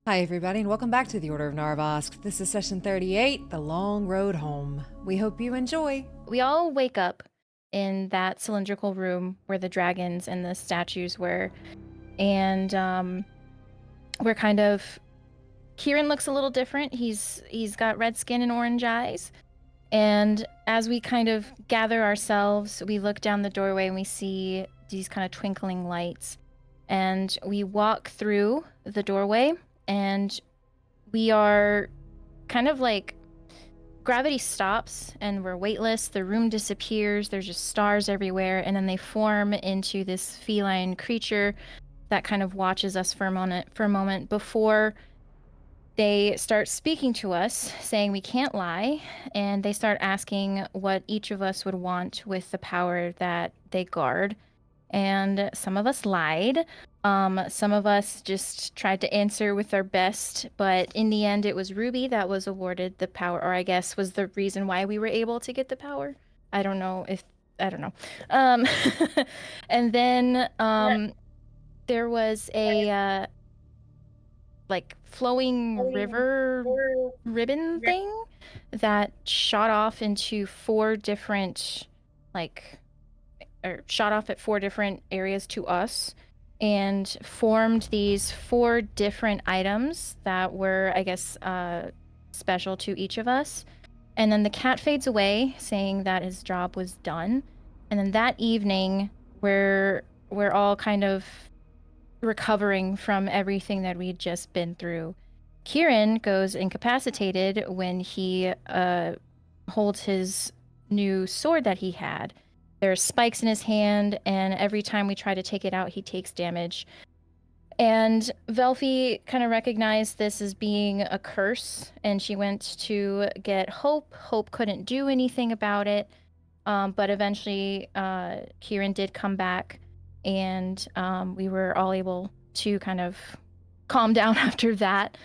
Hi everybody and welcome back to the Order of Narvosc. This is session 38, The Long Road Home. We hope you enjoy. We all wake up in that cylindrical room where the dragons and the statues were, and we're kind of... Quirin looks a little different. He's got red skin and orange eyes. And as we kind of gather ourselves, we look down the doorway and we see these kind of twinkling lights. And we walk through the doorway, and we are kind of like... Gravity stops and we're weightless. The room disappears. There's just stars everywhere. And then they form into this feline creature that kind of watches us for a moment before they start speaking to us, saying we can't lie. And they start asking what each of us would want with the power that they guard. And some of us lied. Some of us just tried to answer with our best, but in the end, it was Ruby that was awarded the power, or I guess was the reason why we were able to get the power. I don't know. Um, and then there was a like flowing river ribbon thing that shot off into shot off at 4 different areas to us and formed these 4 different items that were, I guess, special to each of us. And then the cat fades away, saying that his job was done. And then that evening, we're all kind of recovering from everything that we'd just been through. Quirin goes incapacitated when he holds his new sword that he had. There are spikes in his hand, and every time we try to take it out, he takes damage. And Velphie kind of recognized this as being a curse, and she went to get Hope. Hope couldn't do anything about it, but eventually Quirin did come back, and we were all able to kind of calm down after that.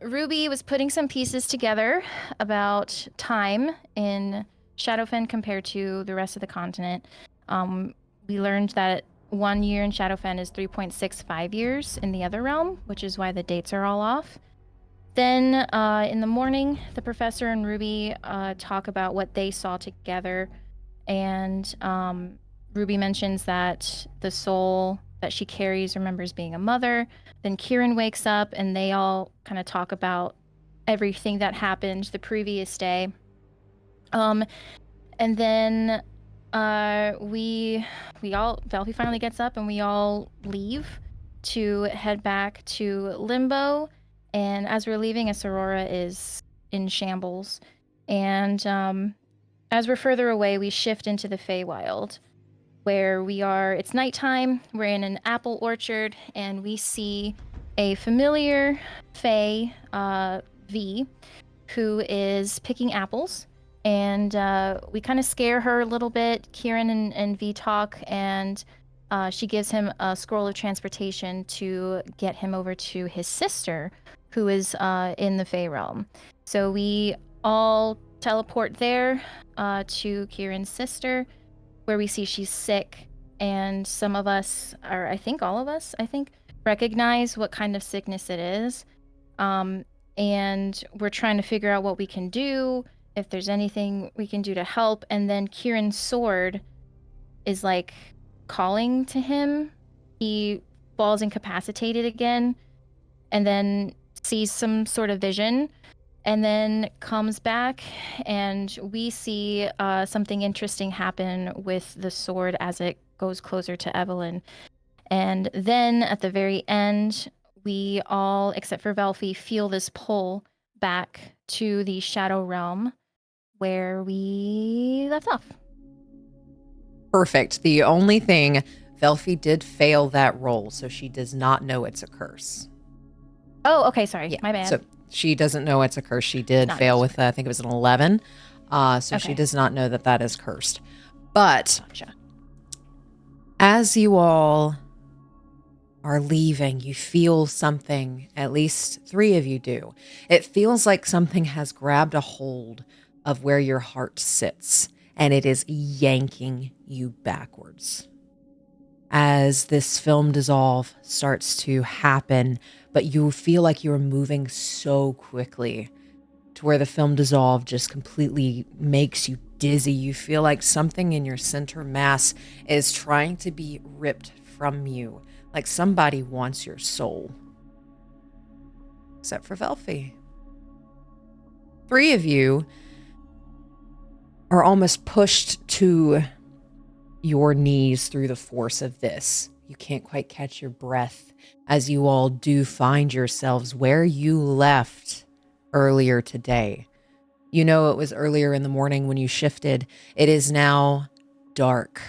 Ruby was putting some pieces together about time in Shadowfen compared to the rest of the continent. We learned that 1 year in Shadowfen is 3.65 years in the other realm, which is why the dates are all off. Then in the morning, the professor and Ruby talk about what they saw together, and Ruby mentions that the soul that she carries remembers being a mother. Then Quirin wakes up, and they all kind of talk about everything that happened the previous day. And then Velphie finally gets up, and we all leave to head back to Limbo. And as we're leaving, Aurora is in shambles. And as we're further away, we shift into the Feywild, where we are. It's nighttime. We're in an apple orchard, and we see a familiar Fey, V, who is picking apples. And we kind of scare her a little bit. Quirin and V talk, and she gives him a scroll of transportation to get him over to his sister, who is in the Fey realm. So we all teleport there to Quirin's sister, where we see she's sick, and some of us, or I think all of us, recognize what kind of sickness it is. And we're trying to figure out what we can do, if there's anything we can do to help. And then Quirin's sword is like calling to him. He falls incapacitated again, and then sees some sort of vision, and then comes back, and we see something interesting happen with the sword as it goes closer to Evelyn. And then at the very end, we all, except for Velphie, feel this pull back to the Shadow Realm where we left off. Perfect. The only thing, Velphie did fail that roll, so she does not know it's a curse. Oh, okay, sorry. Yeah, my bad. So she doesn't know it's a curse. She did fail with, I think it was an 11. So Okay. she does not know that that is cursed. But Gotcha. as you all are leaving, you feel something, at least 3 of you do. It feels like something has grabbed a hold of where your heart sits, and it is yanking you backwards. As this film dissolve starts to happen, but you feel like you're moving so quickly to where the film dissolve just completely makes you dizzy. You feel like something in your center mass is trying to be ripped from you, like somebody wants your soul. Except for Velphie. 3 of you are almost pushed to your knees through the force of this. You can't quite catch your breath as you all do find yourselves where you left earlier today. You know it was earlier in the morning when you shifted. It is now dark.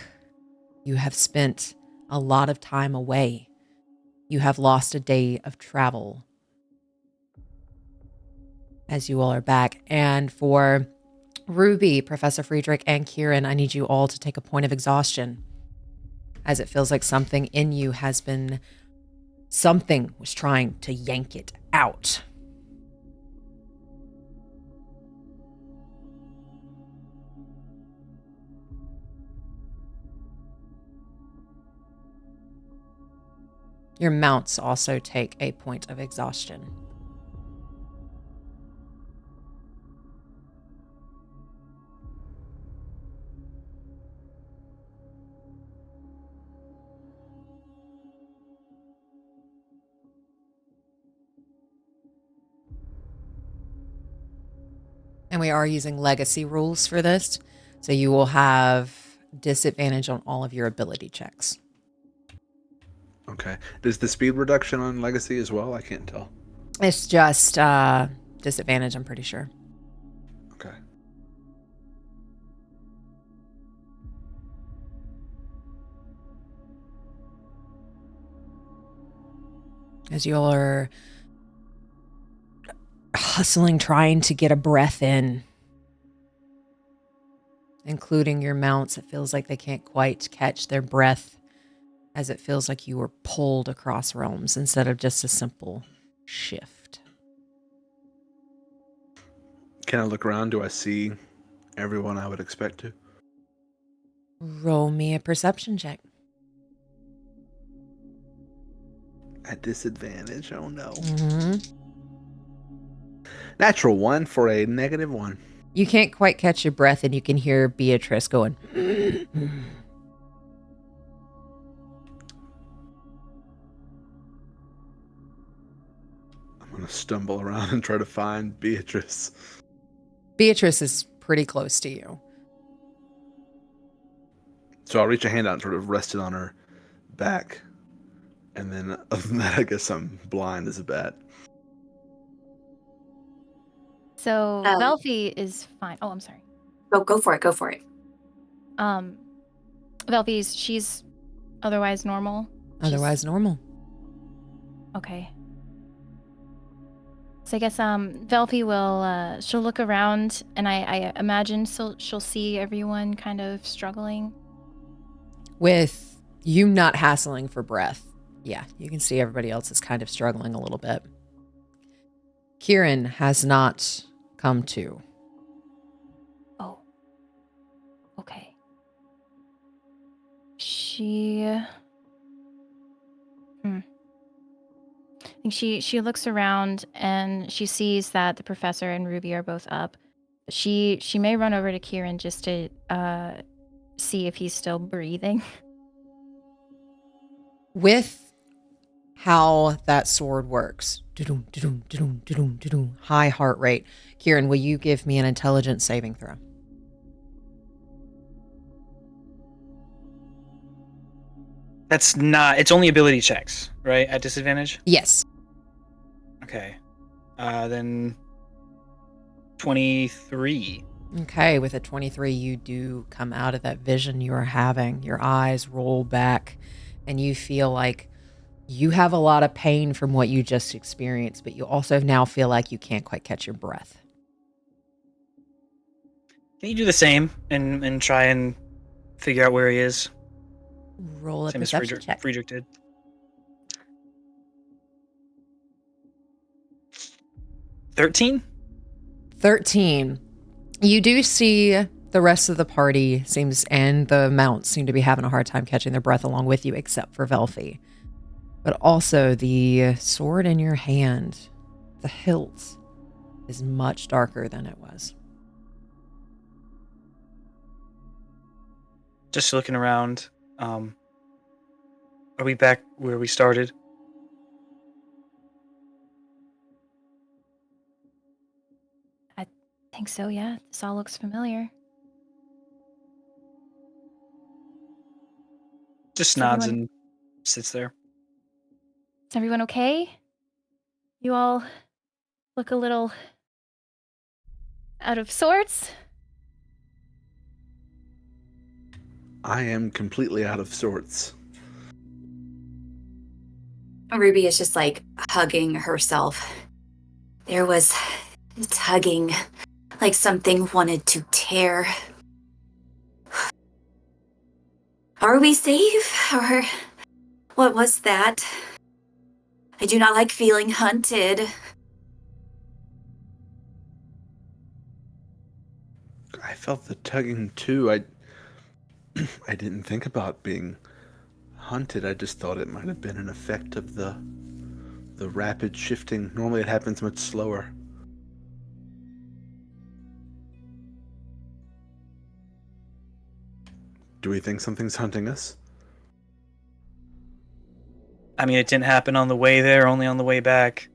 You have spent a lot of time away. You have lost a day of travel as you all are back. And for Ruby, Professor Friedrich, and Quirin, I need you all to take a point of exhaustion, as it feels like something in you something was trying to yank it out. Your mounts also take a point of exhaustion. And we are using legacy rules for this, so you will have disadvantage on all of your ability checks. Okay. Does the speed reduction on legacy as well? I can't tell. It's just disadvantage, I'm pretty sure. Okay. As you all are hustling, trying to get a breath in, including your mounts, it feels like they can't quite catch their breath, as it feels like you were pulled across realms instead of just a simple shift. Can I look around? Do I see everyone I would expect to? Roll me a perception check. At disadvantage? Oh no. Mm-hmm. Natural 1 for a -1. You can't quite catch your breath, and you can hear Beatrice going. I'm going to stumble around and try to find Beatrice. Beatrice is pretty close to you. So I'll reach a hand out and sort of rest it on her back. And then other than that, I guess I'm blind as a bat. So Velphie is fine. Oh, I'm sorry. Go for it. Go for it. She's otherwise normal. Otherwise normal. Okay. So I guess Velphie will she'll look around, and I imagine she'll see everyone kind of struggling. With you not hassling for breath. Yeah, you can see everybody else is kind of struggling a little bit. Quirin has not come to. Oh. Okay. She I think she looks around and she sees that the professor and Ruby are both up. She may run over to Quirin just to see if he's still breathing. With how that sword works, high heart rate. Quirin, will you give me an intelligence saving throw? That's not, it's only ability checks, right? At disadvantage? Yes. Okay. Then 23. Okay, with a 23, you do come out of that vision you are having. Your eyes roll back, and you feel like you have a lot of pain from what you just experienced, but you also now feel like you can't quite catch your breath. Can you do the same and try and figure out where he is? Roll a Same as perception check. Friedrich did. 13? 13. You do see the rest of the party and the mounts seem to be having a hard time catching their breath along with you, except for Velphie. But also the sword in your hand, the hilt, is much darker than it was. Just looking around. Are we back where we started? I think so, yeah. This all looks familiar. Just Is nods everyone- and sits there. Is everyone okay? You all look a little out of sorts. I am completely out of sorts. Ruby is just like hugging herself. There was tugging, like something wanted to tear. Are we safe? Or what was that? I do not like feeling hunted. I felt the tugging too. I didn't think about being hunted. I just thought it might have been an effect of the rapid shifting. Normally it happens much slower. Do we think something's hunting us? I mean, it didn't happen on the way there, only on the way back.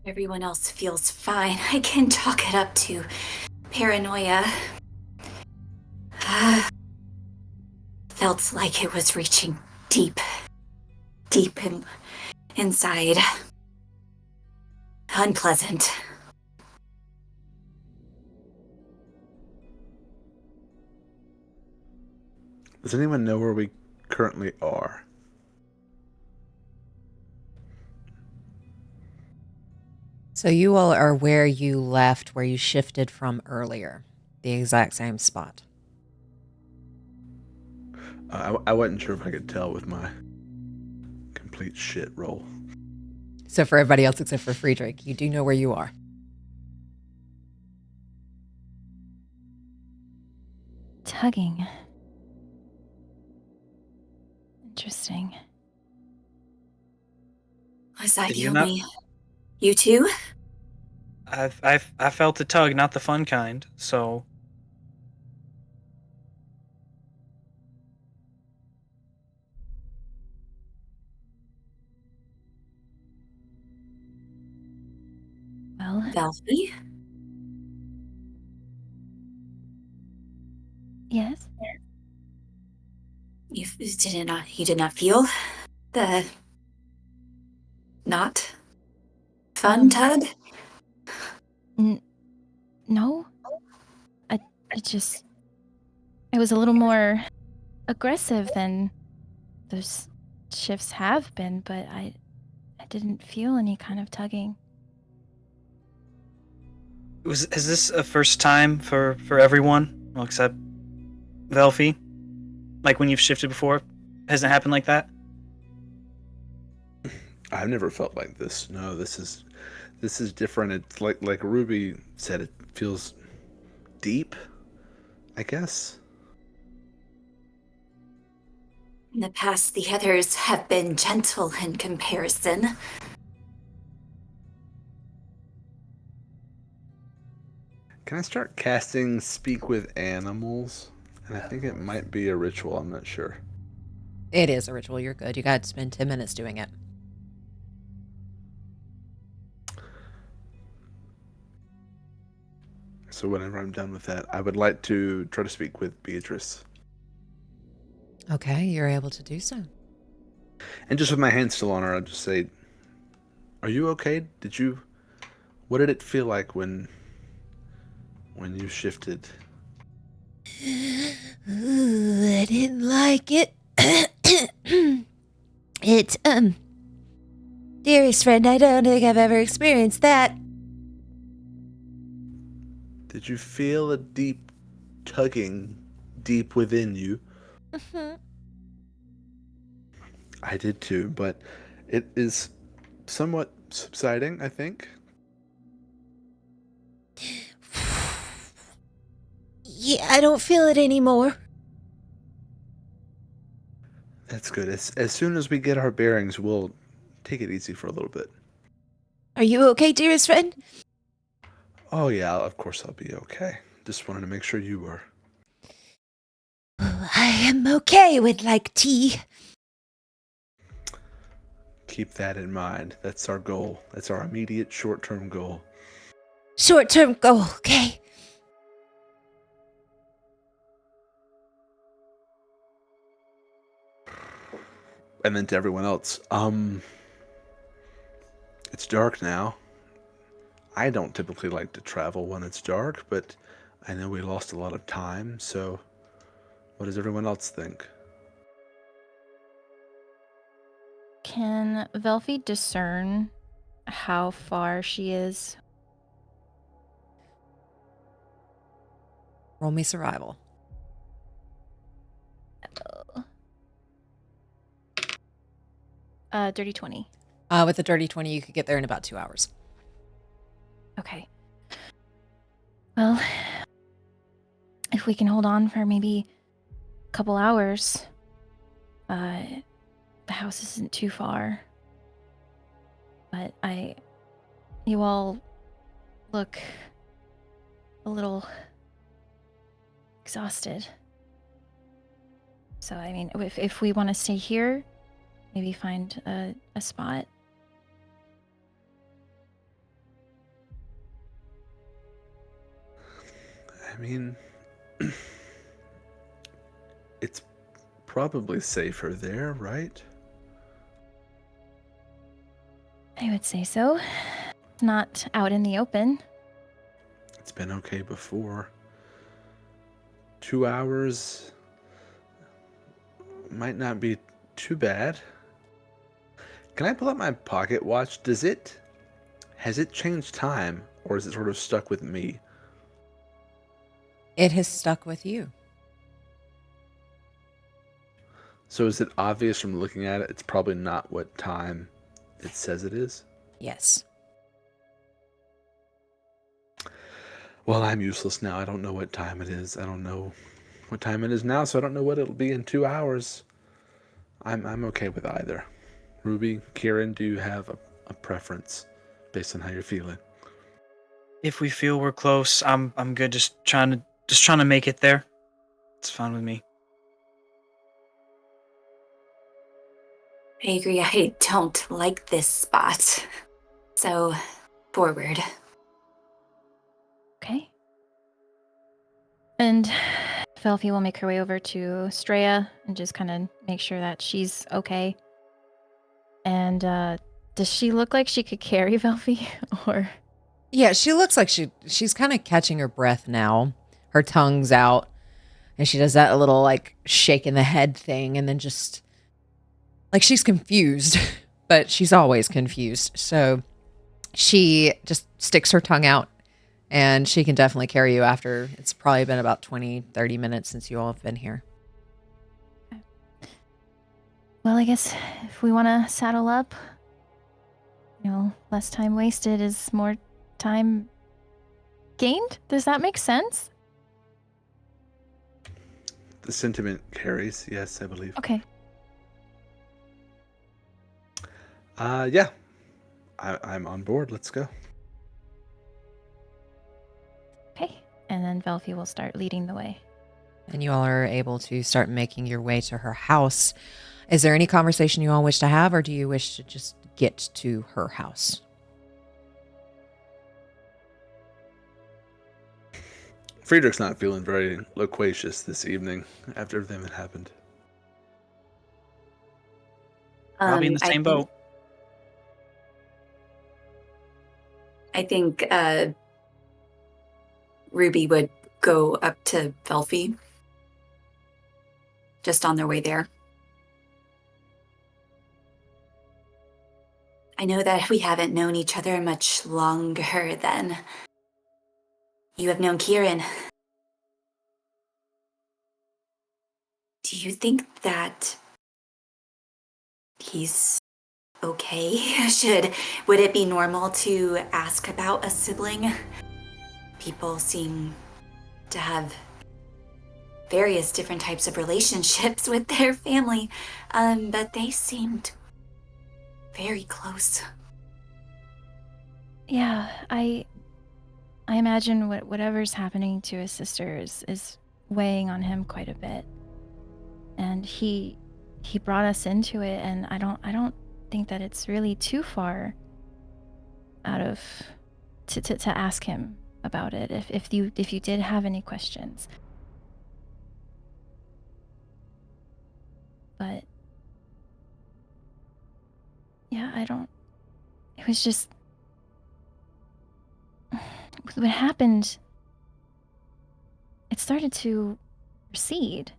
Everyone else feels fine. I can chalk it up to paranoia. Felt like it was reaching deep inside. Unpleasant. Does anyone know where we currently are? So you all are where you left, where you shifted from earlier. The exact same spot. I wasn't sure if I could tell with my complete shit roll. So for everybody else except for Friedrich, you do know where you are. Tugging. Interesting. Was that Did you, you not- me? You too? I felt the tug, not the fun kind. So Well, Velphie? yes. You did not feel the not fun tug? No. It was a little more aggressive than those shifts have been, but I didn't feel any kind of tugging. is this a first time for everyone? Well, except Velphie? Like when you've shifted before? Hasn't it happened like that? I've never felt like this. No, this is different. It's like Ruby said, it feels deep, I guess. In the past, the others have been gentle in comparison. Can I start casting Speak with Animals? And I think it might be a ritual, I'm not sure. It is a ritual. You're good. You got to spend 10 minutes doing it. So whenever I'm done with that, I would like to try to speak with Beatrice. Okay, you're able to do so. And just with my hand still on her, I'll just say, "Are you okay? What did it feel like when you shifted?" I didn't like it. Dearest friend, I don't think I've ever experienced that. Did you feel a deep tugging deep within you? I did too, but it is somewhat subsiding, I think. Yeah, I don't feel it anymore. That's good. As soon as we get our bearings, we'll take it easy for a little bit. Are you okay, dearest friend? Oh, yeah, of course I'll be okay. Just wanted to make sure you were. I am okay with, like, tea. Keep that in mind. That's our goal. That's our immediate short-term goal. Short-term goal, okay? And then to everyone else, it's dark now. I don't typically like to travel when it's dark, but I know we lost a lot of time, so what does everyone else think? Can Velphie discern how far she is? Roll me survival. Dirty 20. With a dirty 20, you could get there in about 2 hours. Okay. Well, if we can hold on for maybe a couple hours, the house isn't too far. But you all look a little exhausted. So, I mean, if we want to stay here, maybe find a spot. I mean, it's probably safer there, right? I would say so. It's not out in the open. It's been okay before. 2 hours might not be too bad. Can I pull out my pocket watch? Has it changed time, or is it sort of stuck with me? It has stuck with you. So is it obvious from looking at it, it's probably not what time it says it is? Yes. Well, I'm useless now. I don't know what time it is. I don't know what time it is now, so I don't know what it'll be in 2 hours. I'm okay with either. Ruby, Quirin, do you have a preference based on how you're feeling? If we feel we're close, I'm good. Just trying to make it there. It's fine with me. I agree. I don't like this spot. So, forward. Okay. And Velphie will make her way over to Straya and just kind of make sure that she's okay. And does she look like she could carry Velphie? Or Yeah, she looks like she's kind of catching her breath now. Her tongue's out. And she does that little, like, shaking the head thing. And then just, like, she's confused. But she's always confused. So she just sticks her tongue out. And she can definitely carry you after. It's probably been about 20, 30 minutes since you all have been here. well, I guess if we want to saddle up, less time wasted is more time gained. Does that make sense? The sentiment carries, yes, I believe. Okay. Yeah. I'm on board. Let's go. Okay. And then Velphie will start leading the way. And you all are able to start making your way to her house. Is there any conversation you all wish to have, or do you wish to just get to her house? Friedrich's not feeling very loquacious this evening after everything that happened. Probably in the same boat. I think Ruby would go up to Velphie just on their way there. I know that we haven't known each other much longer than you have known Quirin. Do you think that he's okay? Would it be normal to ask about a sibling? People seem to have various different types of relationships with their family, but they seemed very close. Yeah, I imagine whatever's happening to his sister is weighing on him quite a bit. And he brought us into it, and I don't think that it's really too far out of to ask him about it if you did have any questions. But yeah, it was just what happened. It started to recede.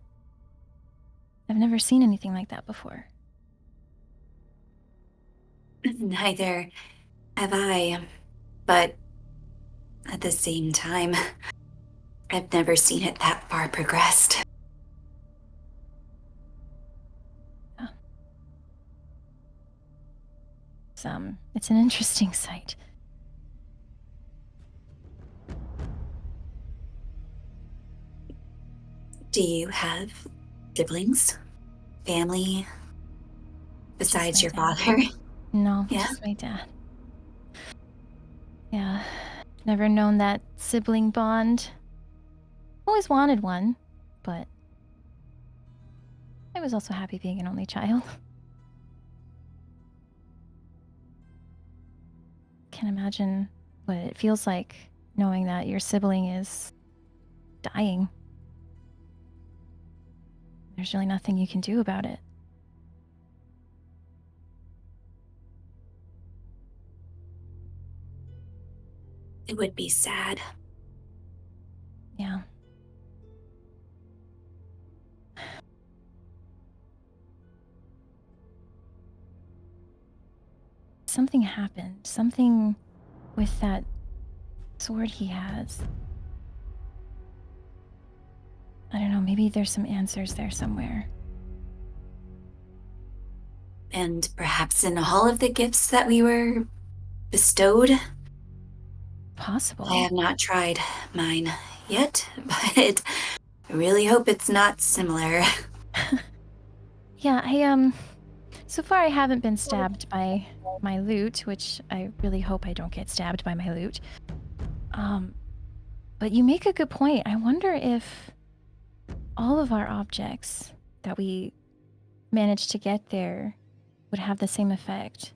I've never seen anything like that before. Neither have I, but at the same time, I've never seen it that far progressed. It's an interesting sight. Do you have siblings? Family? Besides Just your my dad. father? No, Yeah. just my dad. Yeah, never known that sibling bond. Always wanted one, but I was also happy being an only child. Can't imagine what it feels like knowing that your sibling is dying. There's really nothing you can do about it. It would be sad. Yeah. Something happened. Something with that sword he has. I don't know, maybe there's some answers there somewhere. And perhaps in all of the gifts that we were bestowed. Possible. I have not tried mine yet, but I really hope it's not similar. Yeah, so far I haven't been stabbed by my loot, which I really hope I don't get stabbed by my loot. But you make a good point. I wonder if all of our objects that we managed to get there would have the same effect.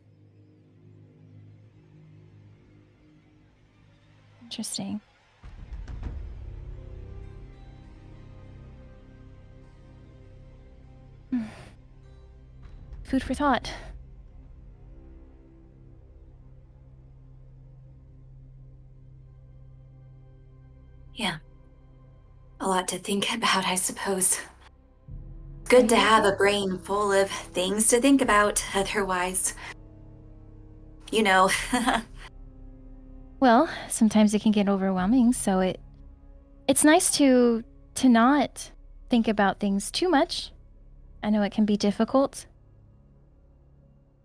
Interesting. Food for thought. Yeah. A lot to think about, I suppose. Good to have a brain full of things to think about, otherwise. You know. Well, sometimes it can get overwhelming, so it's nice to not think about things too much. I know it can be difficult,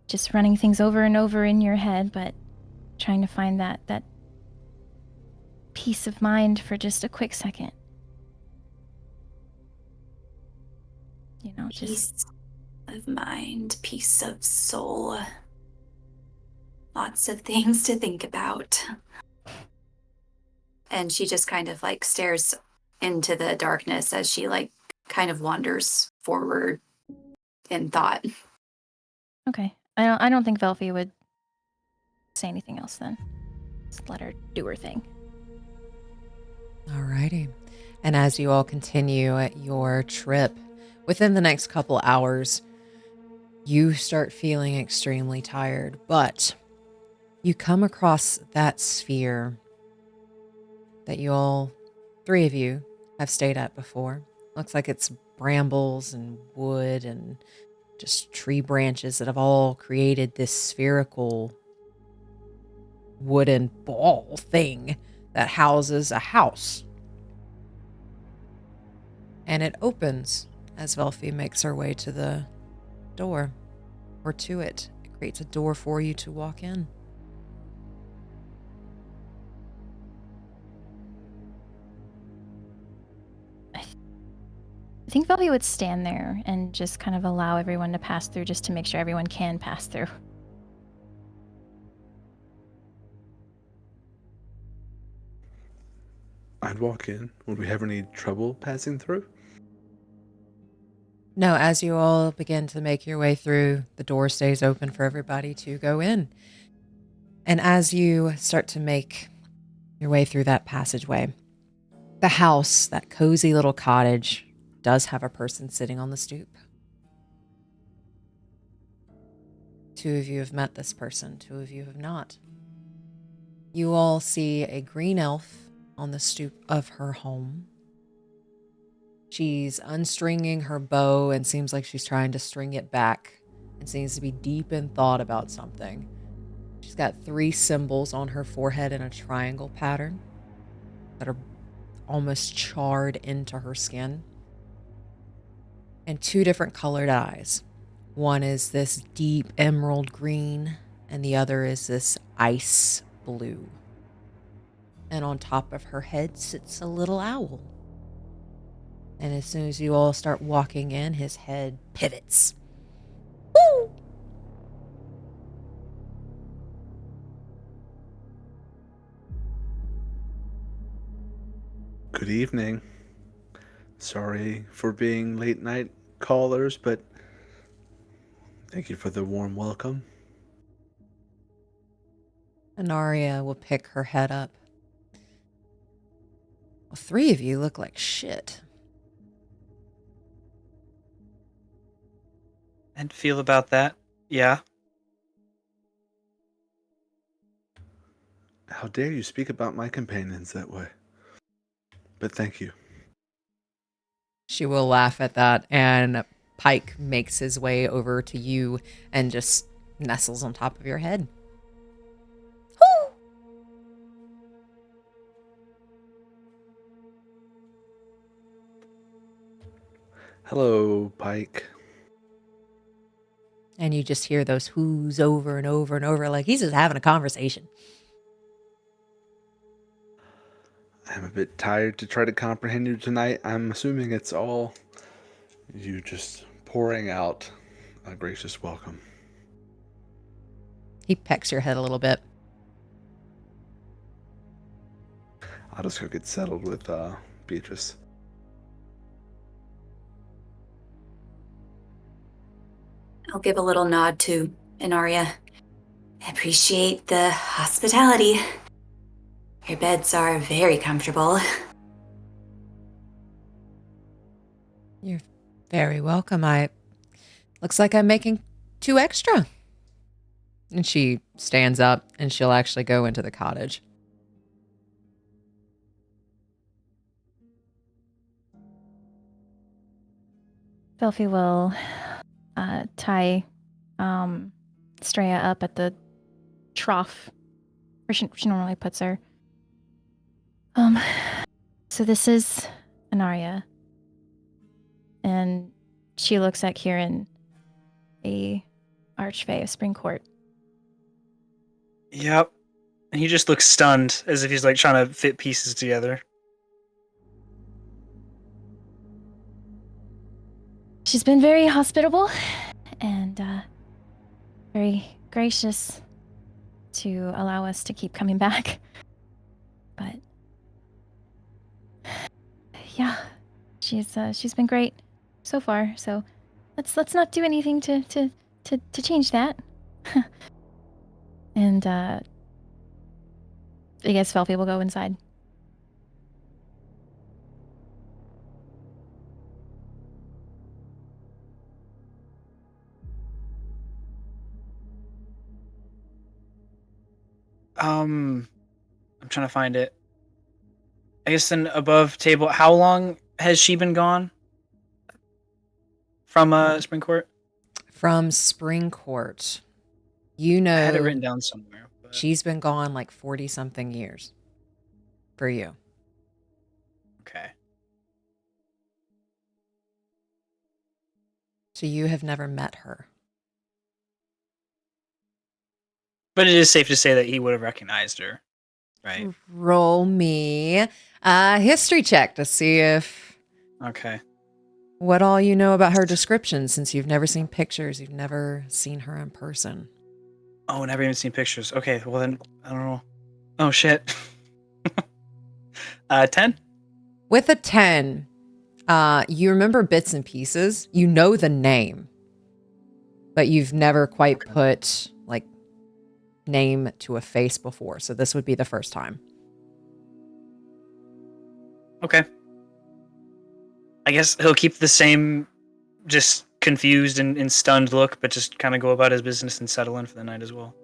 just running things over and over in your head, but trying to find that peace of mind for just a quick second. You know, just Peace of mind, peace of soul. Lots of things to think about. And she just kind of like stares into the darkness as she like kind of wanders forward in thought. okay. I don't think Velphie would say anything else then. Just let her do her thing. Alrighty. And as you all continue at your trip, within the next couple hours, you start feeling extremely tired, but you come across that sphere that you all, 3 of you, have stayed at before. Looks like it's brambles and wood and just tree branches that have all created this spherical wooden ball thing that houses a house. And it opens as Velphie makes her way to the door, or to it, creates a door for you to walk in. I think Velphie would stand there and just kind of allow everyone to pass through just to make sure everyone can pass through. I'd walk in. Would we have any trouble passing through? No, as you all begin to make your way through, the door stays open for everybody to go in. And as you start to make your way through that passageway, the house, that cozy little cottage, does have a person sitting on the stoop. 2 of you have met this person, 2 of you have not. You all see a green elf on the stoop of her home. She's unstringing her bow and seems like she's trying to string it back and seems to be deep in thought about something. She's got 3 symbols on her forehead in a triangle pattern that are almost charred into her skin. And 2 different colored eyes. One is this deep emerald green, and the other is this ice blue. And on top of her head sits a little owl. And as soon as you all start walking in, his head pivots. Woo! Good evening. Sorry for being late night callers, but thank you for the warm welcome. Anaria will pick her head up. Well, 3 of you look like shit. And feel about that? Yeah. How dare you speak about my companions that way? But thank you. She will laugh at that, and Pike makes his way over to you and just nestles on top of your head. Woo! Hello, Pike. And you just hear those whoos over and over and over, like he's just having a conversation. I'm a bit tired to try to comprehend you tonight. I'm assuming it's all you just pouring out a gracious welcome. He pecks your head a little bit. I'll just go get settled with Beatrice. I'll give a little nod to Inaria. I appreciate the hospitality. Your beds are very comfortable. You're very welcome. Looks like I'm making 2 extra. And she stands up and she'll actually go into the cottage. Velphie will tie Straya up at the trough where she normally puts her. So this is Anaria. And she looks at Quirin, a archfey of Spring Court. Yep. And he just looks stunned, as if he's like trying to fit pieces together. She's been very hospitable and very gracious to allow us to keep coming back. But yeah, she's been great so far. So let's not do anything to change that. And I guess Velphie will go inside. I'm trying to find it. I guess an above table. How long has she been gone from Spring Court? From Spring Court. You know, I had it written down somewhere. But... she's been gone like 40-something years for you. Okay. So you have never met her. But it is safe to say that he would have recognized her, right? Roll me a history check to see if Okay. what all you know about her description, since you've never seen pictures, you've never seen her in person. Oh, never even seen pictures. Okay, well then, I don't know. Oh, shit. 10? With a 10, you remember bits and pieces. You know the name, but you've never quite put like name to a face before. So this would be the first time. Okay. I guess he'll keep the same, just confused and stunned look, but just kind of go about his business and settle in for the night as well.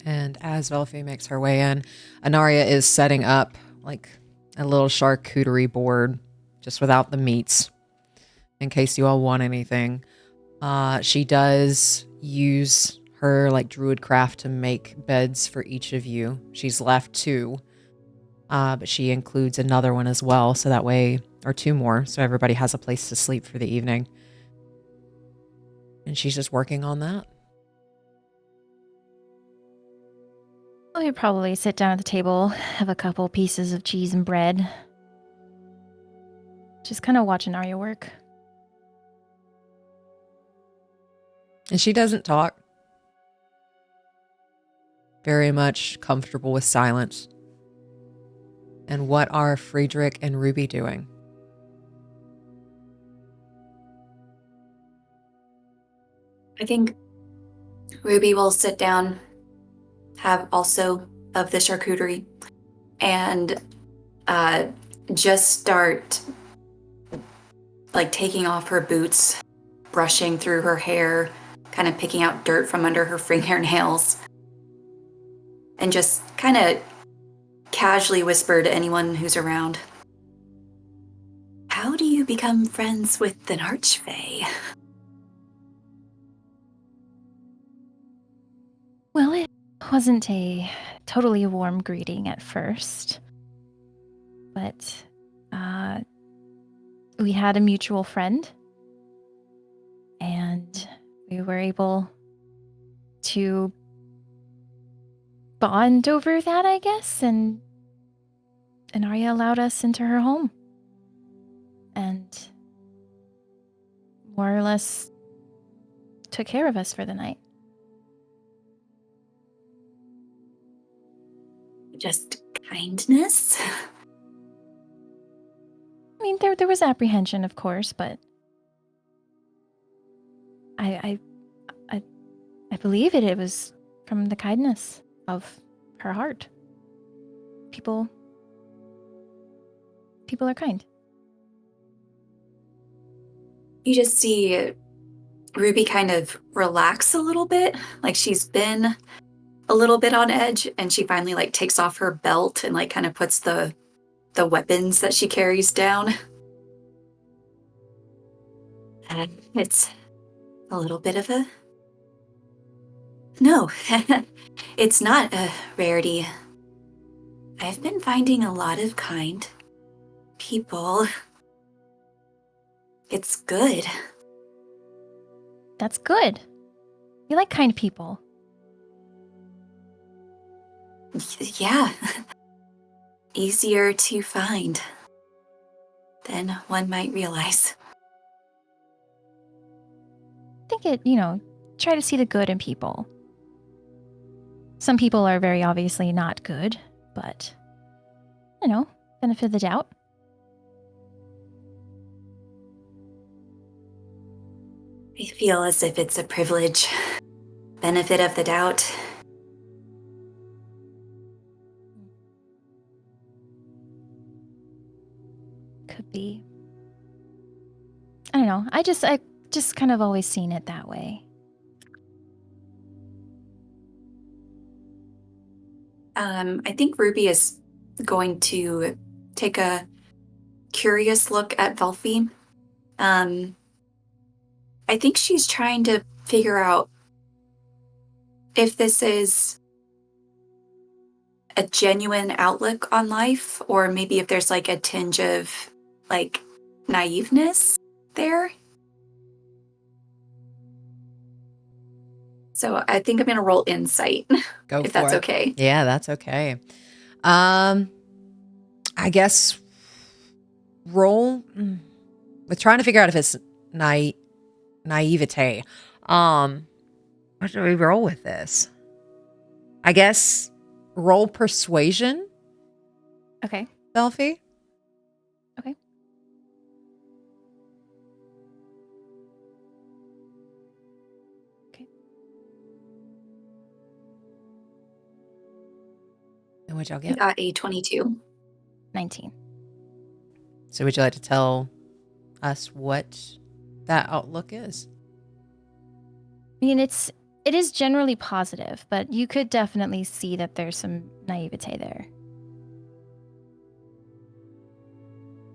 And as Velphie makes her way in, Anaria is setting up like a little charcuterie board just without the meats in case you all want anything. She does use her like druid craft to make beds for each of you. She's left 2, but she includes another one as well. So that way, or 2 more. So everybody has a place to sleep for the evening. And she's just working on that. We probably sit down at the table, have a couple pieces of cheese and bread. Just kind of watching Arya work. And she doesn't talk. Very much comfortable with silence. And what are Friedrich and Ruby doing? I think Ruby will sit down, have also of the charcuterie, and just start like taking off her boots, brushing through her hair, kind of picking out dirt from under her fingernails, and just kind of casually whisper to anyone who's around, "How do you become friends with an archfey?" Well, it wasn't a totally warm greeting at first, but we had a mutual friend, and we were able to bond over that, I guess, and Arya allowed us into her home, and more or less took care of us for the night. Just kindness? I mean, there was apprehension, of course, but I believe it was from the kindness of her heart. People are kind. You just see Ruby kind of relax a little bit, like she's been a little bit on edge, and she finally like takes off her belt and like kind of puts the weapons that she carries down. It's a little bit of a... No, it's not a rarity. I've been finding a lot of kind people. It's good. That's good. We like kind people. Yeah. Easier to find than one might realize. I think try to see the good in people. Some people are very obviously not good, but, benefit of the doubt. I feel as if it's a privilege. Benefit of the doubt. Could be. I don't know. I just kind of always seen it that way. I think Ruby is going to take a curious look at Velphie. I think she's trying to figure out if this is a genuine outlook on life, or maybe if there's like a tinge of like naiveness there. So I think I'm gonna roll insight. Go if for that's it. okay. Yeah, that's okay. I guess roll. We're trying to figure out if it's naivete. What do we roll with this? I guess roll persuasion, Okay. Velphie. Okay. Okay. And what y'all I get? got a 22. 19. So would you like to tell us what that outlook is? I mean, it is generally positive, but you could definitely see that there's some naivete there.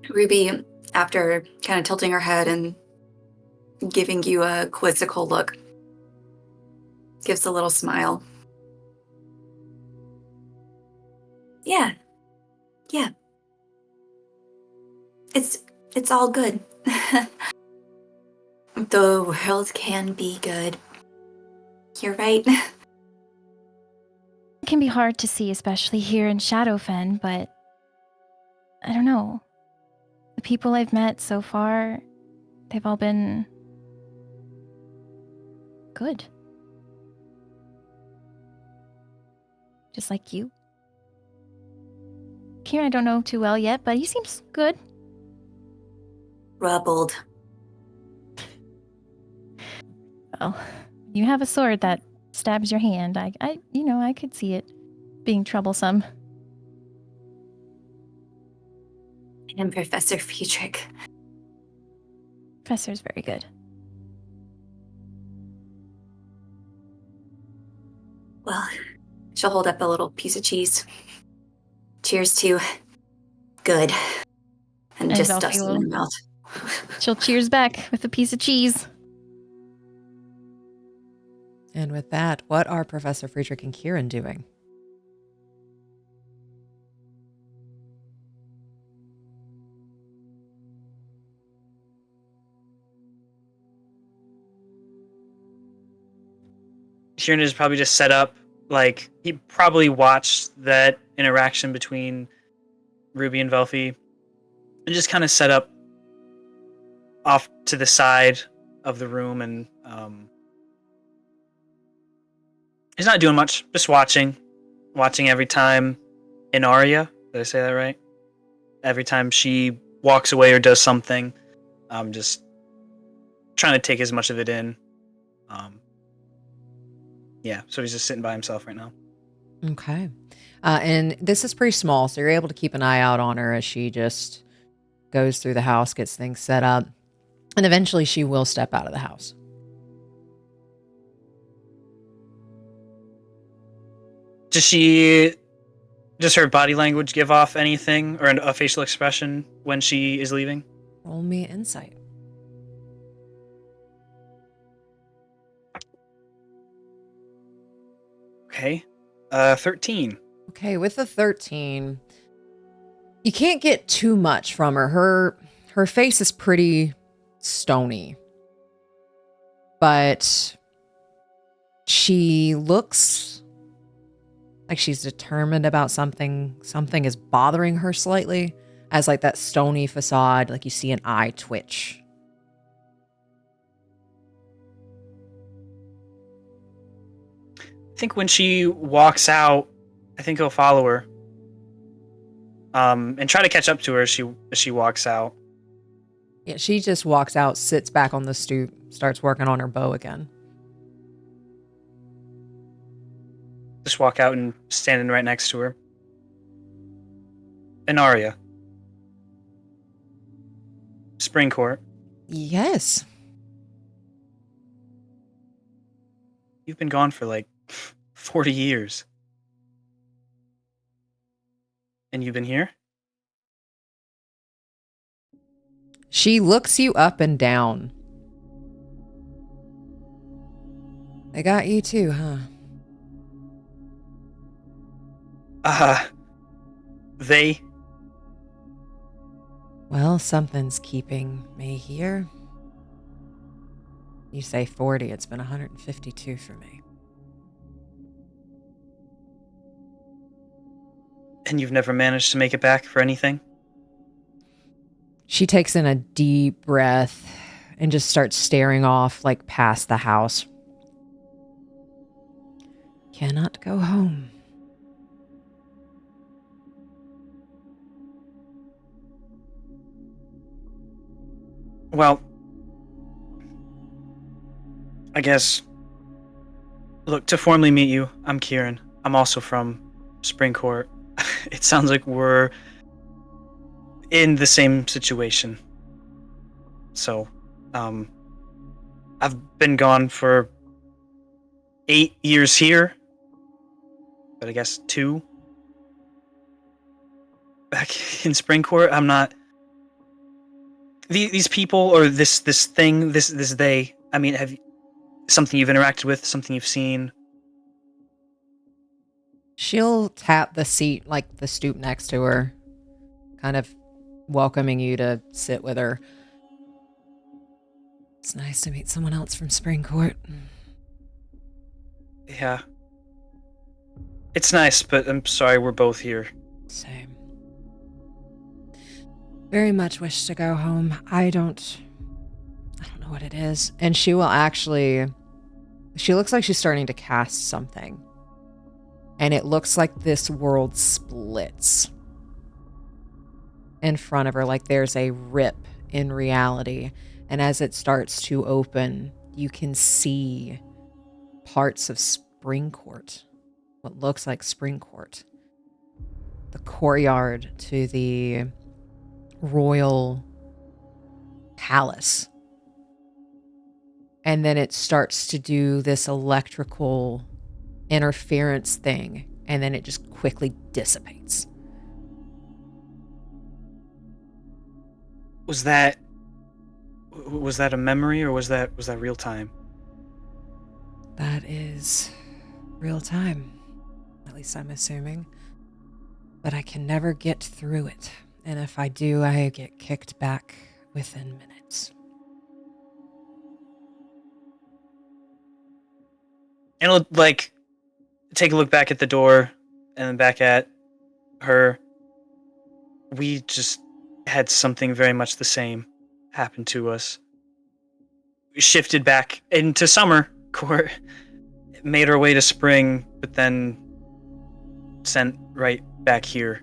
Ruby, after kind of tilting her head and giving you a quizzical look, gives a little smile. Yeah. Yeah. It's all good. The world can be good. You're right. It can be hard to see, especially here in Shadowfen, but I don't know. The people I've met so far, they've all been good. Just like you. Quirin I don't know too well yet, but he seems good. Rubbled. Well, you have a sword that stabs your hand. I could see it being troublesome. And Professor Friedrich. Professor's very good. Well, she'll hold up a little piece of cheese. Cheers to good. And just Velphie stuffs it in her mouth. She'll cheers back with a piece of cheese. And with that, what are Professor Friedrich and Quirin doing? Quirin is probably just set up, like, he probably watched that interaction between Ruby and Velphie and just kind of set up off to the side of the room, and he's not doing much, just watching every time Inaria, did I say that right? Every time she walks away or does something, just trying to take as much of it in. Yeah, so he's just sitting by himself right now. Okay. And this is pretty small, so you're able to keep an eye out on her as she just goes through the house, gets things set up, and eventually she will step out of the house. Does her body language give off anything or a facial expression when she is leaving? Roll me insight. Okay. 13. Okay, with the 13, you can't get too much from her. Her face is pretty stony, but she looks like she's determined about something. Something is bothering her slightly, as like that stony facade, like you see an eye twitch. I think when she walks out, I think he'll follow her. And try to catch up to her as she walks out. Yeah, she just walks out, sits back on the stoop, starts working on her bow again. Just walk out and standing right next to her. Inaria. Spring Court. Yes. You've been gone for like 40 years. And you've been here? She looks you up and down. They got you too, huh? They? Well, something's keeping me here. You say 40, it's been 152 for me. And you've never managed to make it back for anything? She takes in a deep breath and just starts staring off, like past the house. Cannot go home. Well, I guess. Look, to formally meet you, I'm Quirin. I'm also from Springcourt. It sounds like we're in the same situation. So, I've been gone for 8 years here, but I guess 2 back in Springcourt. I'm not. These people or this thing, this they. I mean, have something you've interacted with, something you've seen? She'll tap the seat, like the stoop next to her, kind of welcoming you to sit with her. It's nice to meet someone else from Springcourt. Yeah. It's nice, but I'm sorry we're both here. Same. Very much wish to go home. I don't know what it is. And she looks like she's starting to cast something. And it looks like this world splits in front of her, like there's a rip in reality. And as it starts to open, you can see parts of Springcourt, what looks like Springcourt. The courtyard to the royal palace. And then it starts to do this electrical interference thing, and then it just quickly dissipates. Was that a memory, or was that real time? That is real time. At least I'm assuming. But I can never get through it. And if I do, I get kicked back within minutes. And it'll, like, take a look back at the door and then back at her. We just had something very much the same happen to us. We shifted back into summer court, made our way to spring, but then sent right back here.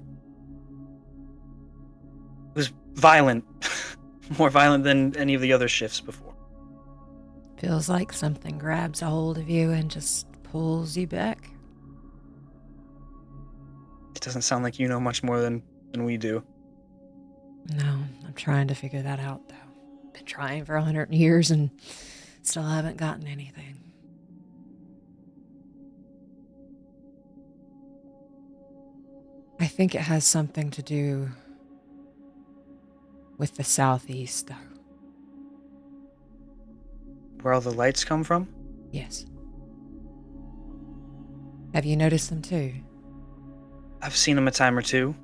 It was violent. More violent than any of the other shifts before. Feels like something grabs a hold of you and just pulls you back. It doesn't sound like you know much more than we do. No, I'm trying to figure that out, though. Been trying for 100 years and still haven't gotten anything. I think it has something to do with the southeast, though. Where all the lights come from? Yes. Have you noticed them too? I've seen them a time or two.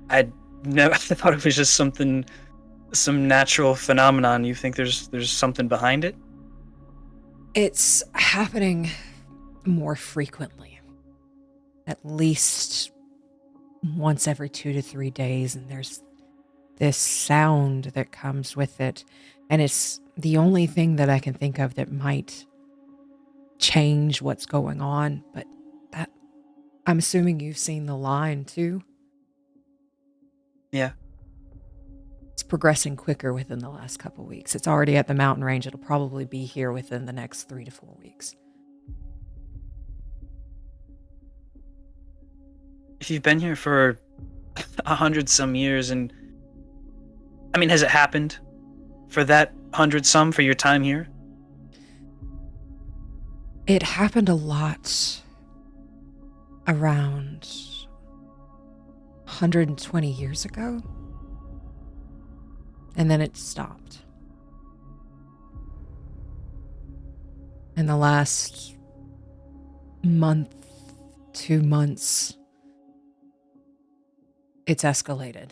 I thought it was just some natural phenomenon. You think there's something behind it? It's happening more frequently. At least once every 2 to 3 days, and there's this sound that comes with it. And it's the only thing that I can think of that might change what's going on. But that, I'm assuming you've seen the line too. Yeah. It's progressing quicker within the last couple weeks. It's already at the mountain range. It'll probably be here within the next 3 to 4 weeks. If you've been here for 100-some years, and I mean, has it happened for that 100-some for your time here? It happened a lot around 120 years ago. And then it stopped. In the last month 2 months, it's escalated.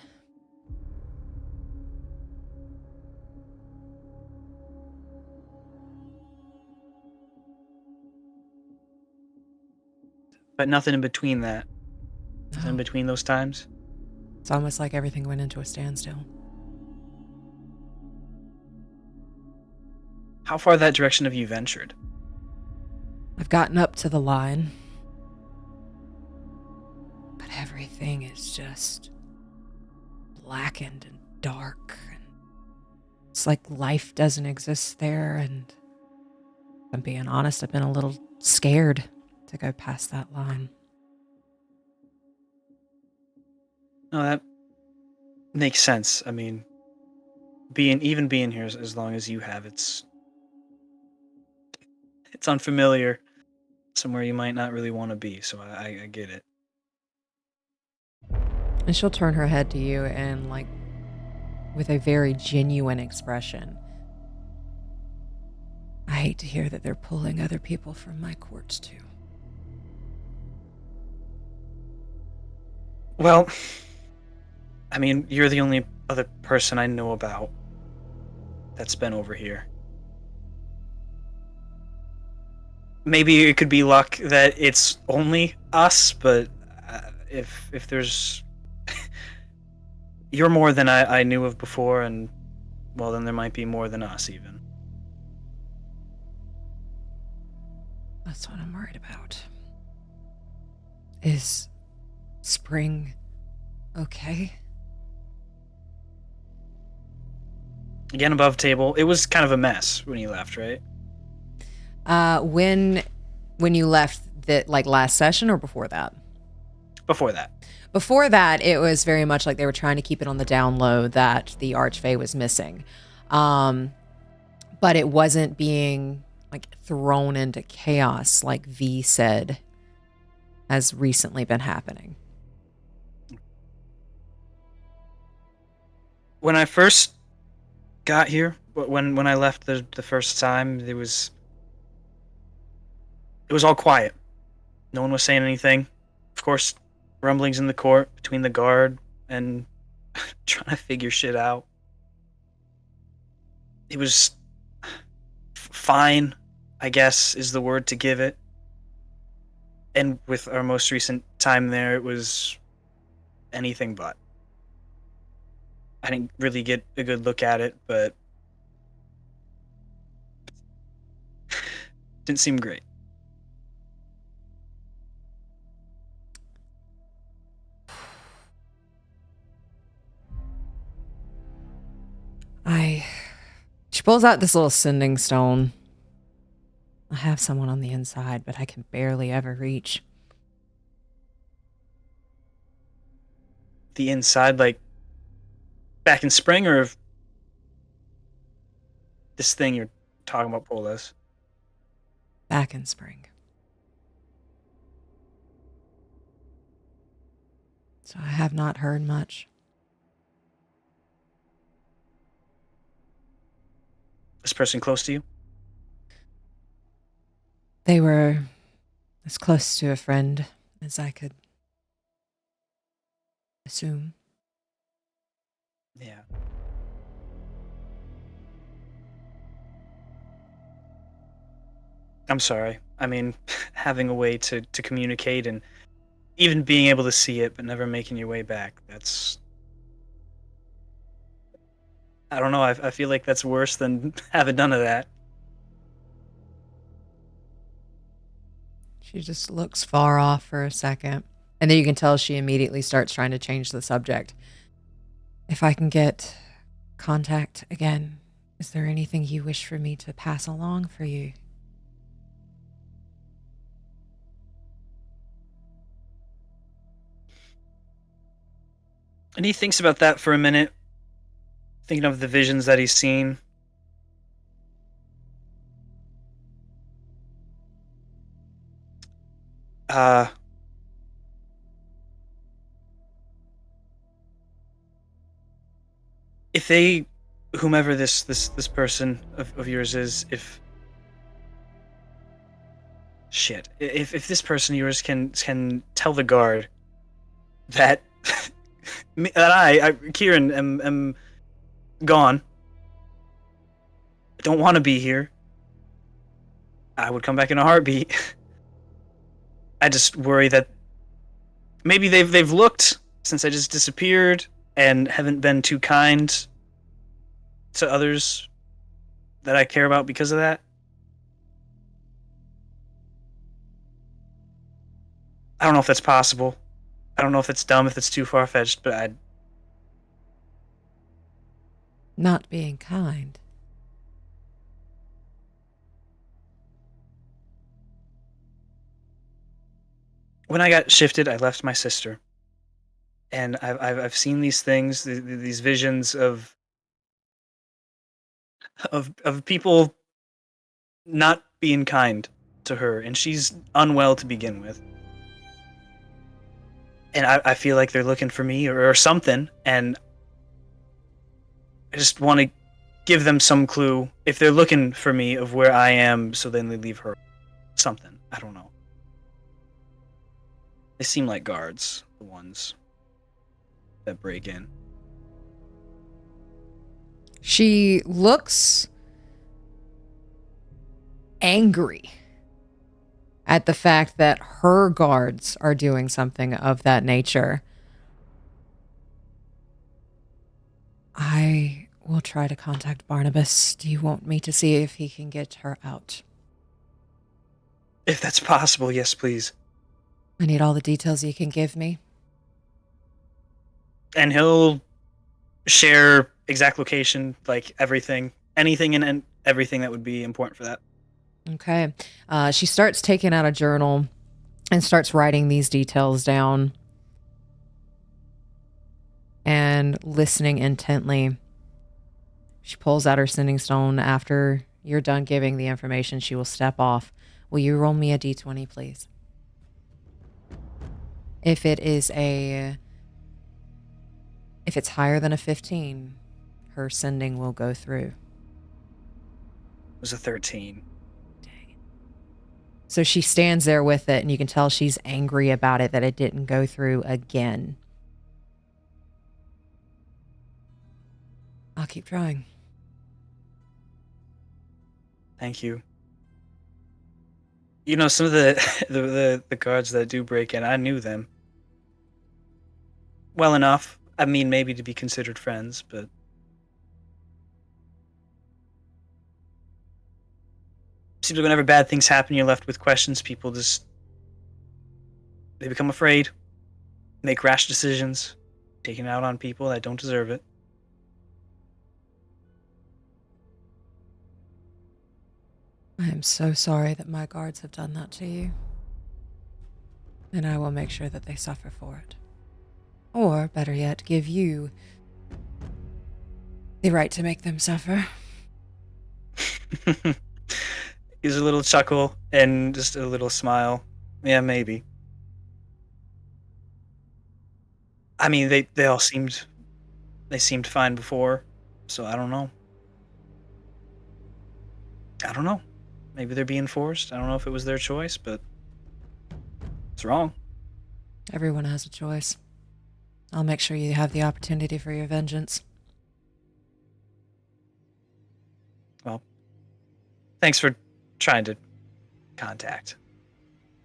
But nothing in between that. Nothing in No. between those times. It's almost like everything went into a standstill. How far that direction have you ventured? I've gotten up to the line, but everything is just blackened and dark. It's like life doesn't exist there, and if I'm being honest, I've been a little scared to go past that line. No, that makes sense. I mean, being here as long as you have, it's unfamiliar, somewhere you might not really want to be. So I get it. And she'll turn her head to you and, like, with a very genuine expression, I hate to hear that they're pulling other people from my courts too. Well, I mean, you're the only other person I know about that's been over here. Maybe it could be luck that it's only us, but if there's you're more than I knew of before, and well, then there might be more than us even. That's what I'm worried about. Is Spring okay? Again, above table, it was kind of a mess when you left, right? When you left, that, like, last session or before that? Before that. Before that, it was very much like they were trying to keep it on the down low that the Archfey was missing. But it wasn't being, like, thrown into chaos like V said has recently been happening. When I first got here, when I left the first time, it was all quiet. No one was saying anything. Of course, rumblings in the court between the guard and trying to figure shit out. It was fine, I guess is the word to give it. And with our most recent time there, it was anything but. I didn't really get a good look at it, but didn't seem great. She pulls out this little sending stone. I have someone on the inside, but I can barely ever reach. The inside, like back in spring, or this thing you're talking about pulled us? Back in spring. So I have not heard much. This person close to you? They were as close to a friend as I could assume. Yeah. I'm sorry. I mean, having a way to communicate and even being able to see it but never making your way back, that's... I don't know, I feel like that's worse than having none of that. She just looks far off for a second. And then you can tell she immediately starts trying to change the subject. If I can get contact again, is there anything you wish for me to pass along for you? And he thinks about that for a minute, thinking of the visions that he's seen. If they, whomever this person of yours is, if Shit. If this person of yours can tell the guard that that I Quirin, am gone, I don't want to be here, I would come back in a heartbeat. I just worry that maybe they've looked since I just disappeared and haven't been too kind to others that I care about because of that. I don't know if that's possible. I don't know if it's dumb, if it's too far-fetched, but Not being kind. when I got shifted, I left my sister. And I've seen these things, these visions of people not being kind to her, and she's unwell to begin with. And I feel like they're looking for me or something, and I just want to give them some clue if they're looking for me of where I am, so then they leave her something. I don't know. They seem like guards, the ones that break in. She looks angry at the fact that her guards are doing something of that nature. I will try to contact Barnabas. Do you want me to see if he can get her out? If that's possible, yes, please. I need all the details you can give me. And he'll share exact location, like everything, anything and everything that would be important for that. Okay. She starts taking out a journal and starts writing these details down and listening intently. She pulls out her sending stone. After you're done giving the information, she will step off. Will you roll me a d20, please? If it's higher than a 15, her sending will go through. It was a 13. So she stands there with it, and you can tell she's angry about it, that it didn't go through again. I'll keep trying. Thank you. You know, some of the guards that do break in, I knew them well enough. I mean, maybe to be considered friends, but seems like whenever bad things happen, you're left with questions. People they become afraid, make rash decisions, taking it out on people that don't deserve it. I am so sorry that my guards have done that to you. And I will make sure that they suffer for it. Or, better yet, give you the right to make them suffer. Gives a little chuckle and just a little smile. Yeah, maybe. I mean, they all seemed fine before, so I don't know. Maybe they're being forced. I don't know if it was their choice, but it's wrong. Everyone has a choice. I'll make sure you have the opportunity for your vengeance. Well, thanks for trying to contact.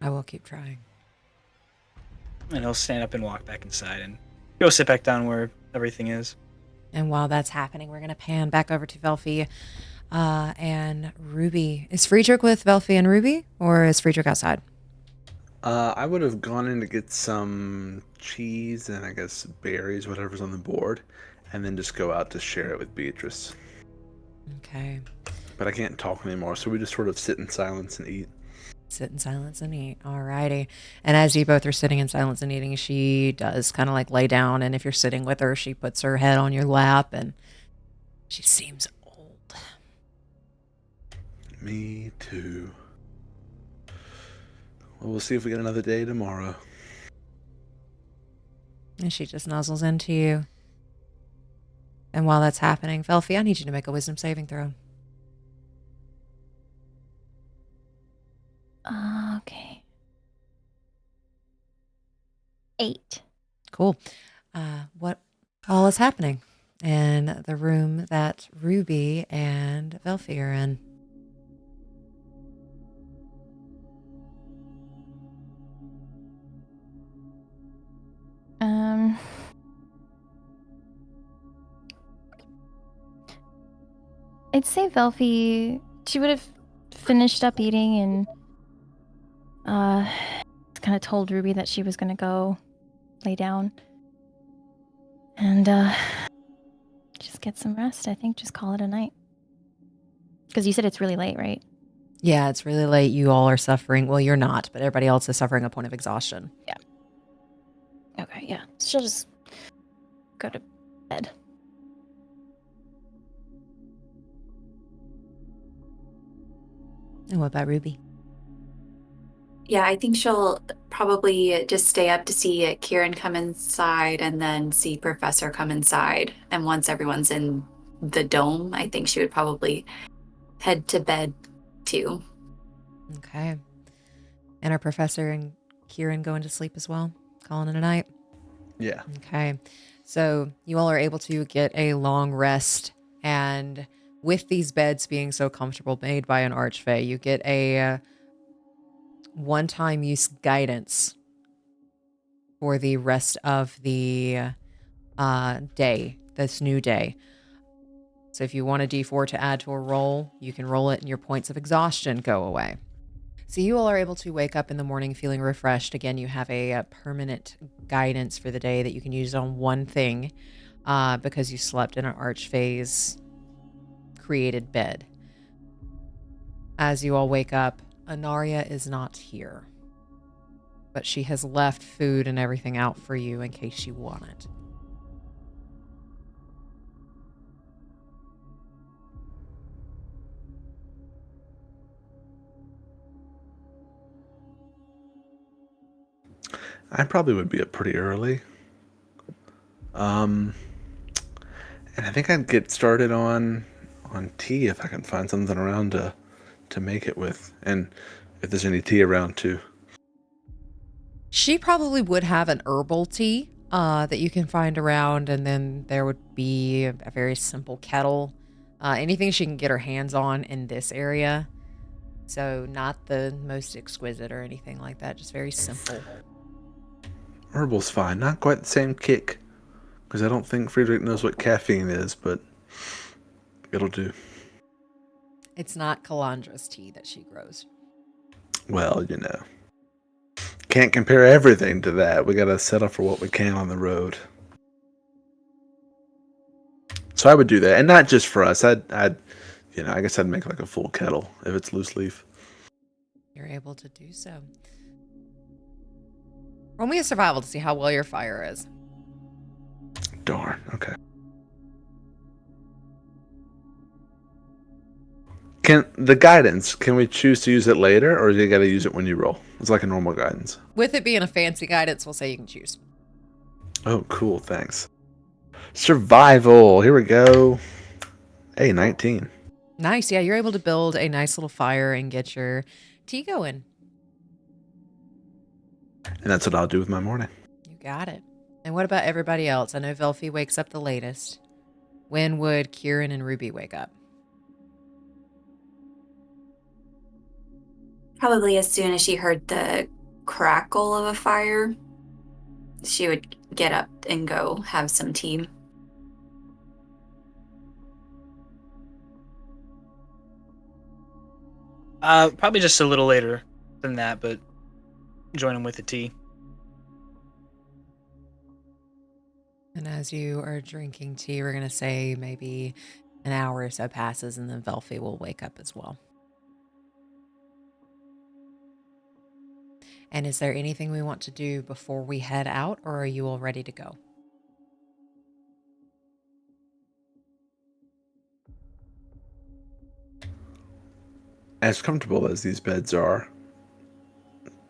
I will keep trying. And he'll stand up and walk back inside and go sit back down where everything is. And while that's happening, we're going to pan back over to Velphie and Ruby. Is Friedrich with Velphie and Ruby, or is Friedrich outside? I would have gone in to get some cheese and I guess berries, whatever's on the board, and then just go out to share it with Beatrice. Okay. But I can't talk anymore, so we just sort of sit in silence and eat. Sit in silence and eat. Alrighty. And as you both are sitting in silence and eating, she does kind of like lay down, and if you're sitting with her, she puts her head on your lap, and she seems old. Me too. Well, we'll see if we get another day tomorrow. And she just nuzzles into you. And while that's happening, Velphie, I need you to make a wisdom saving throw. Okay. 8. Cool. What all is happening in the room that Ruby and Velphie are in? I'd say Velphie, she would have finished up eating and kind of told Ruby that she was going to go lay down and just get some rest. I think just call it a night. Because you said it's really late, right? Yeah, it's really late. You all are suffering. Well, you're not, but everybody else is suffering a point of exhaustion. Yeah. Okay, yeah. She'll just go to bed. And what about Ruby? Yeah, I think she'll probably just stay up to see Quirin come inside and then see Professor come inside. And once everyone's in the dome, I think she would probably head to bed too. Okay. And our Professor and Quirin going to sleep as well? Calling it a night? Yeah. Okay. So you all are able to get a long rest, and with these beds being so comfortable made by an archfey, you get a one-time use guidance for the rest of the day, this new day. So if you want a d4 to add to a roll, you can roll it and your points of exhaustion go away. So you all are able to wake up in the morning feeling refreshed. Again, you have a permanent guidance for the day that you can use on one thing because you slept in an archfey's created bed. As you all wake up, Anaria is not here, but she has left food and everything out for you in case you want it. I probably would be up pretty early. And I think I'd get started on tea if I can find something around to make it with, and if there's any tea around too. She probably would have an herbal tea that you can find around, and then there would be a very simple kettle. Anything she can get her hands on in this area. So not the most exquisite or anything like that, just very simple. Herbal's fine, not quite the same kick, because I don't think Friedrich knows what caffeine is, but it'll do. It's not Calandra's tea that she grows. Well, can't compare everything to that. We gotta settle for what we can on the road. So I would do that, and not just for us. I guess I'd make like a full kettle if it's loose leaf. You're able to do so. Roll me a survival to see how well your fire is. Darn. Okay. Can we choose to use it later, or do you gotta use it when you roll? It's like a normal guidance. With it being a fancy guidance, we'll say you can choose. Oh, cool. Thanks. Survival. Here we go. Hey, 19. Nice. Yeah, you're able to build a nice little fire and get your tea going. And that's what I'll do with my morning. You got it. And what about everybody else? I know Velphie wakes up the latest. When would Quirin and Ruby wake up? Probably as soon as she heard the crackle of a fire, she would get up and go have some tea. Probably just a little later than that, but join them with the tea. And as you are drinking tea, we're going to say maybe an hour or so passes, and then Velphie will wake up as well. And is there anything we want to do before we head out, or are you all ready to go? As comfortable as these beds are,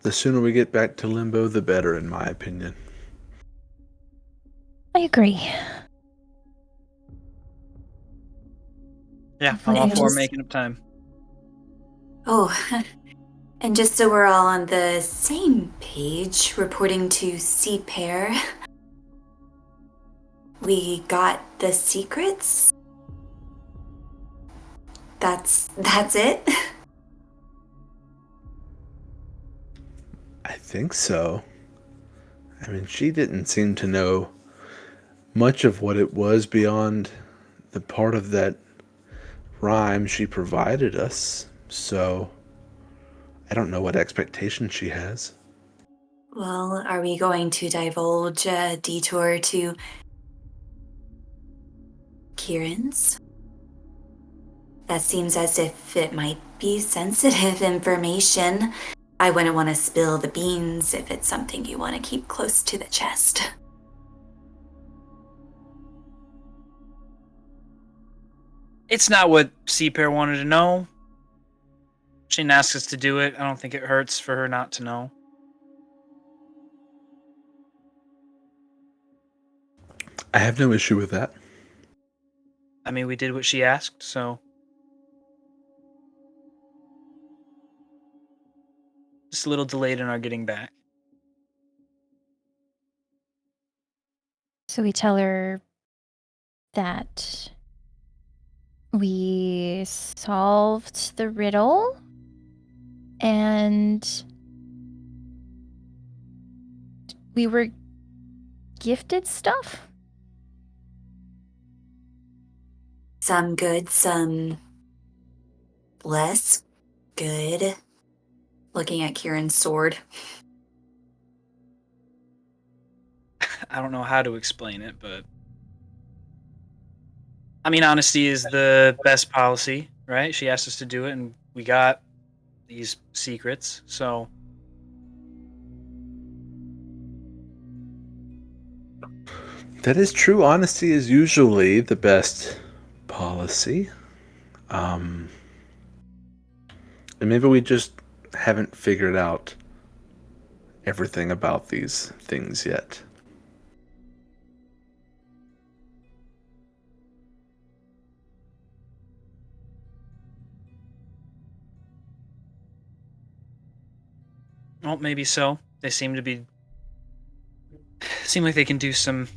the sooner we get back to Limbo, the better, in my opinion. I agree. Yeah, I'm all for making up time. Oh, And just so we're all on the same page, reporting to C-Pair, we got the secrets? That's it? I think so. I mean, she didn't seem to know much of what it was beyond the part of that rhyme she provided us, so I don't know what expectation she has. Well, are we going to divulge a detour to Quirin's? That seems as if it might be sensitive information. I wouldn't want to spill the beans if it's something you want to keep close to the chest. It's not what C-Pair wanted to know. She didn't ask us to do it. I don't think it hurts for her not to know. I have no issue with that. I mean, we did what she asked, so... Just a little delayed in our getting back. So we tell her that we solved the riddle and we were gifted stuff. Some good, some less good. Looking at Kieran's sword. I don't know how to explain it, but... I mean, honesty is the best policy, right? She asked us to do it, and we got these secrets, so... That is true. Honesty is usually the best policy. And maybe we just haven't figured out everything about these things yet. Well, maybe so. They seem to be... Seem like they can do some...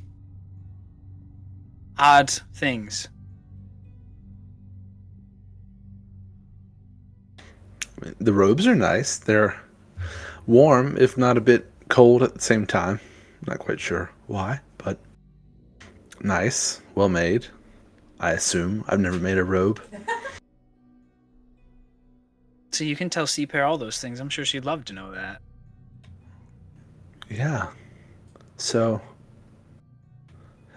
odd things. I mean, the robes are nice. They're warm, if not a bit cold at the same time. Not quite sure why, but nice. Well made, I assume. I've never made a robe. So you can tell C-Pair all those things. I'm sure she'd love to know that. Yeah. So...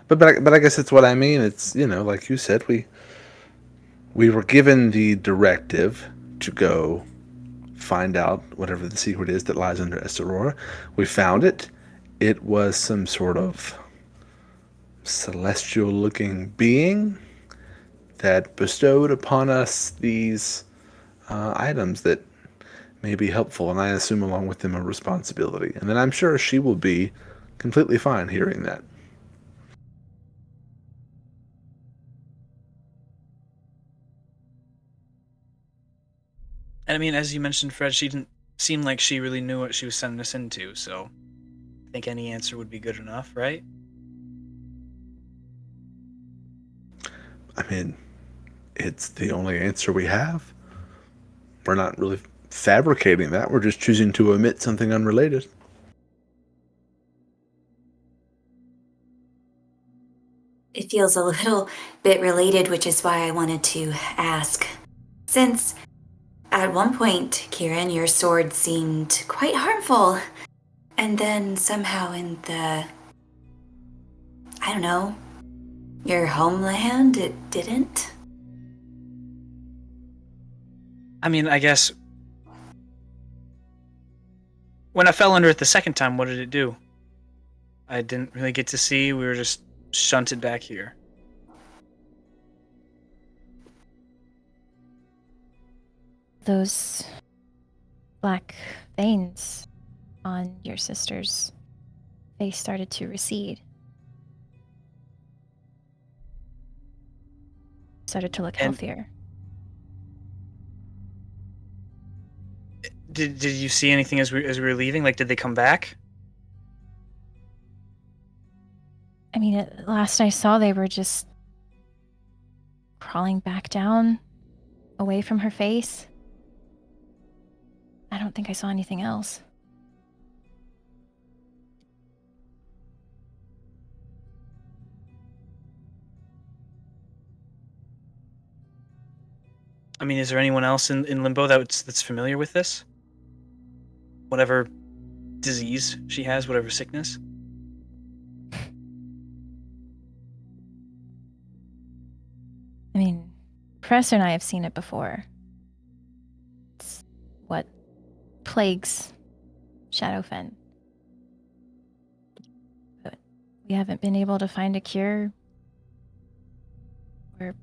But I guess it's what I mean. It's, you know, like you said, we were given the directive to go find out whatever the secret is that lies under Aurora. We found it. It was some sort of celestial-looking being that bestowed upon us these items that may be helpful, and I assume along with them a responsibility. And then I'm sure she will be completely fine hearing that. And I mean, as you mentioned, Fred, she didn't seem like she really knew what she was sending us into, so I think any answer would be good enough, right? I mean, it's the only answer we have. We're not really fabricating that. We're just choosing to omit something unrelated. It feels a little bit related, which is why I wanted to ask. Since at one point, Quirin, your sword seemed quite harmful. And then somehow in the, I don't know, your homeland, it didn't? I mean, I guess... When I fell under it the second time, what did it do? I didn't really get to see. We were just shunted back here. Those black veins on your sister's face started to recede. Started to look And- healthier. Did you see anything as we were leaving? Like, did they come back? I mean, last I saw, they were just crawling back down, away from her face. I don't think I saw anything else. I mean, is there anyone else in Limbo that's familiar with this? Whatever disease she has, whatever sickness? I mean, Professor and I have seen it before. It's what plagues Shadowfen. But we haven't been able to find a cure or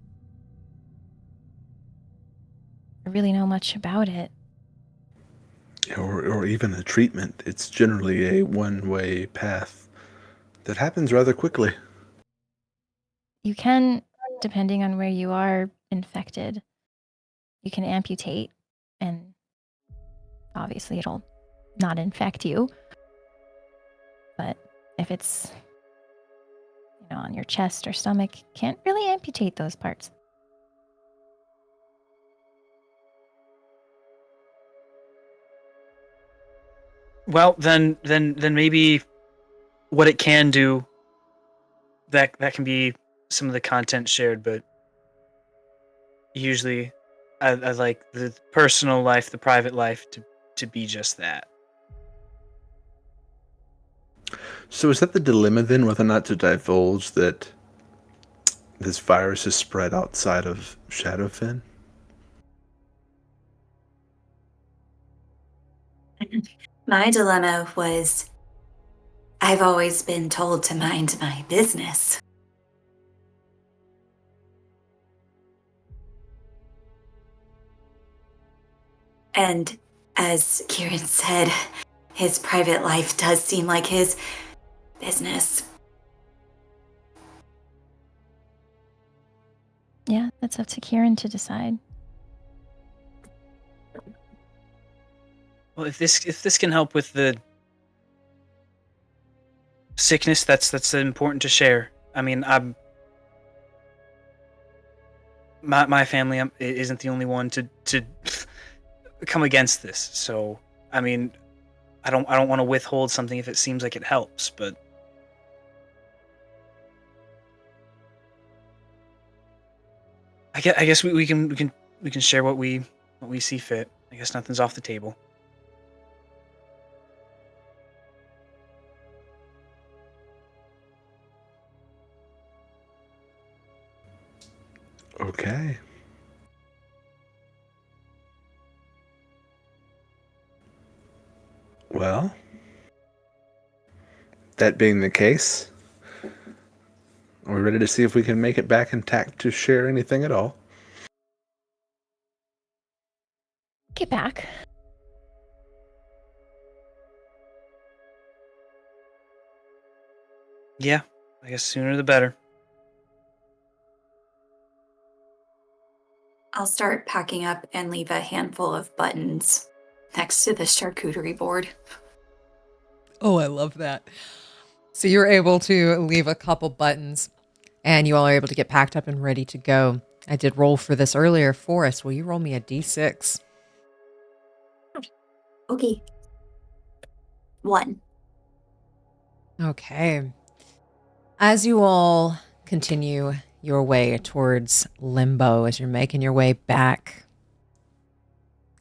really know much about it. Or even a treatment. It's generally a one-way path that happens rather quickly. You can, depending on where you are infected, you can amputate, and obviously it'll not infect you. But if it's, on your chest or stomach, can't really amputate those parts. Well, then maybe what it can do, that can be some of the content shared, but usually I like the personal life, the private life to be just that. So is that the dilemma then, whether or not to divulge that this virus is spread outside of Shadowfen? My dilemma was I've always been told to mind my business. And as Quirin said, his private life does seem like his business. Yeah, that's up to Quirin to decide. Well, if this can help with the sickness, that's important to share. I mean, my family isn't the only one to come against this. So, I mean, I don't want to withhold something if it seems like it helps, but I guess we can share what we see fit. I guess nothing's off the table. Okay. Well, that being the case, are we ready to see if we can make it back intact to share anything at all? Get back. Yeah, I guess sooner the better. I'll start packing up and leave a handful of buttons next to the charcuterie board. Oh, I love that. So you're able to leave a couple buttons and you all are able to get packed up and ready to go. I did roll for this earlier. Forrest, will you roll me a d6? Okay. 1. Okay. As you all continue your way towards Limbo, as you're making your way back,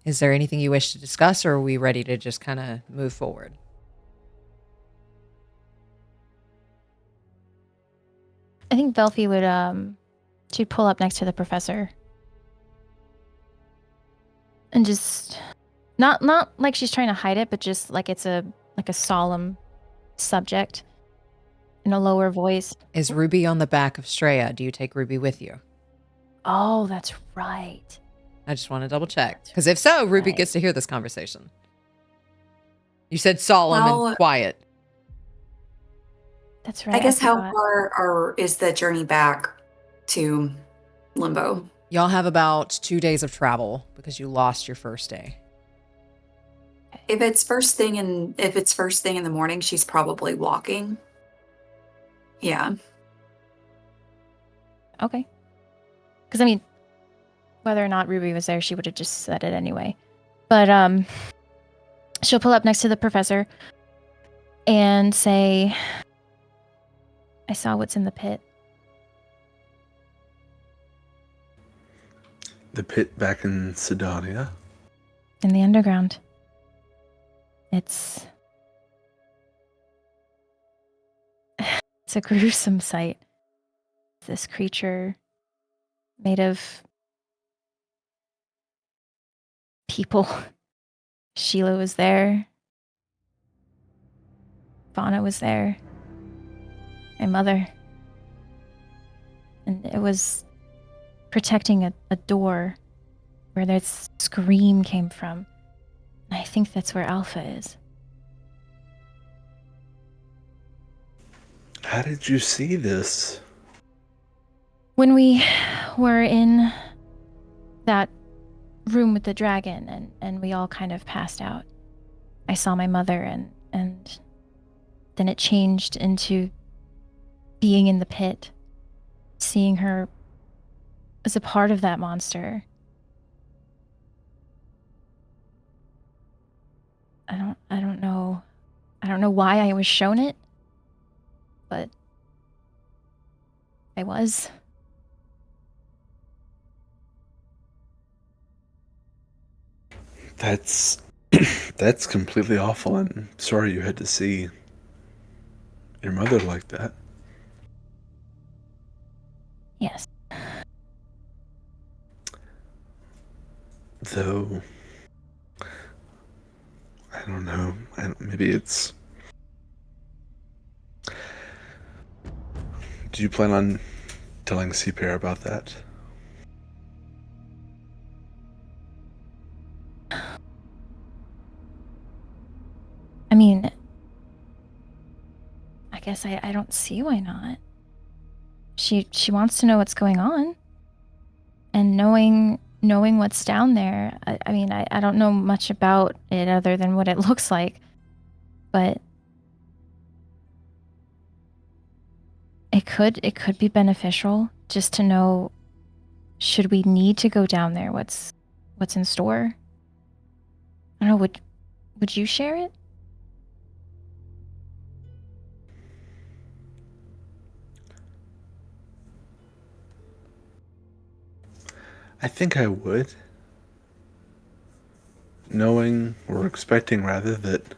is there anything you wish to discuss, or are we ready to just kind of move forward? I think Velphie would she'd pull up next to the professor and just not like she's trying to hide it, but just like it's a solemn subject in a lower voice. Is Ruby on the back of Straya? Do you take Ruby with you? Oh, that's right. I just want to double check, because if so, Ruby Right. gets to hear this conversation. You said solemn and quiet. That's right. I guess how forgot. far is the journey back to Limbo? Y'all have about 2 days of travel because you lost your first day. If it's first thing in the morning, she's probably walking. Yeah. Okay. Because, I mean, whether or not Ruby was there, she would have just said it anyway. But, she'll pull up next to the professor and say, I saw what's in the pit. The pit back in Sydonea? In the underground. It's a gruesome sight. This creature made of people. Sheila was there. Fauna was there. My mother. And it was protecting a door where that scream came from. And I think that's where Alpha is. How did you see this? When we were in that room with the dragon and we all kind of passed out, I saw my mother and then it changed into being in the pit, seeing her as a part of that monster. I don't know. I don't know why I was shown it, but I was. That's that's completely awful. I'm sorry you had to see your mother like that. Yes. Though, I don't know. Maybe it's... Do you plan on telling CPR about that? I mean, I guess I don't see why not. She wants to know what's going on. And knowing what's down there, I mean, I don't know much about it other than what it looks like. But it could be beneficial just to know, should we need to go down there, what's in store. I don't know, would you share it? I think I would. Knowing, or expecting rather, that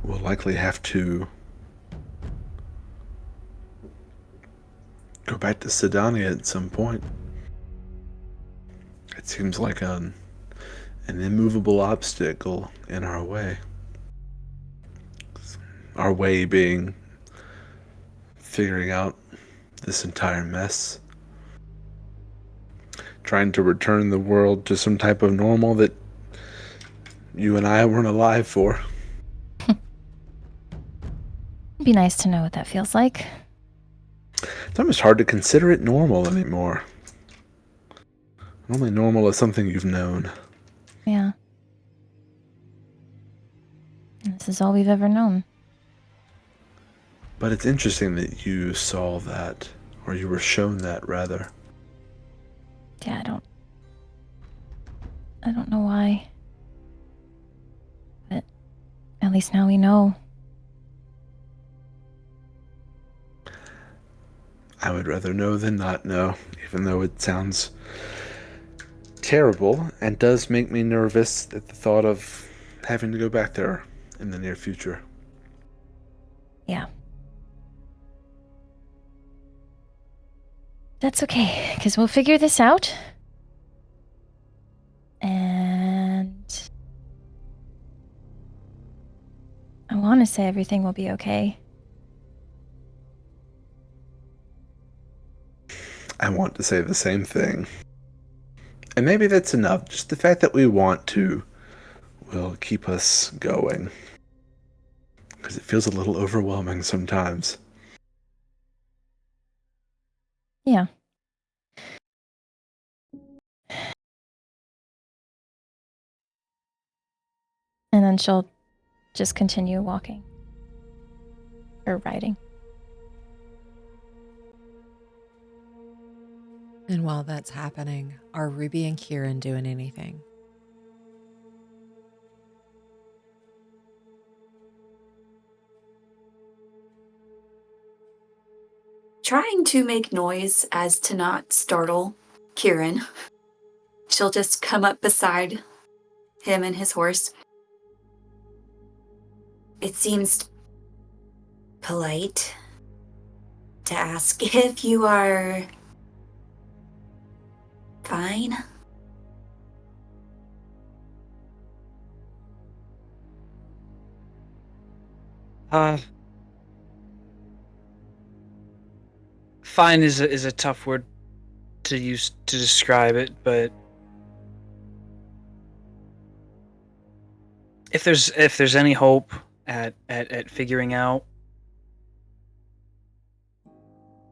we'll likely have to go back to Sydonea at some point. It seems like an immovable obstacle in our way. Our way being figuring out this entire mess. Trying to return the world to some type of normal that you and I weren't alive for. It'd be nice to know what that feels like. It's almost hard to consider it normal anymore. Only normal is something you've known. Yeah. And this is all we've ever known. But it's interesting that you saw that, or you were shown that, rather. Yeah, I don't know why. But at least now we know. I would rather know than not know, even though it sounds terrible and does make me nervous at the thought of having to go back there in the near future. Yeah. That's okay, because we'll figure this out. And I want to say everything will be okay. I want to say the same thing. And maybe that's enough. Just the fact that we want to will keep us going. Because it feels a little overwhelming sometimes. Yeah. And then she'll just continue walking. Or riding. And while that's happening, are Ruby and Quirin doing anything? Trying to make noise as to not startle Quirin. She'll just come up beside him and his horse. It seems polite to ask if you are fine. Fine is a tough word to use to describe it, but if there's any hope at figuring out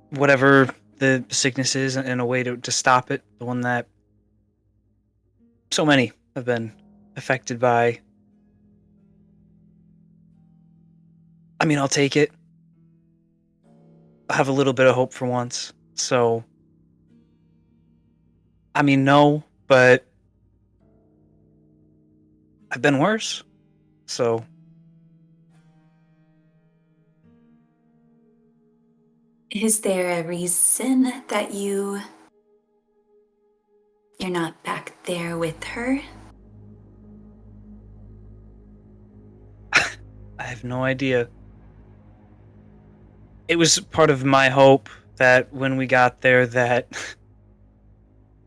whatever the sickness is and a way to stop it, the one that so many have been affected by, I mean, I'll take it. I have a little bit of hope for once. So, I mean, no, but I've been worse. So, Is there a reason that you're not back there with her? I have no idea. It was part of my hope that when we got there that,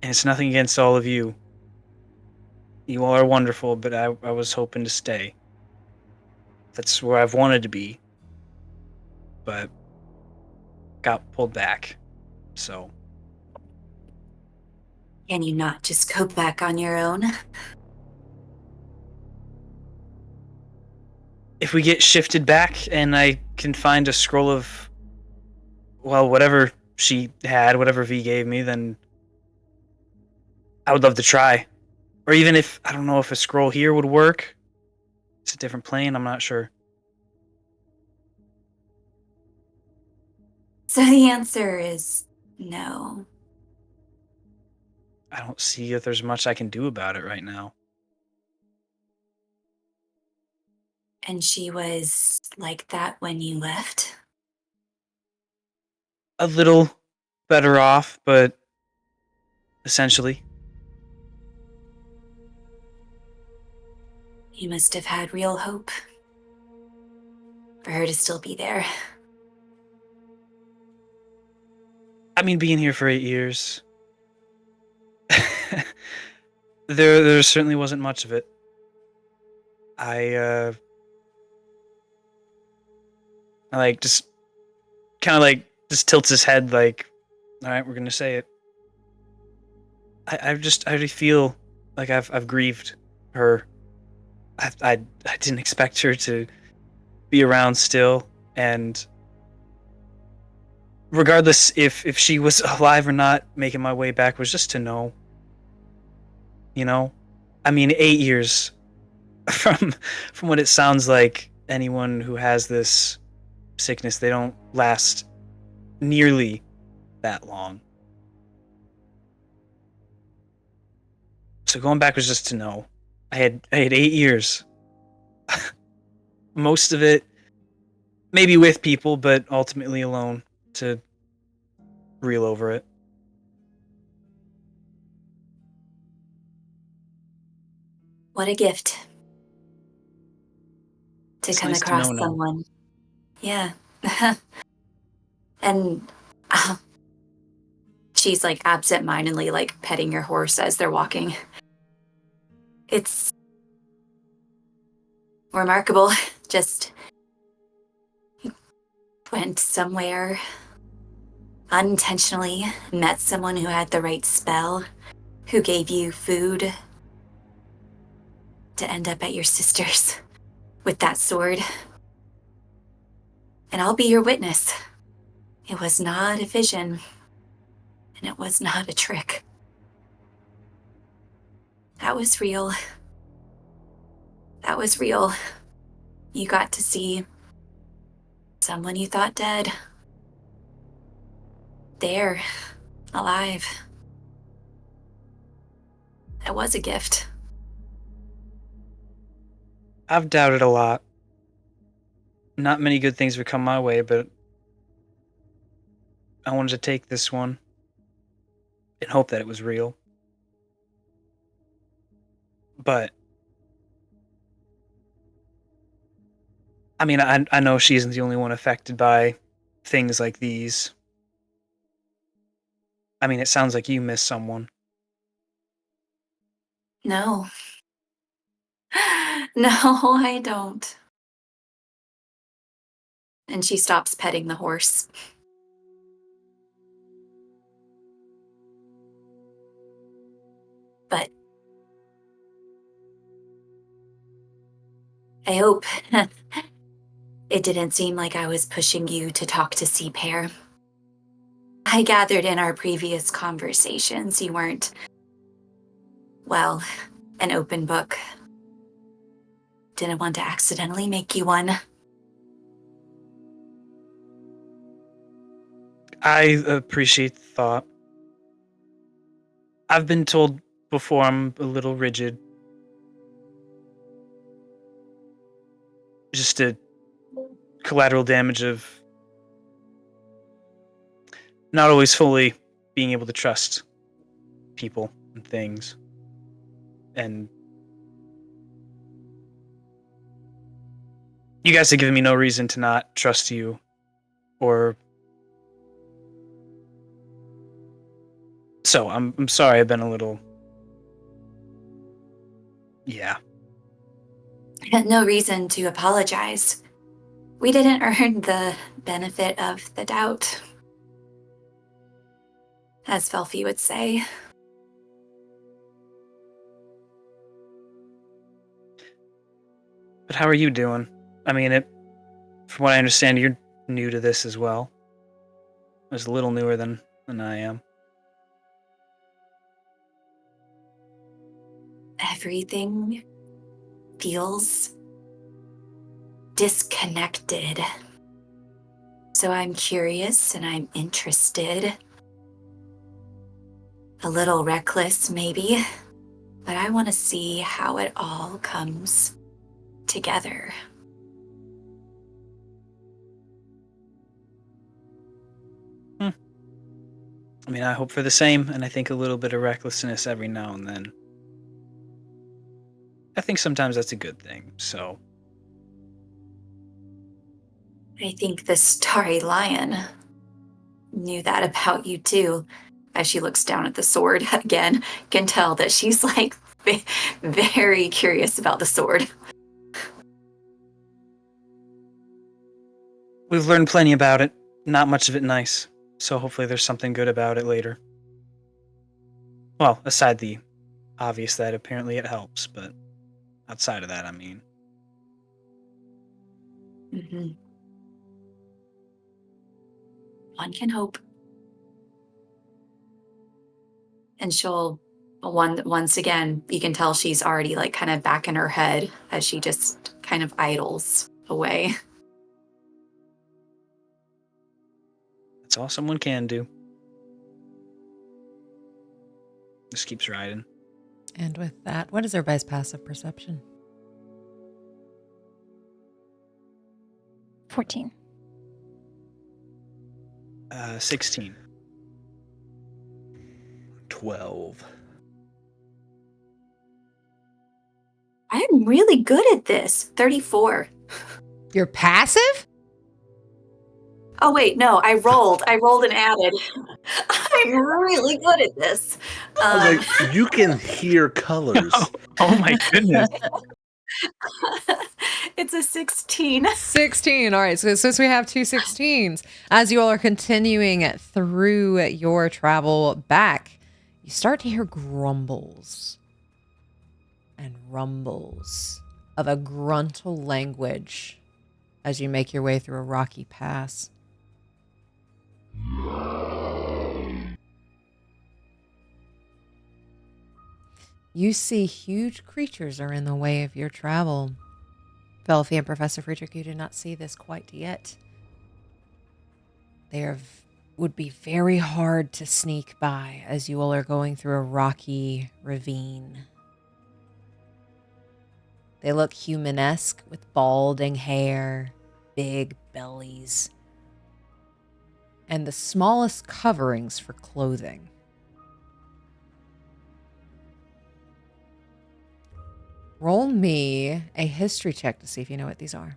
and it's nothing against all of you. You all are wonderful, but I was hoping to stay. That's where I've wanted to be. But got pulled back. So. Can you not just go back on your own? If we get shifted back and I can find a scroll of, well, whatever she had, whatever V gave me, then I would love to try. Or even if, I don't know if a scroll here would work. It's a different plane, I'm not sure. So the answer is no. I don't see if there's much I can do about it right now. And she was like that when you left? A little better off, but essentially. You must have had real hope for her to still be there. I mean, being here for 8 years, there certainly wasn't much of it. I like just kind of like just tilts his head like, all right, we're gonna say it. I already feel like I've grieved her. I didn't expect her to be around still, and regardless if she was alive or not, making my way back was just to know. You know, I mean, 8 years from what it sounds like. Anyone who has this sickness, they don't last nearly that long. So going back was just to know. I had 8 years. Most of it maybe with people, but ultimately alone to reel over it. What a gift to It's come nice to across know now. someone. Yeah. And she's like absent-mindedly like petting your horse as they're walking. It's remarkable. Just went somewhere unintentionally, met someone who had the right spell, who gave you food, to end up at your sister's with that sword. And I'll be your witness. It was not a vision, and it was not a trick. That was real. That was real. You got to see someone you thought dead. There, alive. It was a gift. I've doubted a lot. Not many good things would come my way, but I wanted to take this one and hope that it was real. But I mean, I know she isn't the only one affected by things like these. I mean, it sounds like you miss someone. No. No, I don't. And she stops petting the horse. But I hope it didn't seem like I was pushing you to talk to Sea Pear. I gathered in our previous conversations you weren't, well, an open book. Didn't want to accidentally make you one. I appreciate the thought. I've been told before I'm a little rigid. Just a collateral damage of not always fully being able to trust people and things. And you guys have given me no reason to not trust you or so I'm sorry I've been a little No reason to apologize. We didn't earn the benefit of the doubt, as Velphie would say. But how are you doing? I mean, from what I understand, you're new to this as well. It's a little newer than I am. Everything feels disconnected. So I'm curious and I'm interested. A little reckless, maybe, but I want to see how it all comes together. I mean, I hope for the same, and I think a little bit of recklessness every now and then. I think sometimes that's a good thing, so. I think the starry lion knew that about you too. As she looks down at the sword again, can tell that she's like very curious about the sword. We've learned plenty about it, not much of it nice, so hopefully there's something good about it later. Well, aside the obvious that apparently it helps, but outside of that, I mean. Mm-hmm. One can hope. And she'll, once again, you can tell she's already like kind of back in her head as she just kind of idles away. That's all someone can do. Just keeps riding. And with that, what is everybody's passive perception? 14. 16. 12. I'm really good at this. 34. You're passive? Oh wait, no, I rolled and added. I'm really good at this. I was like, you can hear colors. Oh my goodness. It's a 16. 16. All right. So since we have two 16s, as you all are continuing through your travel back, you start to hear grumbles and rumbles of a gruntal language as you make your way through a rocky pass. You see huge creatures are in the way of your travel. Velphie and Professor Friedrich, you do not see this quite yet. They would be very hard to sneak by as you all are going through a rocky ravine. They look humanesque with balding hair, big bellies, and the smallest coverings for clothing. Roll me a history check to see if you know what these are.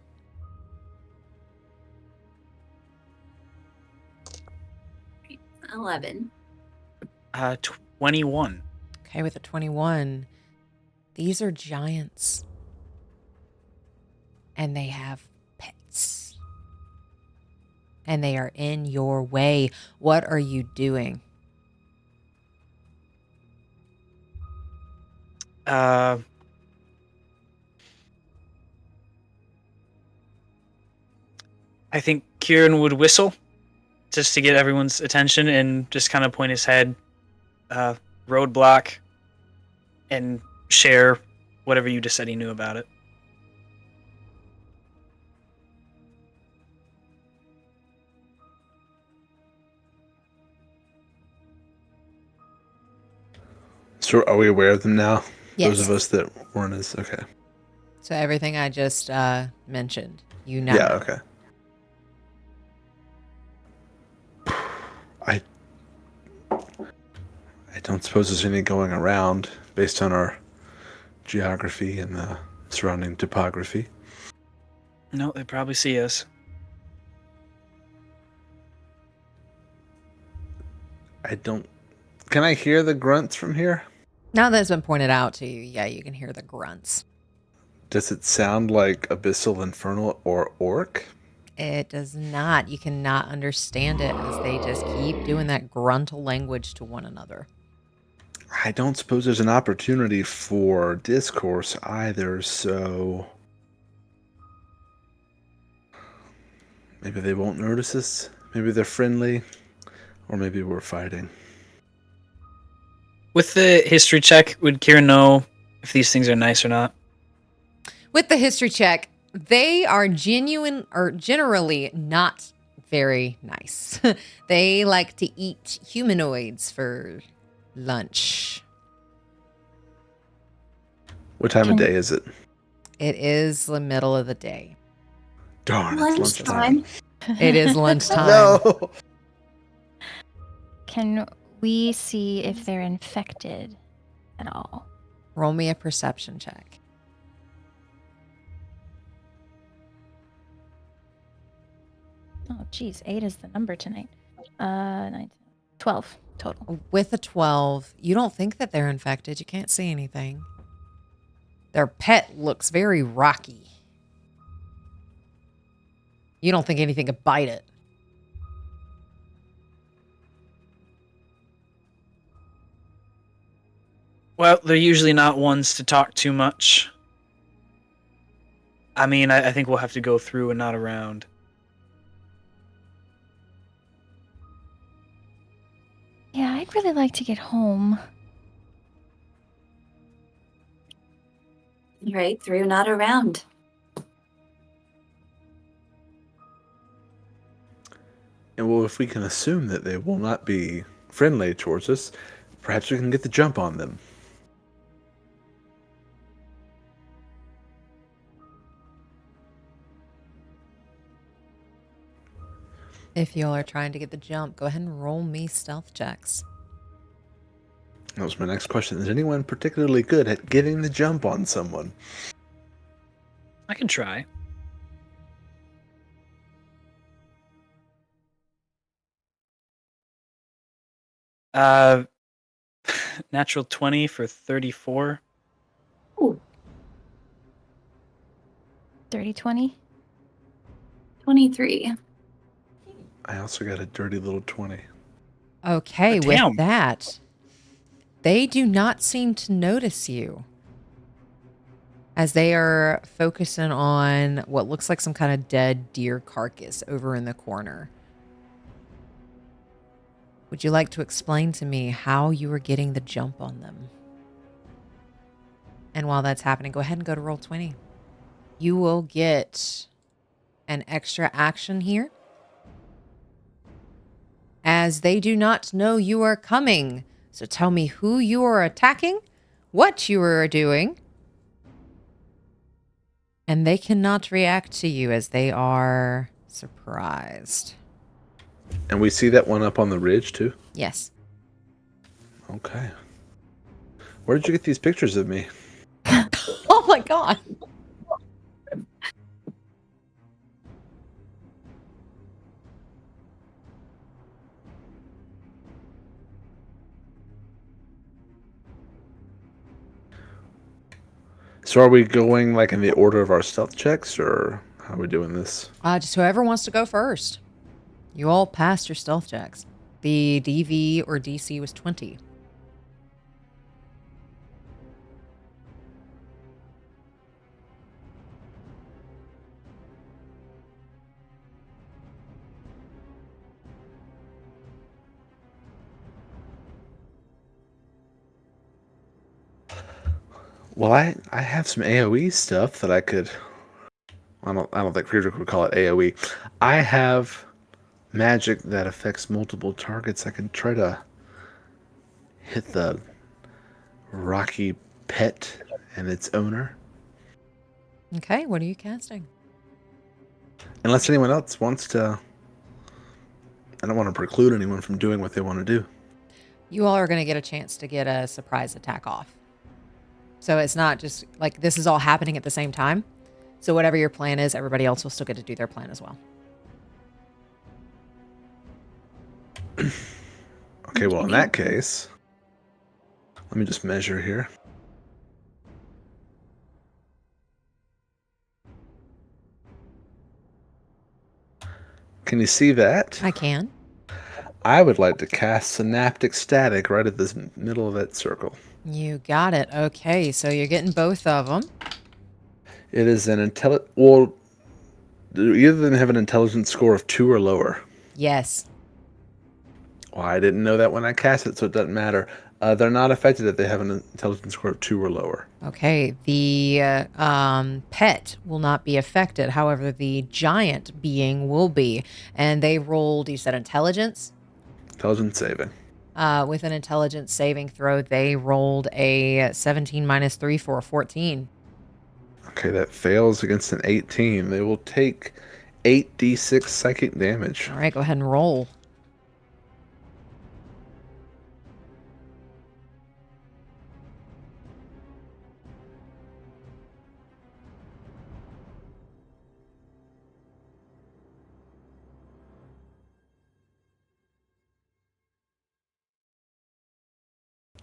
11. 21. Okay, with a 21, these are giants. And they have pets. And they are in your way. What are you doing? I think Quirin would whistle just to get everyone's attention and just kind of point his head, roadblock, and share whatever you just said he knew about it. So are we aware of them now? Yes. Those of us that weren't as okay. So everything I just mentioned, you know. Yeah, okay. I don't suppose there's any going around based on our geography and the surrounding topography. No, they probably see us. Can I hear the grunts from here? Now that it's been pointed out to you, yeah, you can hear the grunts. Does it sound like abyssal, infernal, or orc? It does not. You cannot understand it as they just keep doing that grunt language to one another. I don't suppose there's an opportunity for discourse either, so maybe they won't notice us. Maybe they're friendly, or maybe we're fighting. With the history check, would Quirin know if these things are nice or not? With the history check, they are generally not very nice. They like to eat humanoids for lunch. What time of day is it? It is the middle of the day. Darn, it's lunchtime. It is lunchtime. No! Can we see if they're infected at all? Roll me a perception check. Oh, geez. 8 is the number tonight. 9, 12 total. With a 12, you don't think that they're infected. You can't see anything. Their pet looks very rocky. You don't think anything could bite it. Well, they're usually not ones to talk too much. I mean, I think we'll have to go through and not around. Yeah, I'd really like to get home. Right through, not around. And well, if we can assume that they will not be friendly towards us, perhaps we can get the jump on them. If y'all are trying to get the jump, go ahead and roll me stealth checks. That was my next question. Is anyone particularly good at getting the jump on someone? I can try. Natural 20 for 34. Ooh, 30, 20? 23. I also got a dirty little 20. Okay, Damn. with that, they do not seem to notice you as they are focusing on what looks like some kind of dead deer carcass over in the corner. Would you like to explain to me how you were getting the jump on them? And while that's happening, go ahead and go to roll 20. you will get an extra action here, as they do not know you are coming. So tell me who you are attacking, what you are doing, and they cannot react to you as they are surprised. And we see that one up on the ridge, too? Yes. Okay. Where did you get these pictures of me? Oh my god. So are we going, like, in the order of our stealth checks, or how are we doing this? Just whoever wants to go first. You all passed your stealth checks. The DV or DC was 20. Well, I have some AoE stuff that I could... I don't think Friedrich would call it AoE. I have magic that affects multiple targets. I can try to hit the rocky pet and its owner. Okay, what are you casting? Unless anyone else wants to... I don't want to preclude anyone from doing what they want to do. You all are going to get a chance to get a surprise attack off. So it's not just like this is all happening at the same time. So whatever your plan is, everybody else will still get to do their plan as well. Okay, well, in that case, let me just measure here. Can you see that? I can. I would like to cast Synaptic Static right at the middle of that circle. You got it. Okay, so you're getting both of them. It is an well, do either of them have an intelligence score of 2 or lower? Yes. Well, I didn't know that when I cast it, so it doesn't matter. They're not affected if they have an intelligence score of 2 or lower. Okay, the pet will not be affected. However, the giant being will be. And they rolled, you said intelligence? Intelligence saving. With an intelligence saving throw, they rolled a 17 minus 3 for a 14. Okay, that fails against an 18. They will take 8d6 psychic damage. All right, go ahead and roll.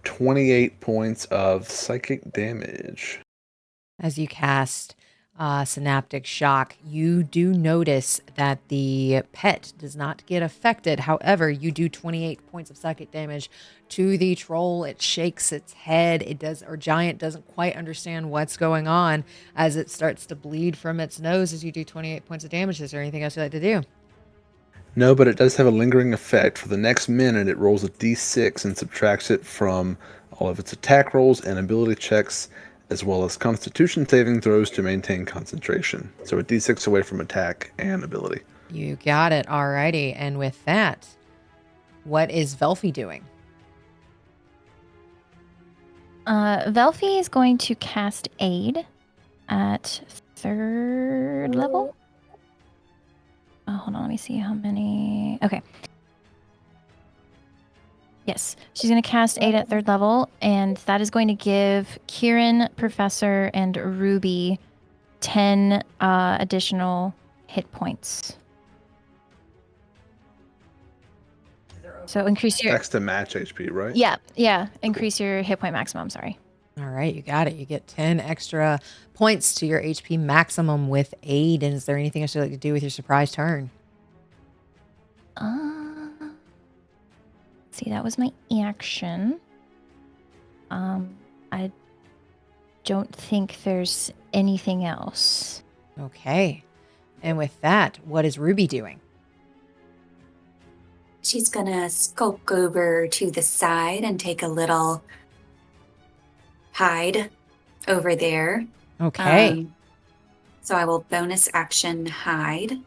.28 points of psychic damage. As you cast Synaptic Shock, you do notice that the pet does not get affected. However, you do 28 points of psychic damage to the troll. It shakes its head. Giant doesn't quite understand what's going on as it starts to bleed from its nose as you do 28 points of damage. Is there anything else you'd like to do? No, but it does have a lingering effect. For the next minute, it rolls a d6 and subtracts it from all of its attack rolls and ability checks, as well as constitution saving throws to maintain concentration. So a d6 away from attack and ability. You got it. Alrighty. And with that, what is Velphie doing? Velphie is going to cast Aid at 3rd level. Hold on, let me see how many. Okay. Yes, she's going to cast Aid at 3rd level, and that is going to give Quirin, Professor, and Ruby 10 additional hit points. So increase your... Next to match HP, right? Yeah. Increase your hit point maximum, sorry. All right, you got it. You get 10 extra points to your HP maximum with Aid. And is there anything else you'd like to do with your surprise turn? See, that was my action. I don't think there's anything else. Okay. And with that, what is Ruby doing? She's gonna skulk over to the side and take a little hide over there. Okay. So I will bonus action hide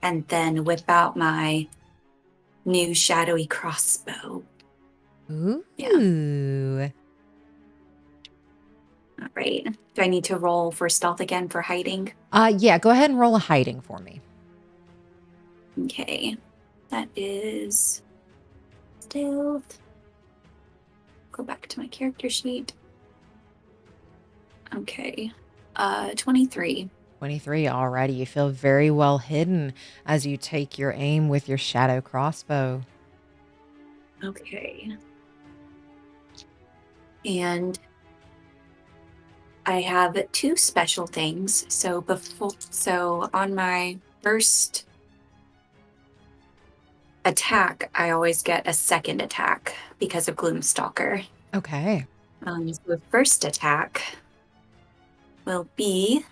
and then whip out my new shadowy crossbow. Ooh. All right. Do I need to roll for stealth again for hiding? Yeah, go ahead and roll a hiding for me. Okay. That is stealth. Go back to my character sheet. Okay. 23. 23 already. You feel very well hidden as you take your aim with your shadow crossbow. Okay. And I have 2 special things. So on my first attack, I always get a second attack because of Gloomstalker. Okay. So the first attack will be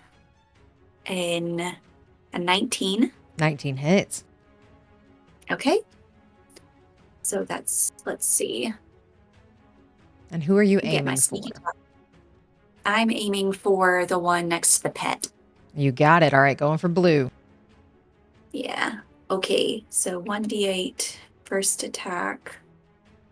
a 19. 19 hits. Okay. So that's, let's see. And who are you Get my aiming for? sneaky attack. I'm aiming for the one next to the pet. You got it. All right, going for blue. Yeah. Okay. So 1d8 first attack.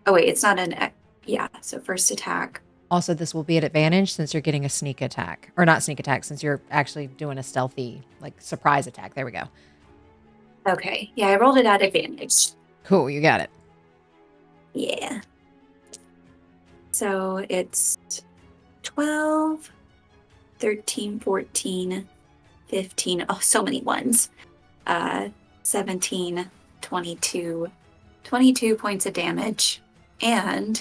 Oh wait, it's not an. Yeah. So first attack. Also, this will be at advantage since you're getting a sneak attack. Or not sneak attack, since you're actually doing a stealthy, like, surprise attack. There we go. Okay. Yeah, I rolled it at advantage. Cool, you got it. Yeah. So it's 12, 13, 14, 15. Oh, so many ones. 17, 22. 22 points of damage. And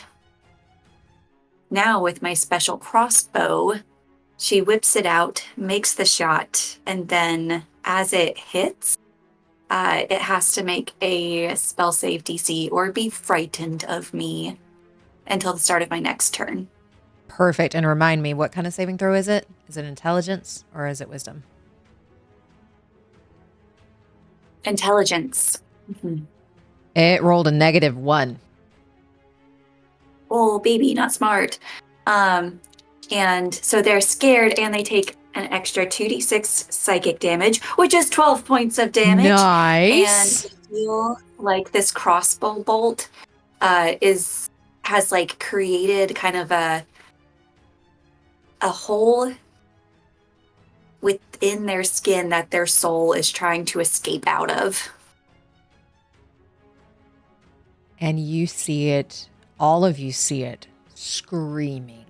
now with my special crossbow, she whips it out, makes the shot, and then as it hits, it has to make a spell save DC or be frightened of me until the start of my next turn. Perfect. And remind me, what kind of saving throw is it? Is it intelligence or is it wisdom? Intelligence. Mm-hmm. It rolled a -1. Oh, baby, not smart. And so they're scared and they take an extra 2d6 psychic damage, which is 12 points of damage. Nice. And I feel like this crossbow bolt has like created kind of a hole within their skin that their soul is trying to escape out of. And you see it, all of you see it, screaming.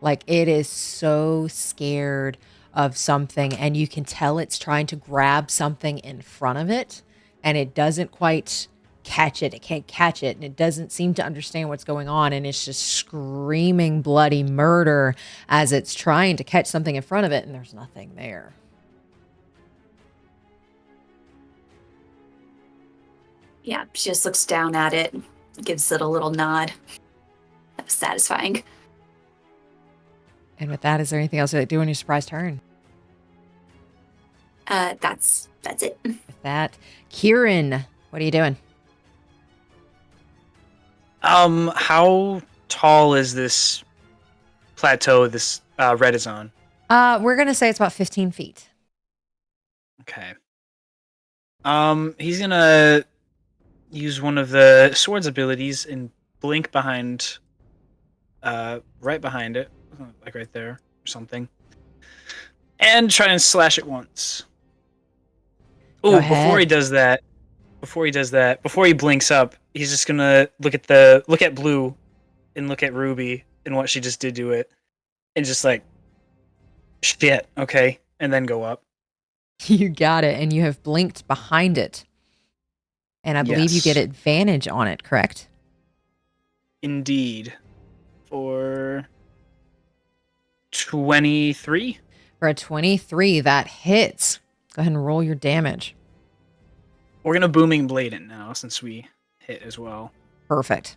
Like it is so scared of something, and you can tell it's trying to grab something in front of it, and it doesn't quite catch it. It can't catch it, and it doesn't seem to understand what's going on, and it's just screaming bloody murder as it's trying to catch something in front of it, and there's nothing there. Yeah, she just looks down at it, gives it a little nod. That was satisfying. And with that, is there anything else you'd like to do on your surprise turn? That's it. With that, Quirin, what are you doing? How tall is this plateau this red is on? We're gonna say it's about 15 feet. Okay. He's gonna use one of the sword's abilities and blink behind, right behind it, like right there or something, and try and slash it once. Oh, before he does that, before he blinks up, he's just gonna look at Blue and look at Ruby and what she just did to it, and just like, shit, okay, and then go up. You got it, and you have blinked behind it. And I believe you get advantage on it, correct? Indeed. For 23? For a 23, that hits. Go ahead and roll your damage. We're going to Booming Blade it now, since we hit as well. Perfect.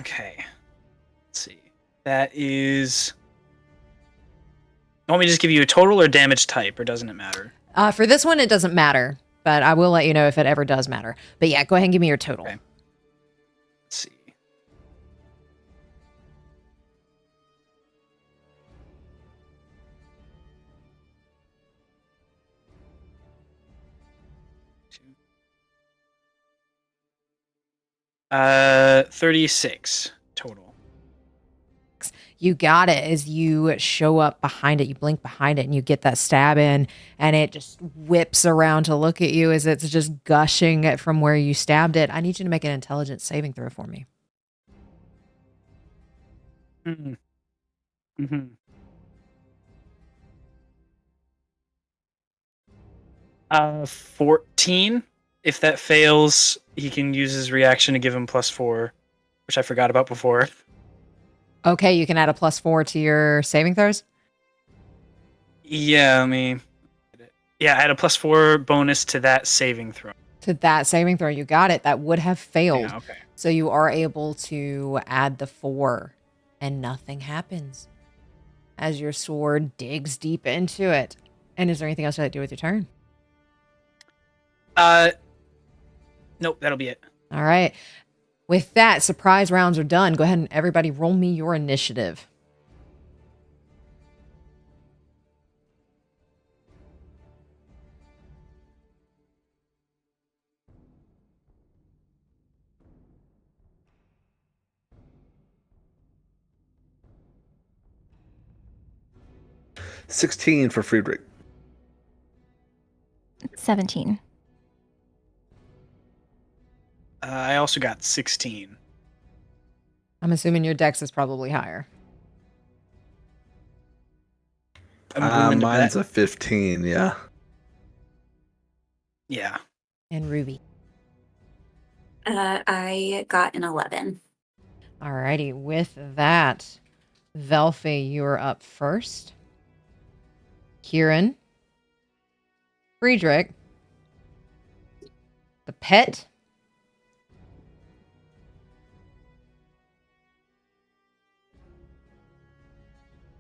Okay. Let's see. That is... Want me to just give you a total or damage type, or doesn't it matter? For this one, it doesn't matter, but I will let you know if it ever does matter. But yeah, go ahead and give me your total. Okay. Let's see. 36 total. You got it. As you show up behind it, you blink behind it, and you get that stab in, and it just whips around to look at you as it's just gushing from where you stabbed it. I need you to make an intelligence saving throw for me. Mm-hmm. Mm-hmm. 14. If that fails, he can use his reaction to give him +4, which I forgot about before. Okay, you can add a +4 to your saving throws. Yeah, add a +4 bonus to that saving throw. To that saving throw, you got it. That would have failed. Yeah, okay. So you are able to add the 4, and nothing happens as your sword digs deep into it. And is there anything else you'd like to do with your turn? Nope, that'll be it. All right. With that, surprise rounds are done. Go ahead and everybody roll me your initiative. $16 for Friedrich. 17. I also got 16. I'm assuming your dex is probably higher. I'm willing to Mine's bet. a 15, yeah. Yeah. And Ruby. I got an 11. Alrighty. With that, Velphie, you're up first. Quirin. Friedrich. The pet.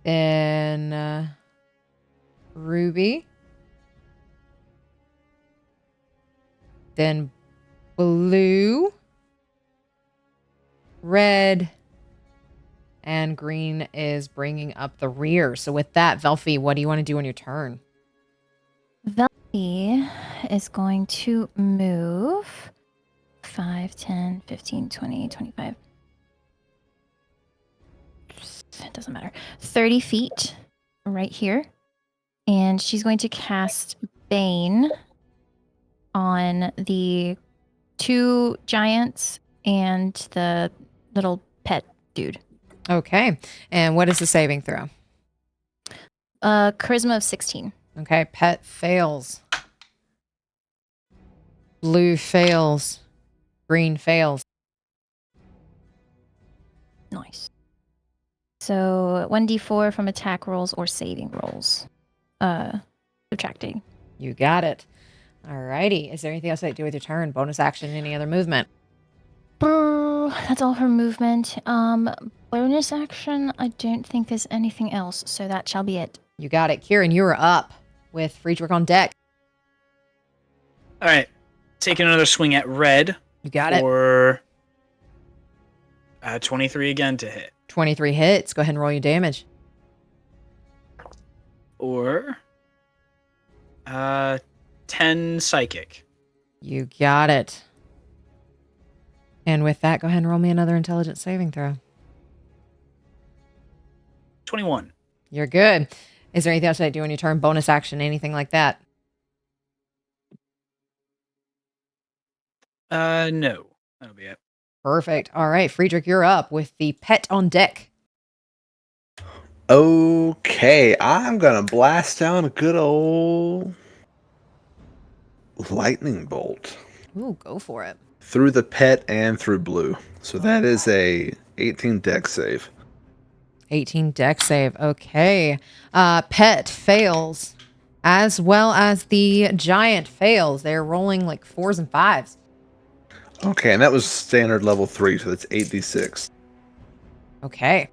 Then Ruby. Then blue. Red. And green is bringing up the rear. So with that, Velphie, what do you want to do on your turn? Velphie is going to move 5, 10, 15, 20, 25. It doesn't matter. 30 feet right here. And she's going to cast Bane on the 2 giants and the little pet dude. Okay. And what is the saving throw? Charisma of 16. Okay. Pet fails. Blue fails. Green fails. Nice. So 1d4 from attack rolls or saving rolls. Subtracting. You got it. Alrighty. Is there anything else that do with your turn? Bonus action, any other movement? That's all her movement. Bonus action, I don't think there's anything else, so that shall be it. You got it. Quirin, you are up with Friedrich on deck. All right. Taking another swing at red. You got it. For 23 again to hit. 23 hits. Go ahead and roll your damage. Or 10 psychic. You got it. And with that, go ahead and roll me another intelligence saving throw. 21. You're good. Is there anything else that I do on your turn? Bonus action, anything like that? No. That'll be it. Perfect. All right, Friedrich, you're up with the pet on deck. Okay, I'm gonna blast down a good old lightning bolt Ooh, go for it. through the pet and through blue. So that is a 18 dex save. 18 deck save. Okay. Pet fails, as well as the giant fails. They're rolling like 4s and 5s. Okay, and that was standard level 3, so that's 8d6. Okay.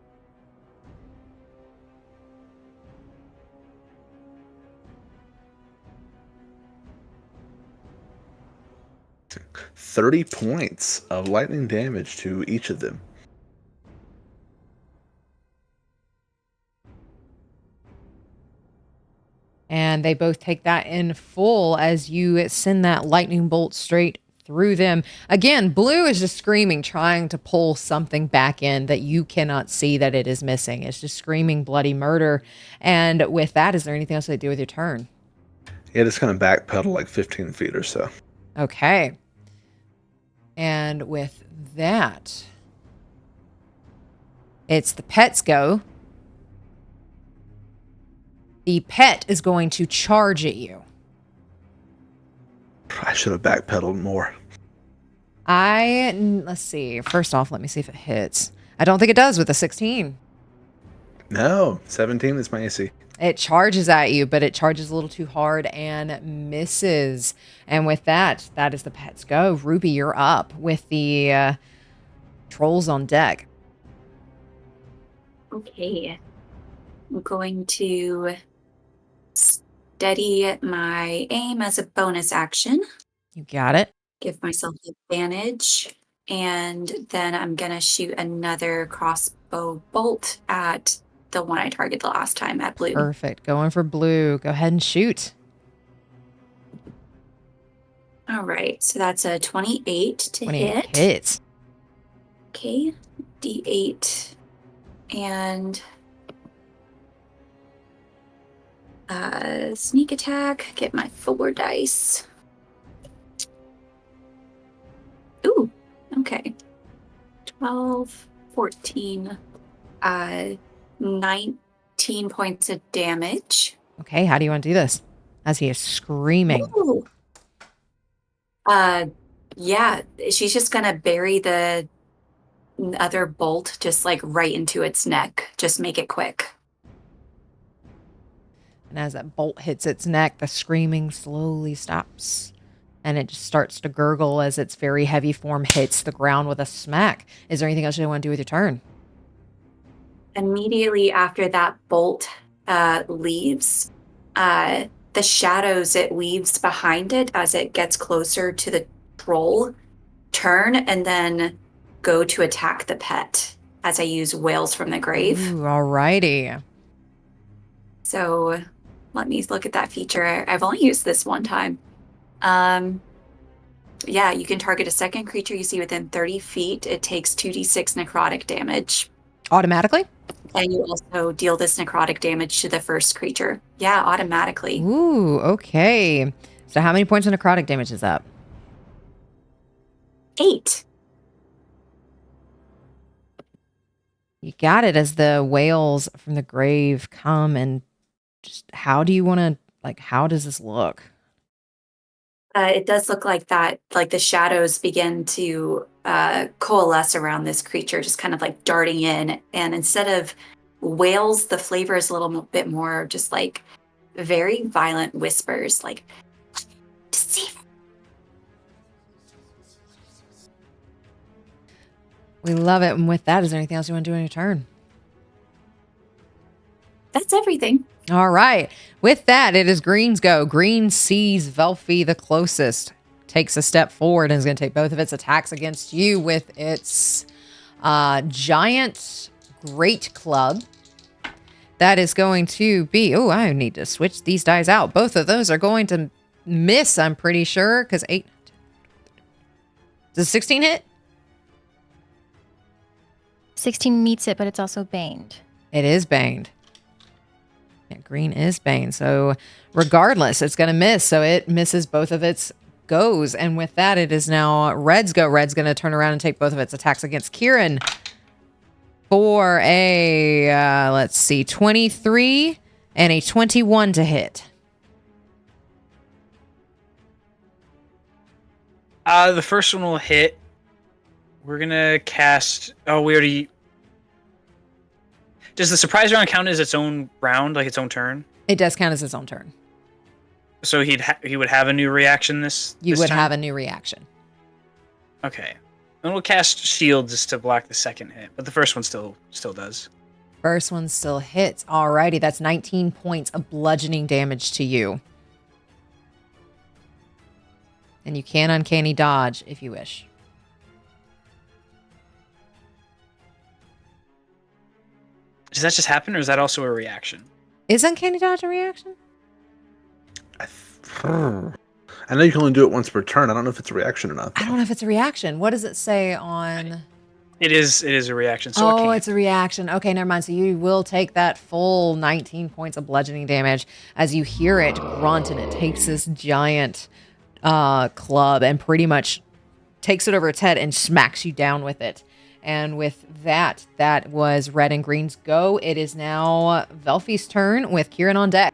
$30 points of lightning damage to each of them. And they both take that in full as you send that lightning bolt straight through them. Again, Blue is just screaming, trying to pull something back in that you cannot see that it is missing. It's just screaming bloody murder. And with that, is there anything else to do with your turn? Yeah, just kind of backpedal like 15 feet or so. Okay. And with that, it's the pet's go. The pet is going to charge at you. I should have backpedaled more. Let's see. First off, let me see if it hits. I don't think it does with a 16. No, 17 is my AC. It charges at you, but it charges a little too hard and misses. And with that, that is the pet's go. Ruby, you're up with the trolls on deck. Okay. I'm going to steady my aim as a bonus action. You got it. Give myself advantage. And then I'm going to shoot another crossbow bolt at the one I targeted the last time at Blue. Perfect. Going for Blue. Go ahead and shoot. All right. So that's a 28 to 28 hit. hits. Okay. D8. And sneak attack. Get my 4 dice. Ooh. Okay. 12, 14, 19 points of damage. Okay, how do you want to do this? As he is screaming. Ooh. Yeah, she's just gonna bury the other bolt just like right into its neck. Just make it quick. And as that bolt hits its neck, the screaming slowly stops. And it just starts to gurgle as its very heavy form hits the ground with a smack. Is there anything else you want to do with your turn? Immediately after that bolt leaves, the shadows it leaves behind it as it gets closer to the troll turn and then go to attack the pet as I use Wails from the Grave. Ooh, alrighty. So let me look at that feature. I've only used this one time. Yeah, you can target a second creature you see within 30 feet. It takes 2d6 necrotic damage. Automatically? And you also deal this necrotic damage to the first creature. Yeah, automatically. Ooh, okay. So how many points of necrotic damage is that? 8. You got it. As the wails from the grave come, and just how do you want to, like, how does this look? It does look like that, like the shadows begin to coalesce around this creature, just kind of like darting in. And instead of wails, the flavor is a little bit more just like very violent whispers, like, deceive. We love it. And with that, is there anything else you want to do on your turn? That's everything. All right. With that, it is Green's go. Green sees Velphie the closest, takes a step forward, and is going to take both of its attacks against you with its giant great club. That is going to be... Oh, I need to switch these dice out. Both of those are going to miss, I'm pretty sure, because 8... Does 16 hit? 16 meets it, but it's also baned. It is baned. Yeah, green is bane. So regardless, it's going to miss. So it misses both of its goes. And with that, it is now Red's go. Red's going to turn around and take both of its attacks against Quirin for a, let's see, 23 and a 21 to hit. The first one will hit. We're going to cast... Oh, we already... Does the surprise round count as its own round, like its own turn? It does count as its own turn. So he would have a new reaction this You this would time? have a new reaction. Okay. Then we'll cast shield just to block the second hit, but the first one still does. First one still hits. Alrighty, that's 19 points of bludgeoning damage to you. And you can uncanny dodge if you wish. Does that just happen, or is that also a reaction? Is uncanny dodge a reaction? I I know you can only do it once per turn. I don't know if it's a reaction or not. I don't know if it's a reaction. What does it say on? It is a reaction, so it Oh, can't. it's a reaction. Okay, never mind. So you will take that full 19 points of bludgeoning damage as you hear it grunt, and it takes this giant club and pretty much takes it over its head and smacks you down with it. And with that, that was red and green's go. It is now Velphie's turn with Quirin on deck.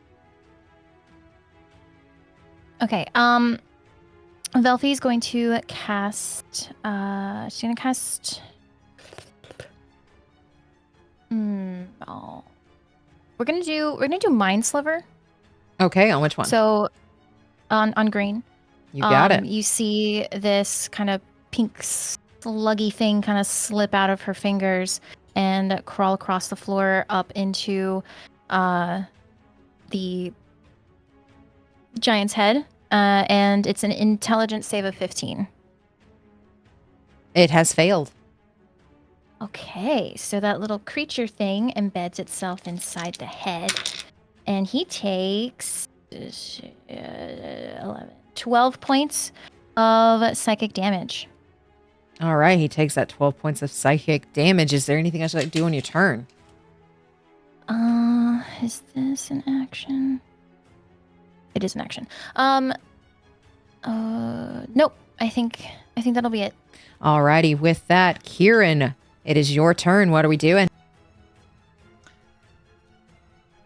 Okay. Velphie's going to cast. She's gonna cast. Oh. We're gonna do Mind Sliver. Okay, on which one? So, on green. You got it. You see this kind of pink sluggy thing kind of slip out of her fingers and crawl across the floor up into the giant's head. And it's an intelligence save of 15. It has failed. Okay, so that little creature thing embeds itself inside the head, and he takes 12 points of psychic damage. All right, he takes that 12 points of psychic damage. Is there anything else you'd like to do on your turn? Is this an action? It is an action. Nope. I think that'll be it. All righty, with that, Quirin, it is your turn. What are we doing?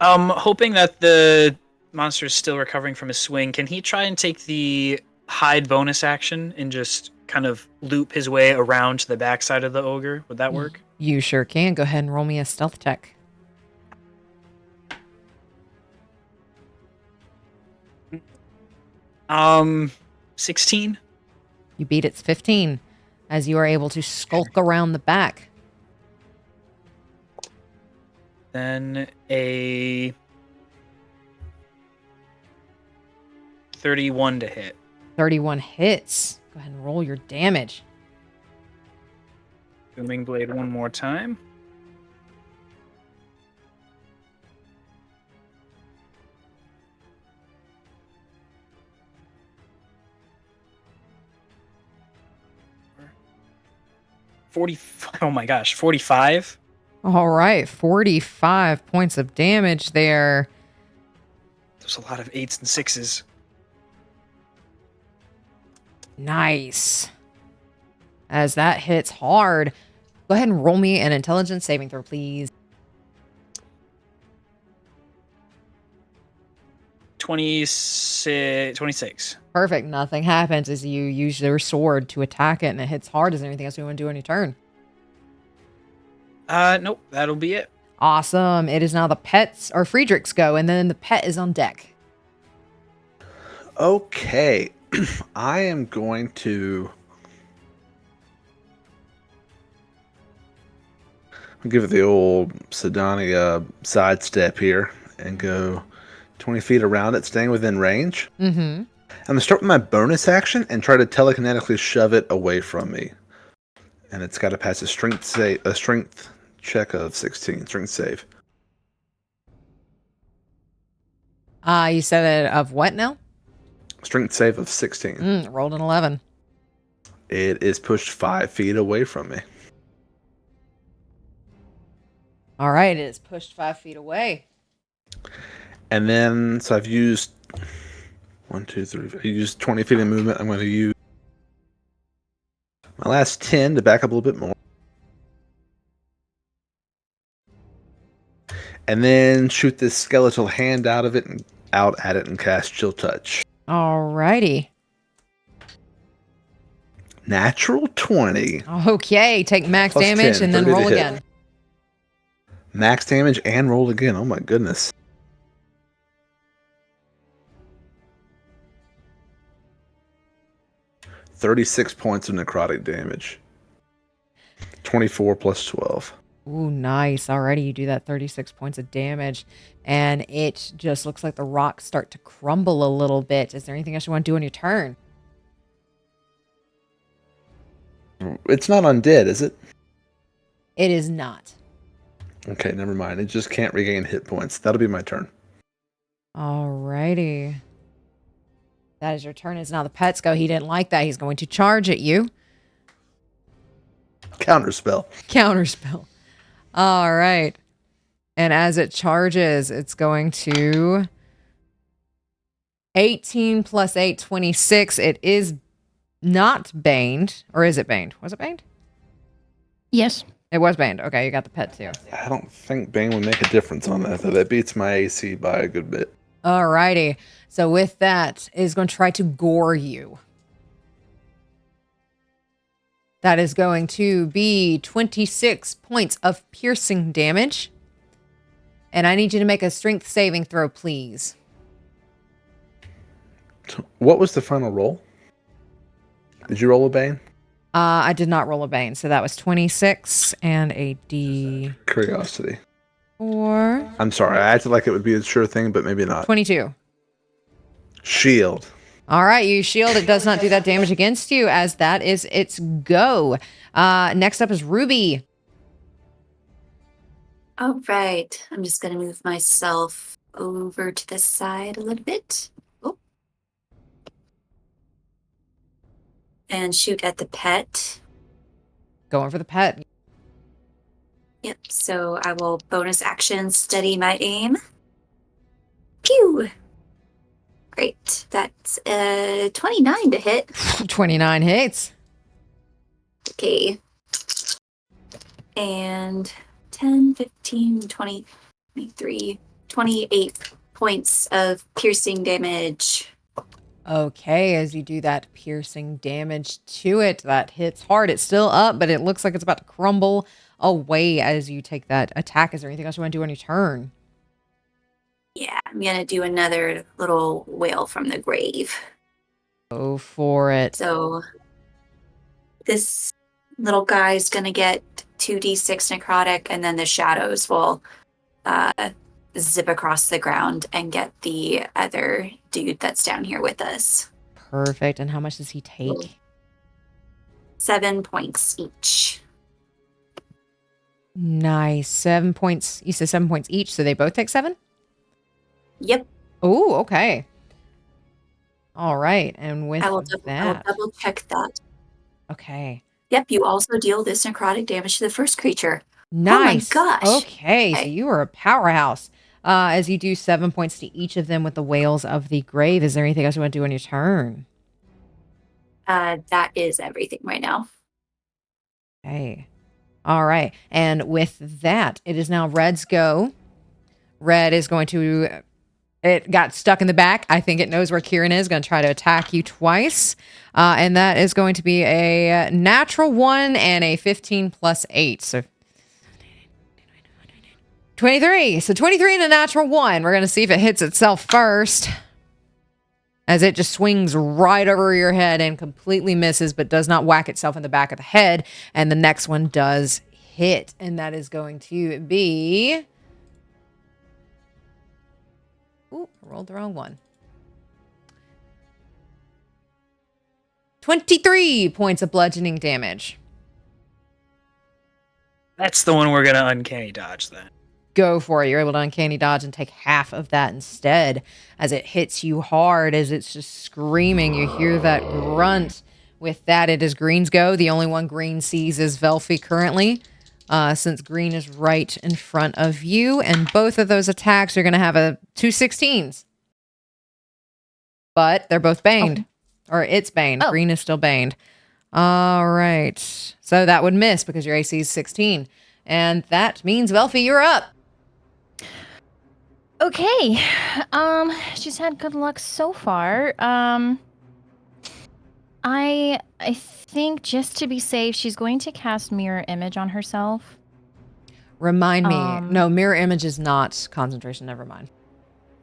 Hoping that the monster is still recovering from his swing, can he try and take the hide bonus action and just kind of loop his way around to the backside of the ogre? Would that work? You sure can. Go ahead and roll me a stealth check. 16. You beat its 15 as you are able to skulk around the back. Then a 31 to hit. 31 hits. Go ahead and roll your damage. Booming Blade one more time. Oh my gosh, 45. All right, 45 points of damage there. There's a lot of 8s and 6s. Nice. As that hits hard. Go ahead and roll me an intelligence saving throw, please. 26. Perfect. Nothing happens as you use your sword to attack it and it hits hard. Is there anything else you want to do on your turn? Nope, that'll be it. Awesome. It is now the pet's or Friedrich's go, and then the pet is on deck. Okay. I am going to give it the old Sydonea sidestep here and go 20 feet around it, staying within range. Mm-hmm. I'm going to start with my bonus action and try to telekinetically shove it away from me. And it's got to pass a strength check of 16, strength save. You said it of what now? Strength save of 16. Rolled an 11. It is pushed 5 feet away from me. All right, it is pushed 5 feet away. And then, so I've used 1, 2, 3. I used 20 feet of movement. I'm going to use my last 10 to back up a little bit more. And then shoot this skeletal hand out of it and out at it and cast Chill Touch. All righty. Natural 20. Okay, take max Plus damage 10, and then 30 to roll hit. again. Max damage and roll again. Oh my goodness. $36 points of necrotic damage. 24 plus 12. Ooh, nice. Alrighty, you do that 36 points of damage, and it just looks like the rocks start to crumble a little bit. Is there anything else you want to do on your turn? It's not undead, is it? It is not. Okay, never mind. It just can't regain hit points. That'll be my turn. Alrighty. That is your turn. As now the pets go. He didn't like that. He's going to charge at you. Counterspell. Counterspell. All right. And as it charges, it's going to 18 plus 8, 26. It is not baned. Or is it baned? Was it baned? Yes. It was baned. Okay, you got the pet too. I don't think Bane would make a difference on that, though. That beats my AC by a good bit. All righty. So with that, it is going to try to gore you. That is going to be 26 points of piercing damage. And I need you to make a strength saving throw, please. What was the final roll? Did you roll a Bane? I did not roll a bane, so that was 26 and a D4. Curiosity. I'm sorry, I acted like it would be a sure thing, but maybe not. 22. Shield. All right, you shield. It does not do that damage against you, as that is its go. Next up is Ruby. All right. I'm just going to move myself over to the side a little bit. Oh. And shoot at the pet. Going for the pet. Yep. So I will bonus action steady my aim. Pew! Great. That's 29 to hit. 29 hits. Okay. And 10, 15, 20, 23, 28 points of piercing damage. Okay, as you do that piercing damage to it, that hits hard. It's still up, but it looks like it's about to crumble away as you take that attack. Is there anything else you want to do on your turn? Yeah, I'm going to do another little wail from the grave. Go for it. So this little guy's going to get 2d6 necrotic, and then the shadows will zip across the ground and get the other dude that's down here with us. Perfect. And how much does he take? 7 points each. Nice. 7 points. You said 7 points each, so they both take 7? Yep. Oh, okay. All right. And with I will that. double check that. Okay. Yep, you also deal this necrotic damage to the first creature. Nice. Oh my gosh. Okay, so you are a powerhouse. As you do 7 points to each of them with the wails of the grave. Is there anything else you want to do on your turn? That is everything right now. Okay. All right. And with that, it is now Red's go. Red is going to... It got stuck in the back. I think it knows where Quirin is. Going to try to attack you twice. And that is going to be a natural 1 and a 15 plus 8. So 23. So 23 and a natural 1. We're going to see if it hits itself first. As it just swings right over your head and completely misses, but does not whack itself in the back of the head. And the next one does hit. And that is going to be... Ooh, I rolled the wrong one. 23 points of bludgeoning damage. That's the one we're gonna uncanny dodge then. Go for it. You're able to uncanny dodge and take half of that instead as it hits you hard, as it's just screaming. You hear that grunt. With that, it is Green's go. The only one Green sees is Velphie currently, since Green is right in front of you. And both of those attacks are going to have a 2 16s. But they're both baned. Okay. Or it's baned. Oh. Green is still baned. All right. So that would miss because your AC is 16. And that means, Velphie, you're up. Okay. She's had good luck so far. I think just to be safe, she's going to cast Mirror Image on herself. Remind me. No, mirror image is not concentration. Never mind.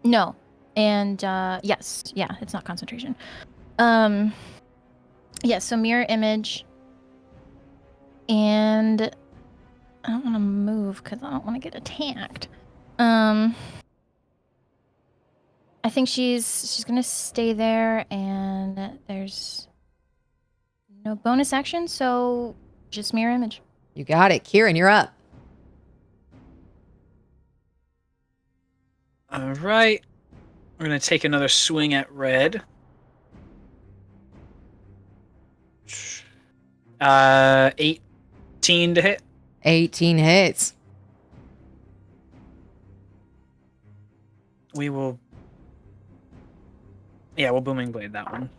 No. And yes, yeah, it's not concentration. Yeah, so Mirror Image. And I don't want to move because I don't want to get attacked. I think she's gonna stay there, and there's no bonus action, so just Mirror Image. You got it. Quirin, you're up. All right. We're going to take another swing at Red. 18 to hit. 18 hits. We'll booming blade that one.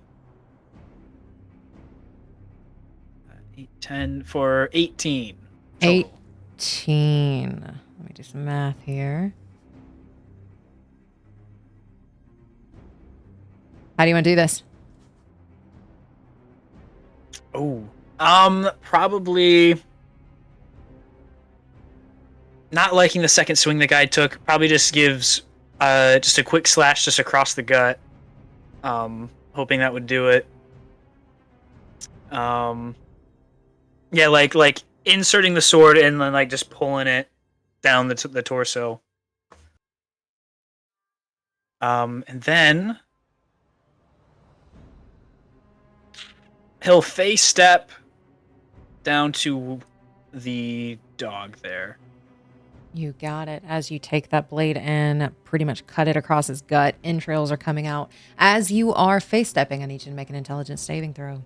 8, 10 for 18. Total. 18. Let me do some math here. How do you want to do this? Oh, probably not liking the second swing the guy took. Probably just gives just a quick slash just across the gut. Hoping that would do it. Yeah, like inserting the sword and then like just pulling it down the torso. And then he'll face step down to the dog there. You got it. As you take that blade and pretty much cut it across his gut, entrails are coming out. As you are face stepping, I need you to make an intelligence saving throw.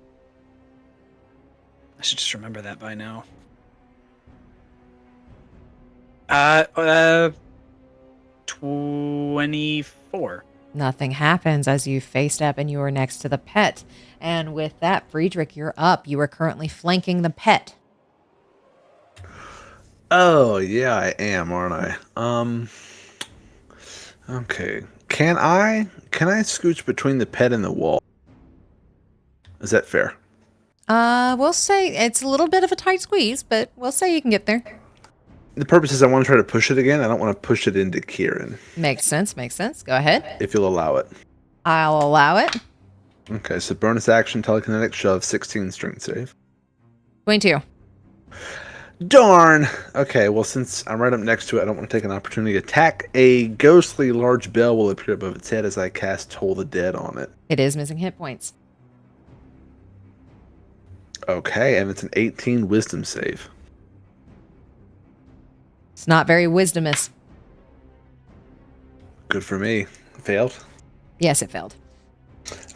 I should just remember that by now. 24. Nothing happens as you face step and you are next to the pet. And with that, Friedrich, you're up. You are currently flanking the pet. Oh, yeah, I am, aren't I? Okay. Can I scooch between the pet and the wall? Is that fair? We'll say it's a little bit of a tight squeeze, but we'll say you can get there. The purpose is I want to try to push it again. I don't want to push it into Quirin. Makes sense. Go ahead. If you'll allow it. I'll allow it. Okay, so bonus action, telekinetic shove, 16 strength save. 22. Darn! Okay, well, since I'm right up next to it, I don't want to take an opportunity to attack. A ghostly large bell will appear above its head as I cast Toll the Dead on it. It is missing hit points. Okay, and it's an 18 wisdom save. It's not very wisdomous. Good for me. Failed? Yes, it failed.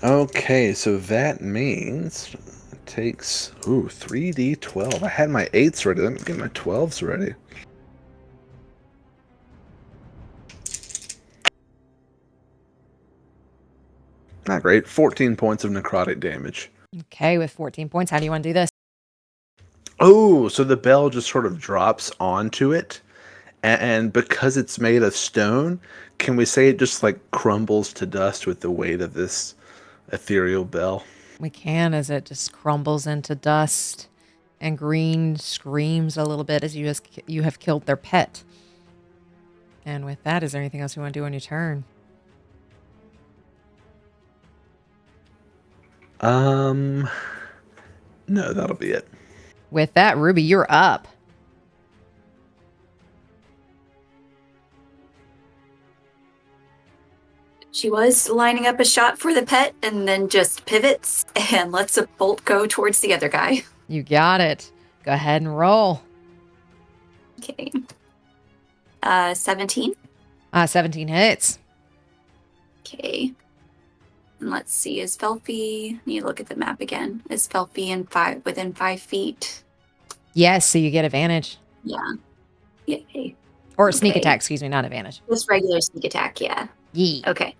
Okay, so that means it takes 3d12. I had my 8s ready. Let me get my 12s ready. Not great. 14 points of necrotic damage. Okay, with 14 points, how do you want to do this? Oh, so the bell just sort of drops onto it. And because it's made of stone, can we say it just like crumbles to dust with the weight of this ethereal bell? We can, as it just crumbles into dust, and Green screams a little bit as you have killed their pet. And with that, is there anything else you want to do on your turn? No, that'll be it. With that, Ruby, you're up. She was lining up a shot for the pet and then just pivots and lets a bolt go towards the other guy. You got it. Go ahead and roll. Okay. 17. 17 hits. Okay. And let's see, is Velphie... Need to look at the map again. Is Velphie within 5 feet? Yes, so you get advantage. Yeah. Yay. Or sneak Okay. attack, excuse me, not advantage. Just regular sneak attack, yeah. Yee. Okay.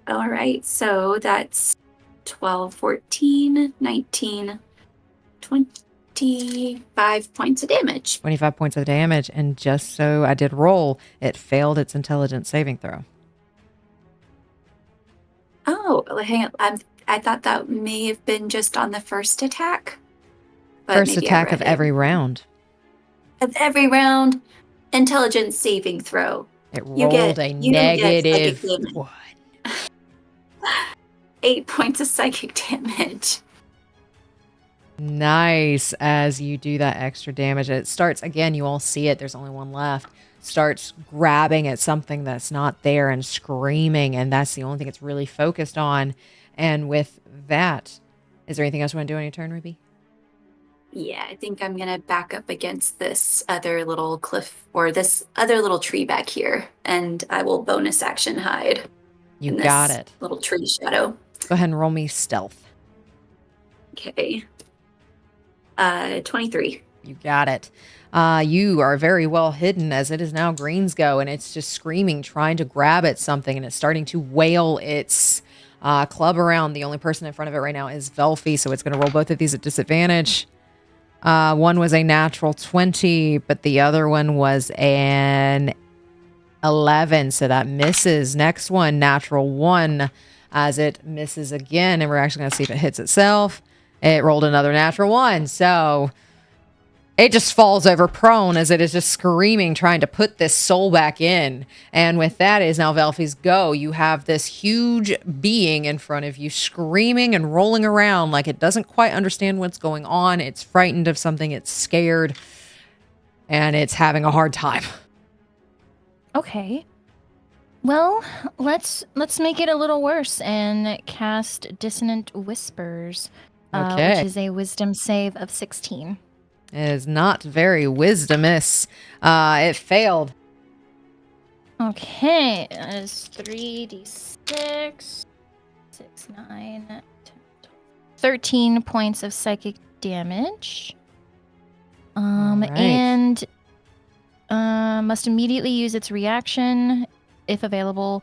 All right, so that's 12, 14, 19, 25 points of damage. 25 points of damage. And just so I did roll, it failed its intelligence saving throw. Oh, hang on. I thought that may have been just on the first attack. But First maybe I attack of read it. every round. Of every round, intelligence saving throw. It You rolled get- a you don't get negative psychic damage. 1. 8 points of psychic damage. Nice. As you do that extra damage, it starts again. You all see it. There's only one left. Starts grabbing at something that's not there and screaming, and that's the only thing it's really focused on. And with that, is there anything else you want to do on your turn, Ruby? Yeah, I think I'm gonna back up against this other little cliff or this other little tree back here, and I will bonus action hide. You in got this it. Little tree shadow. Go ahead and roll me stealth. Okay. 23. You got it. You are very well hidden as it is now Green's go, and it's just screaming, trying to grab at something, and it's starting to wail its club around. The only person in front of it right now is Velphie, so it's going to roll both of these at disadvantage. One was a natural 20, but the other one was an 11, so that misses. Next one, natural 1, as it misses again, and we're actually going to see if it hits itself. It rolled another natural 1, so it just falls over prone as it is just screaming, trying to put this soul back in. And with that is now Velphie's go. You have this huge being in front of you screaming and rolling around like it doesn't quite understand what's going on. It's frightened of something. It's scared. And it's having a hard time. Okay. Well, let's make it a little worse and cast Dissonant Whispers, Okay. which is a Wisdom save of 16. It is not very wisdomous. It failed. Okay, that is 3d6, 6, 9, 10, 12, 13 points of psychic damage. Alright. And must immediately use its reaction, if available,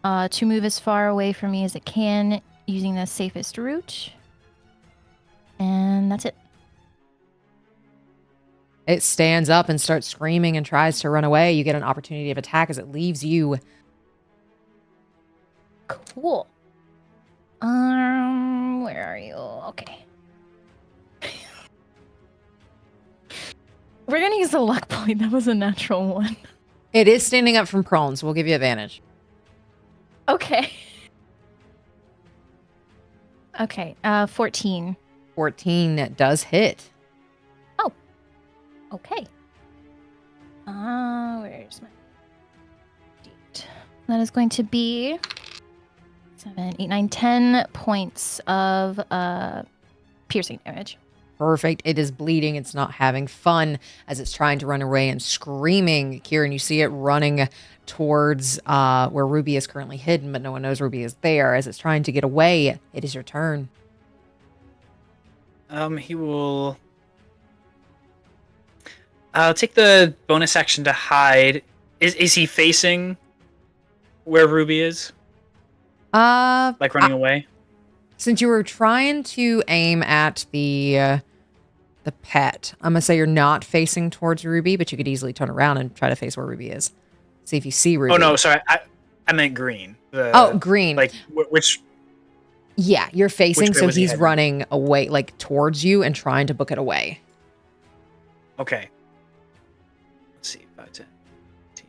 to move as far away from me as it can using the safest route. And that's it. It stands up and starts screaming and tries to run away. You get an opportunity of attack as it leaves you. Cool. Where are you? Okay. We're gonna use the luck point. That was a natural 1. It is standing up from prone, so we'll give you advantage. Okay. Okay, 14. 14 does hit. Okay. Where's my date? That is going to be 7, 8, 9, 10 points of piercing damage. Perfect. It is bleeding. It's not having fun as it's trying to run away and screaming. Quirin, you see it running towards where Ruby is currently hidden, but no one knows Ruby is there. As it's trying to get away, it is your turn. He will take the bonus action to hide. Is he facing where Ruby is? Like running away? Since you were trying to aim at the pet, I'm gonna say you're not facing towards Ruby, but you could easily turn around and try to face where Ruby is. See if you see Ruby. Oh no, sorry, I meant green. Green. Like which? Yeah, you're facing, Which way so was he he's heading? running away, like towards you, and trying to book it away. Okay. Let's see, 5, 10, 15,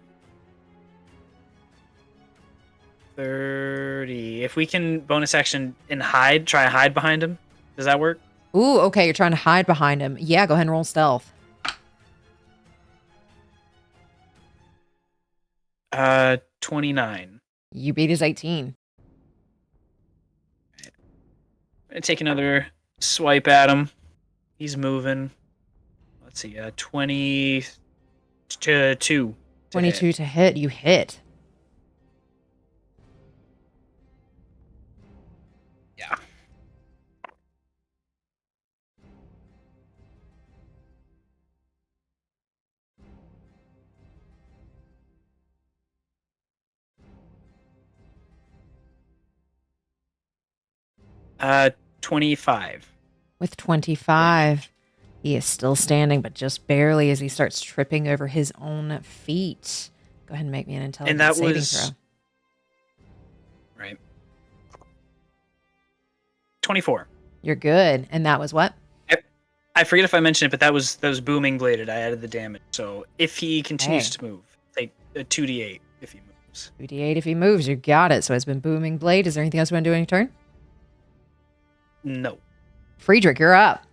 30. If we can bonus action and hide, try to hide behind him. Does that work? Ooh, okay, you're trying to hide behind him. Yeah, go ahead and roll stealth. 29. You beat his 18. I'm gonna take another swipe at him. He's moving. Let's see, 22. 22 to hit. You hit. Yeah. Uh, 25. With 25, he is still standing, but just barely as he starts tripping over his own feet. Go ahead and make me an intelligence And that saving was throw. right. 24. You're good. And that was what? I forget if I mentioned it, but that was booming bladed. I added the damage. So if he continues to move, take a 2d8 if he moves. 2d8 if he moves. You got it. So it's been booming blade. Is there anything else you want to do on your turn? No. Friedrich, you're up.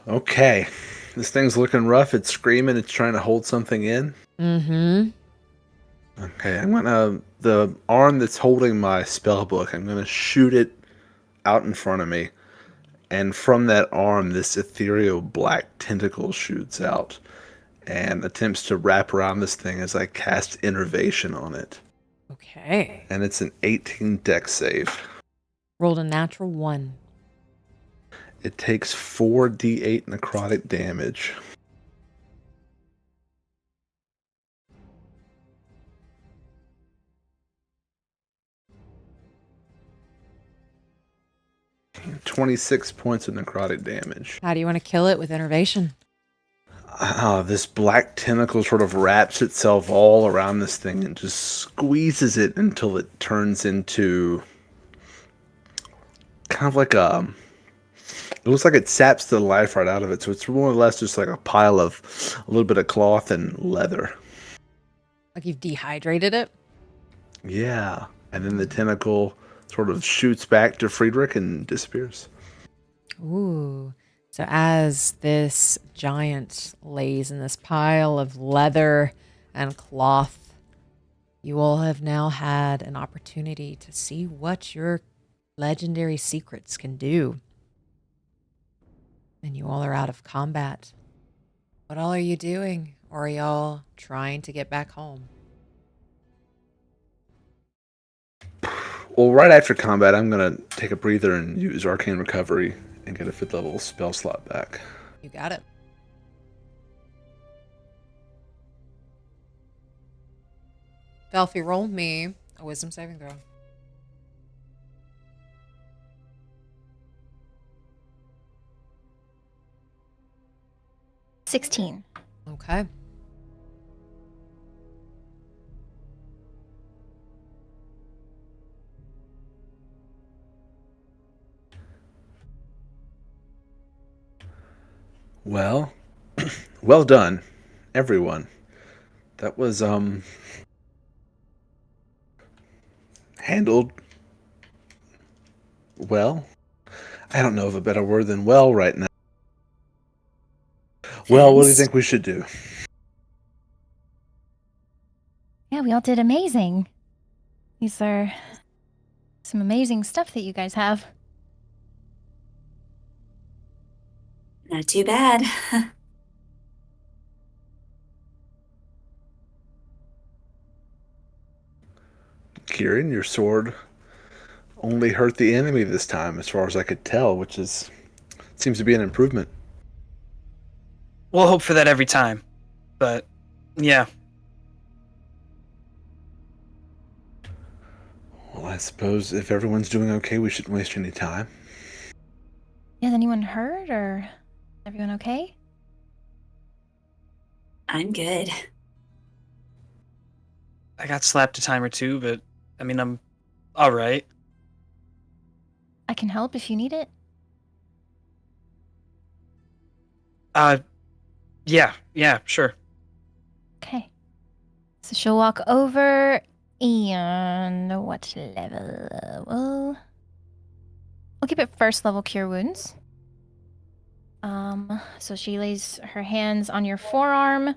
Okay. This thing's looking rough. It's screaming. It's trying to hold something in. Mm-hmm. Okay, I'm gonna... The arm that's holding my spell book, I'm gonna shoot it out in front of me. And from that arm, this ethereal black tentacle shoots out and attempts to wrap around this thing as I cast Innervation on it. Okay. And it's an 18 dex save. Rolled a natural 1. It takes 4d8 necrotic damage. – 26 points of necrotic damage. How do you want to kill it? With innervation? This black tentacle sort of wraps itself all around this thing and just squeezes it until it turns into kind of like a... It looks like it saps the life right out of it, so it's more or less just like a pile of a little bit of cloth and leather. Like you've dehydrated it? Yeah. And then the tentacle sort of shoots back to Friedrich and disappears. Ooh. So as this giant lays in this pile of leather and cloth, you all have now had an opportunity to see what your legendary secrets can do. And you all are out of combat. What all are you doing? Or are y'all trying to get back home? Well, right after combat, I'm going to take a breather and use Arcane Recovery and get a 5th level spell slot back. You got it. Velphie, roll me a wisdom saving throw. $16. Okay. Well, well done, everyone. That was, handled well. I don't know of a better word than well right now. Well, what do you think we should do? Yeah, we all did amazing. These are some amazing stuff that you guys have. Not too bad. Quirin, your sword only hurt the enemy this time, as far as I could tell, which seems to be an improvement. We'll hope for that every time. But, yeah. Well, I suppose if everyone's doing okay, we shouldn't waste any time. Yeah, is anyone hurt or everyone okay? I'm good. I got slapped a time or two, but, I mean, I'm alright. I can help if you need it. Yeah, sure. Okay. So she'll walk over and what level? Well, we'll keep it first level cure wounds. So she lays her hands on your forearm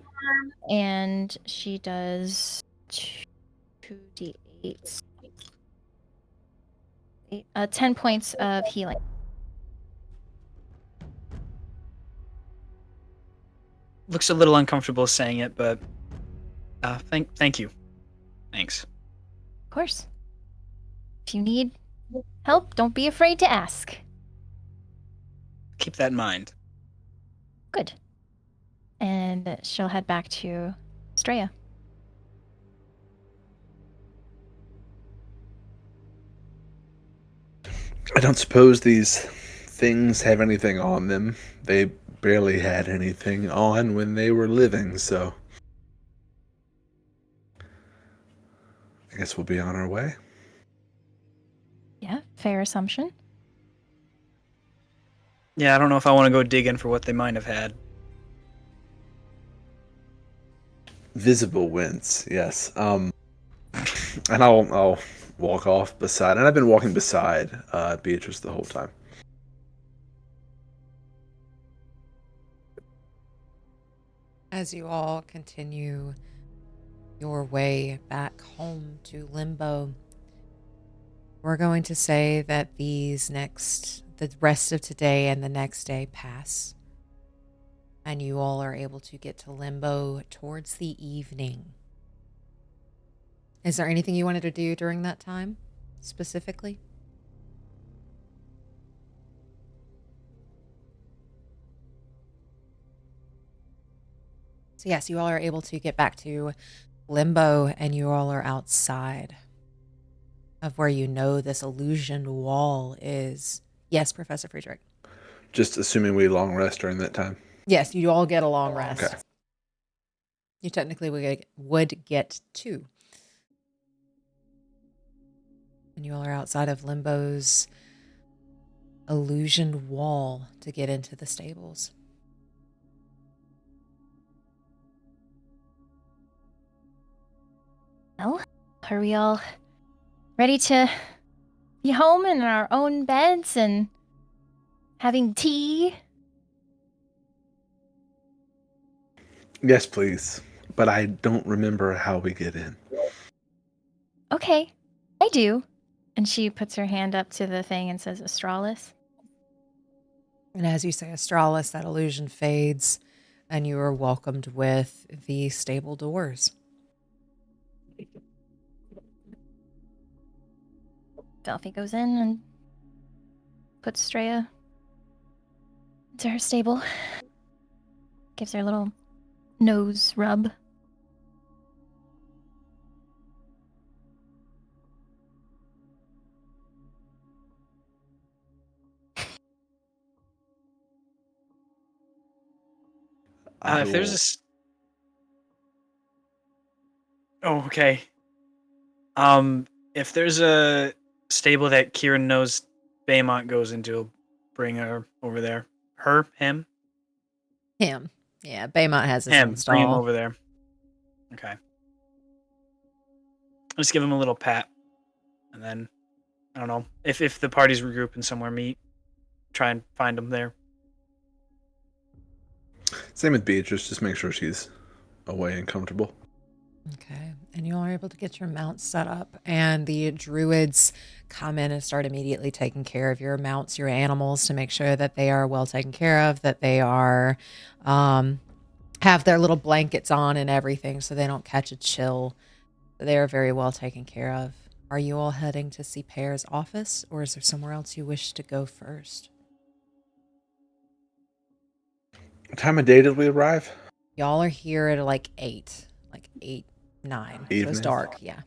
and she does 2d8. 10 points of healing. Looks a little uncomfortable saying it, but thank you. Thanks. Of course. If you need help, don't be afraid to ask. Keep that in mind. Good. And she'll head back to Straya. I don't suppose these things have anything on them. They barely had anything on when they were living, so I guess we'll be on our way. Yeah, fair assumption. Yeah, I don't know if I want to go digging for what they might have had. Visible winds, yes. And I'll walk off beside, and I've been walking beside Beatrice the whole time. As you all continue your way back home to Limbo, we're going to say that the rest of today and the next day pass, and you all are able to get to Limbo towards the evening. Is there anything you wanted to do during that time, specifically? So yes, you all are able to get back to Limbo, and you all are outside of where you know this illusioned wall is. Yes, Professor Friedrich. Just assuming we long rest during that time. Yes, you all get a long rest. Okay. You technically would get 2. And you all are outside of Limbo's illusioned wall to get into the stables. Well, are we all ready to be home in our own beds and having tea? Yes, please. But I don't remember how we get in. Okay, I do. And she puts her hand up to the thing and says, Astralis. And as you say Astralis, that illusion fades, and you are welcomed with the stable doors. Velphie goes in and puts Straya into her stable. Gives her a little nose rub. If there's a oh, okay. If there's a stable that Quirin knows Baymont goes into, bring her over there. Him? Him. Yeah, Baymont has his own Bring him stall. over there. Okay. Just give him a little pat, and then I don't know if the parties regroup and somewhere meet, try and find them there. Same with Beatrice. Just make sure she's away and comfortable. Okay. And you all are able to get your mounts set up, and the druids come in and start immediately taking care of your mounts, your animals, to make sure that they are well taken care of, that they are have their little blankets on and everything so they don't catch a chill. They are very well taken care of. Are you all heading to see Pear's office, or is there somewhere else you wish to go first? What time of day did we arrive? Y'all are here at like 8, 9. So Evening. it's dark, yeah.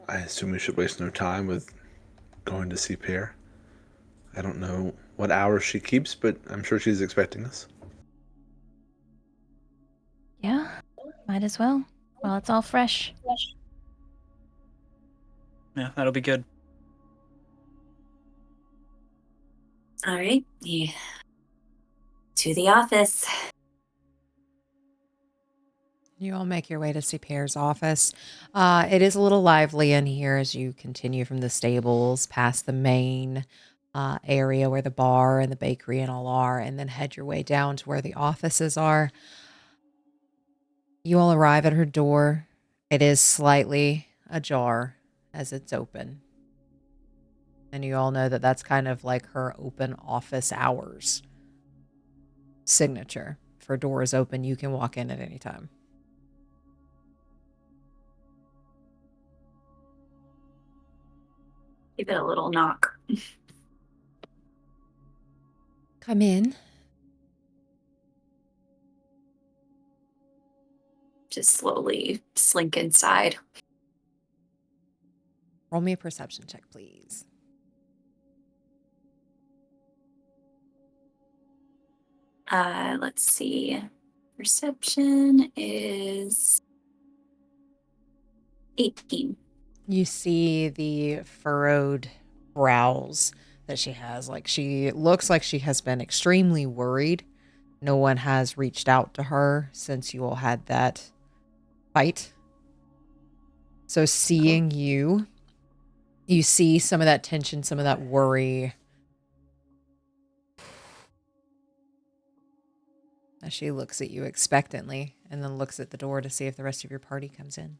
I assume we should waste no time with going to see Pear. I don't know what hours she keeps, but I'm sure she's expecting us. Yeah, might as well. While it's all fresh. Yeah, that'll be good. All right. Yeah. To the office. You all make your way to see Pear's office. It is a little lively in here as you continue from the stables past the main area where the bar and the bakery and all are, and then head your way down to where the offices are. You all arrive at her door. It is slightly ajar as it's open. And you all know that that's kind of like her open office hours signature. If her door is open, you can walk in at any time. Give it a little knock. Come in. Just slowly slink inside. Roll me a perception check, please. Let's see. Perception is 18. You see the furrowed brows that she has. Like, she looks like she has been extremely worried. No one has reached out to her since you all had that fight. So seeing you see some of that tension, some of that worry as she looks at you expectantly and then looks at the door to see if the rest of your party comes in.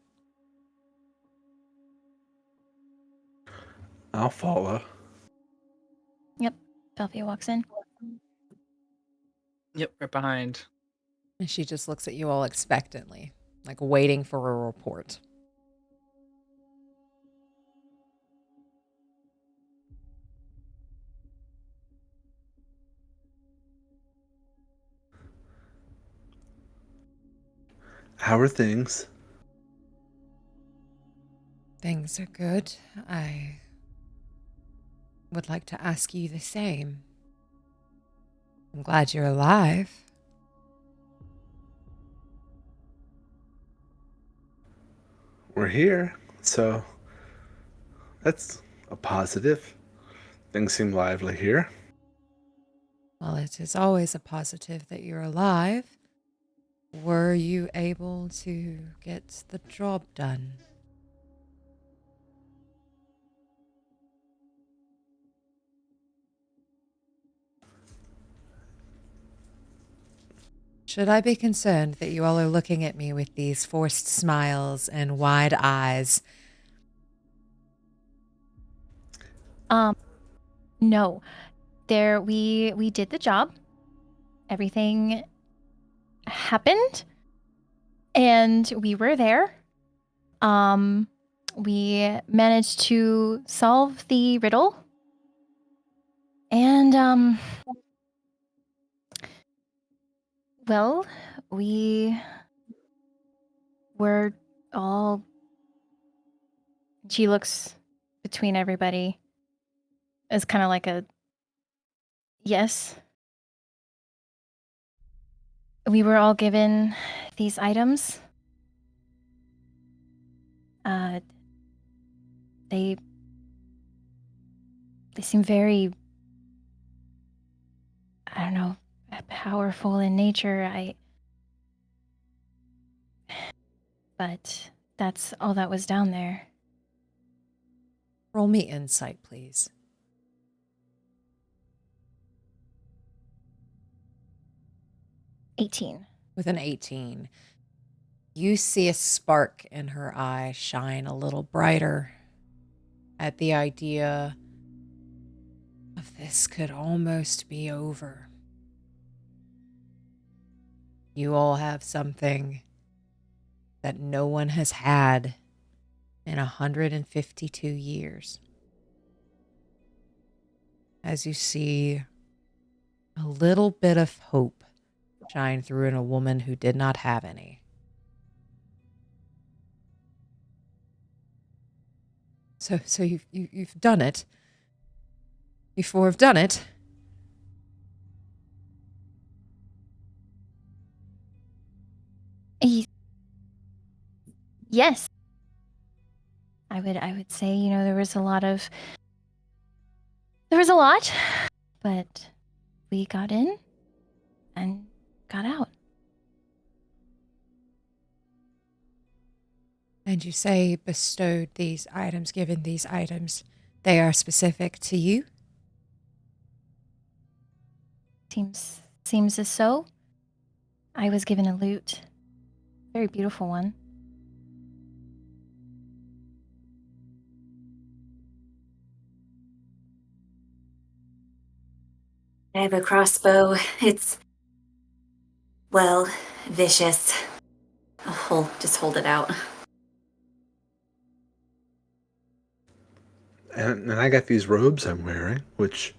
I'll follow. Yep. Velphie walks in. Yep, right behind. And she just looks at you all expectantly, like waiting for a report. How are things? Things are good. I would like to ask you the same. I'm glad you're alive. We're here, so that's a positive. Things seem lively here. Well, it is always a positive that you're alive. Were you able to get the job done? Should I be concerned that you all are looking at me with these forced smiles and wide eyes? No. There we did the job. Everything happened and we were there. We managed to solve the riddle. And well, we were all. She looks between everybody as kind of like a yes. We were all given these items. They seem very, I don't know, powerful in nature. But that's all that was down there. Roll me insight, please. 18. With an 18, you see a spark in her eye shine a little brighter at the idea of this could almost be over. You all have something that no one has had in 152 years. As you see a little bit of hope shine through in a woman who did not have any. So you've done it. You four have done it. Yes. I would say, there was a lot, but we got in and got out. And you say bestowed these items, given these items, they are specific to you? Seems as so. I was given a lute. Very beautiful one. I have a crossbow. It's, well, vicious. Just hold it out. And I got these robes I'm wearing, which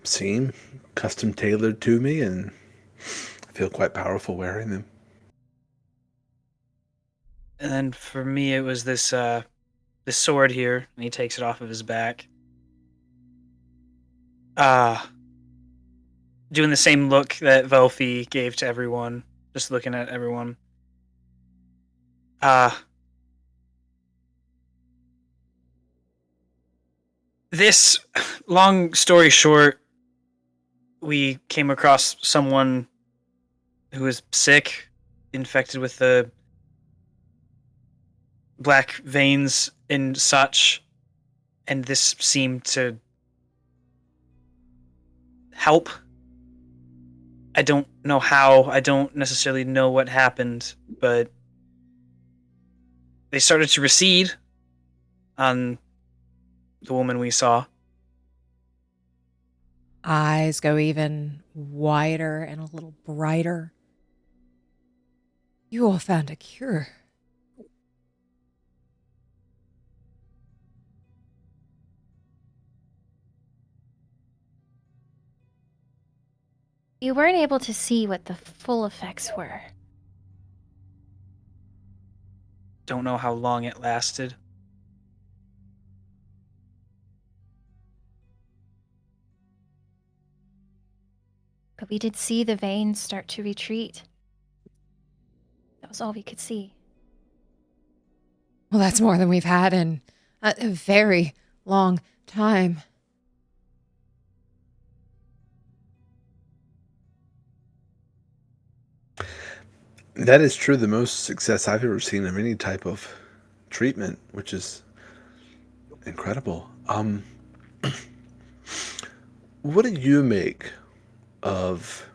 seem custom tailored to me, and I feel quite powerful wearing them. And then for me, it was this sword here, and he takes it off of his back. Doing the same look that Velphie gave to everyone, just looking at everyone. This, long story short, we came across someone who was sick, infected with the black veins and such, and this seemed to help. I don't know how, I don't necessarily know what happened, but they started to recede on the woman we saw. Eyes go even wider and a little brighter. You all found a cure. You weren't able to see what the full effects were. don't know how long it lasted. But we did see the veins start to retreat. That was all we could see. Well, that's more than we've had in a very long time. That is true. The most success I've ever seen of any type of treatment, which is incredible. What do you make of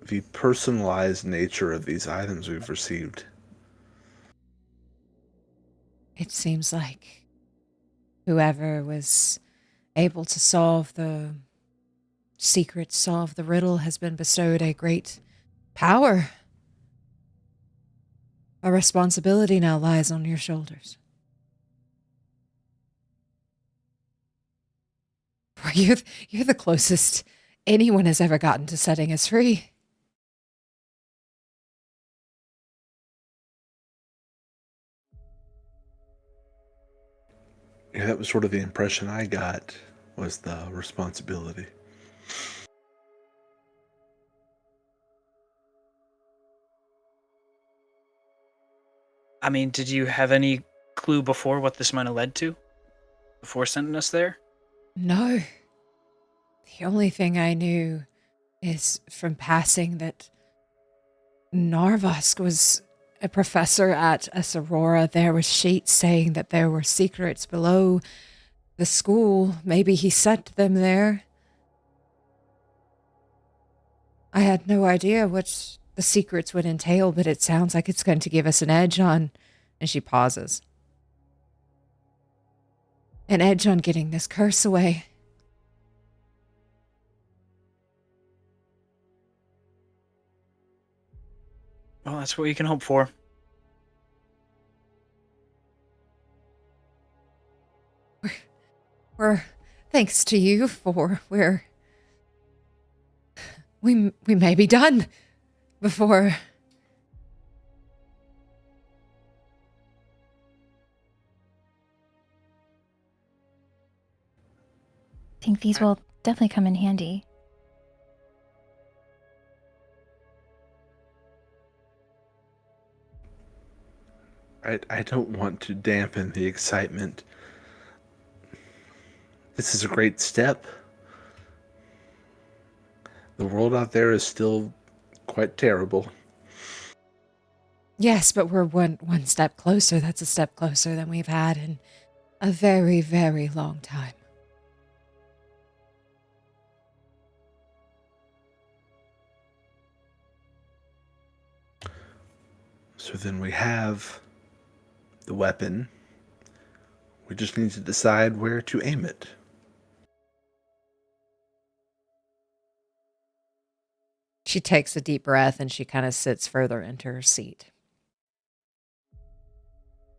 the personalized nature of these items we've received? It seems like whoever was able to solve the secret, solve the riddle, has been bestowed a great power. A responsibility now lies on your shoulders. You're the closest anyone has ever gotten to setting us free. Yeah, that was sort of the impression I got, was the responsibility. I mean, did you have any clue before what this might have led to? Before sending us there? No. The only thing I knew is from passing that Narvosc was a professor at Aurora. There were sheets saying that there were secrets below the school. Maybe he sent them there. I had no idea what the secrets would entail, but it sounds like it's going to give us an edge on... And she pauses. An edge on getting this curse away. Well, that's what you can hope for. We're thanks to you for we may be done before. I think these will definitely come in handy. I don't want to dampen the excitement. This is a great step. The world out there is still quite terrible. Yes, but we're one step closer. That's a step closer than we've had in a very, very long time. So then we have the weapon. We just need to decide where to aim it. She takes a deep breath and she kind of sits further into her seat.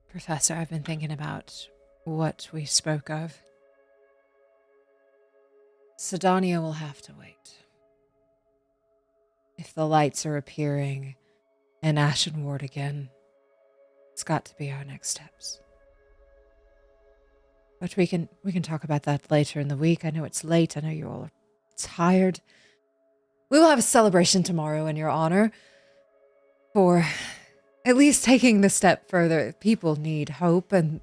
Professor, I've been thinking about what we spoke of. Sydonea will have to wait. If the lights are appearing in Ashenward again, it's got to be our next steps. But we can talk about that later in the week. I know it's late. I know you all are tired. We will have a celebration tomorrow in your honor for at least taking the step further. People need hope, and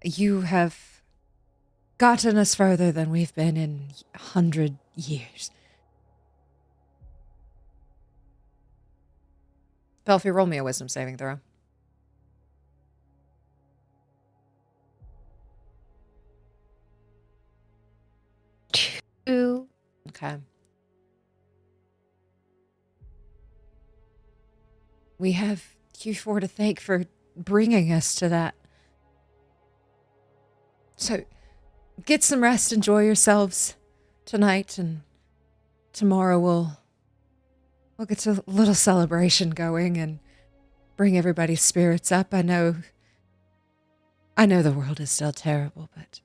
you have gotten us further than we've been in 100 years. Velphie, roll me a wisdom saving throw. Ooh. Okay. We have Q4 to thank for bringing us to that. So, get some rest, enjoy yourselves tonight, and tomorrow we'll get a little celebration going and bring everybody's spirits up. I know the world is still terrible, but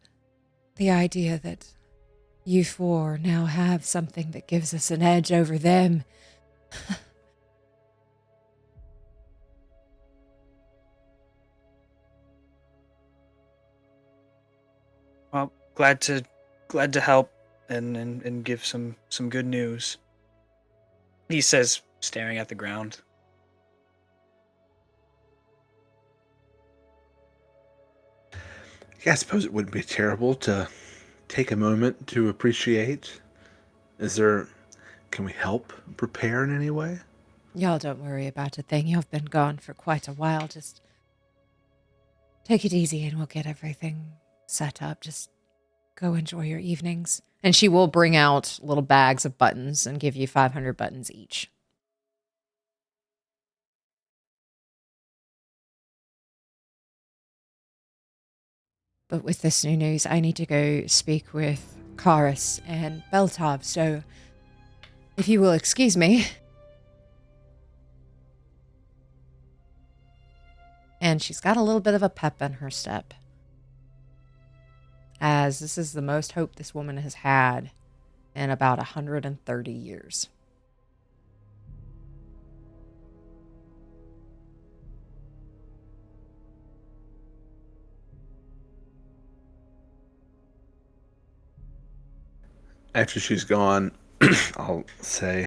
the idea that you four now have something that gives us an edge over them. glad to help and give some good news. He says, staring at the ground. Yeah, I suppose it wouldn't be terrible to take a moment to appreciate. Can we help prepare in any way? Y'all don't worry about a thing. You've been gone for quite a while. Just take it easy and we'll get everything set up. Just go enjoy your evenings. And she will bring out little bags of buttons and give you 500 buttons each. But with this new news, I need to go speak with Karis and Beltov, so if you will excuse me. And she's got a little bit of a pep in her step, as this is the most hope this woman has had in about 130 years. After she's gone, I'll say,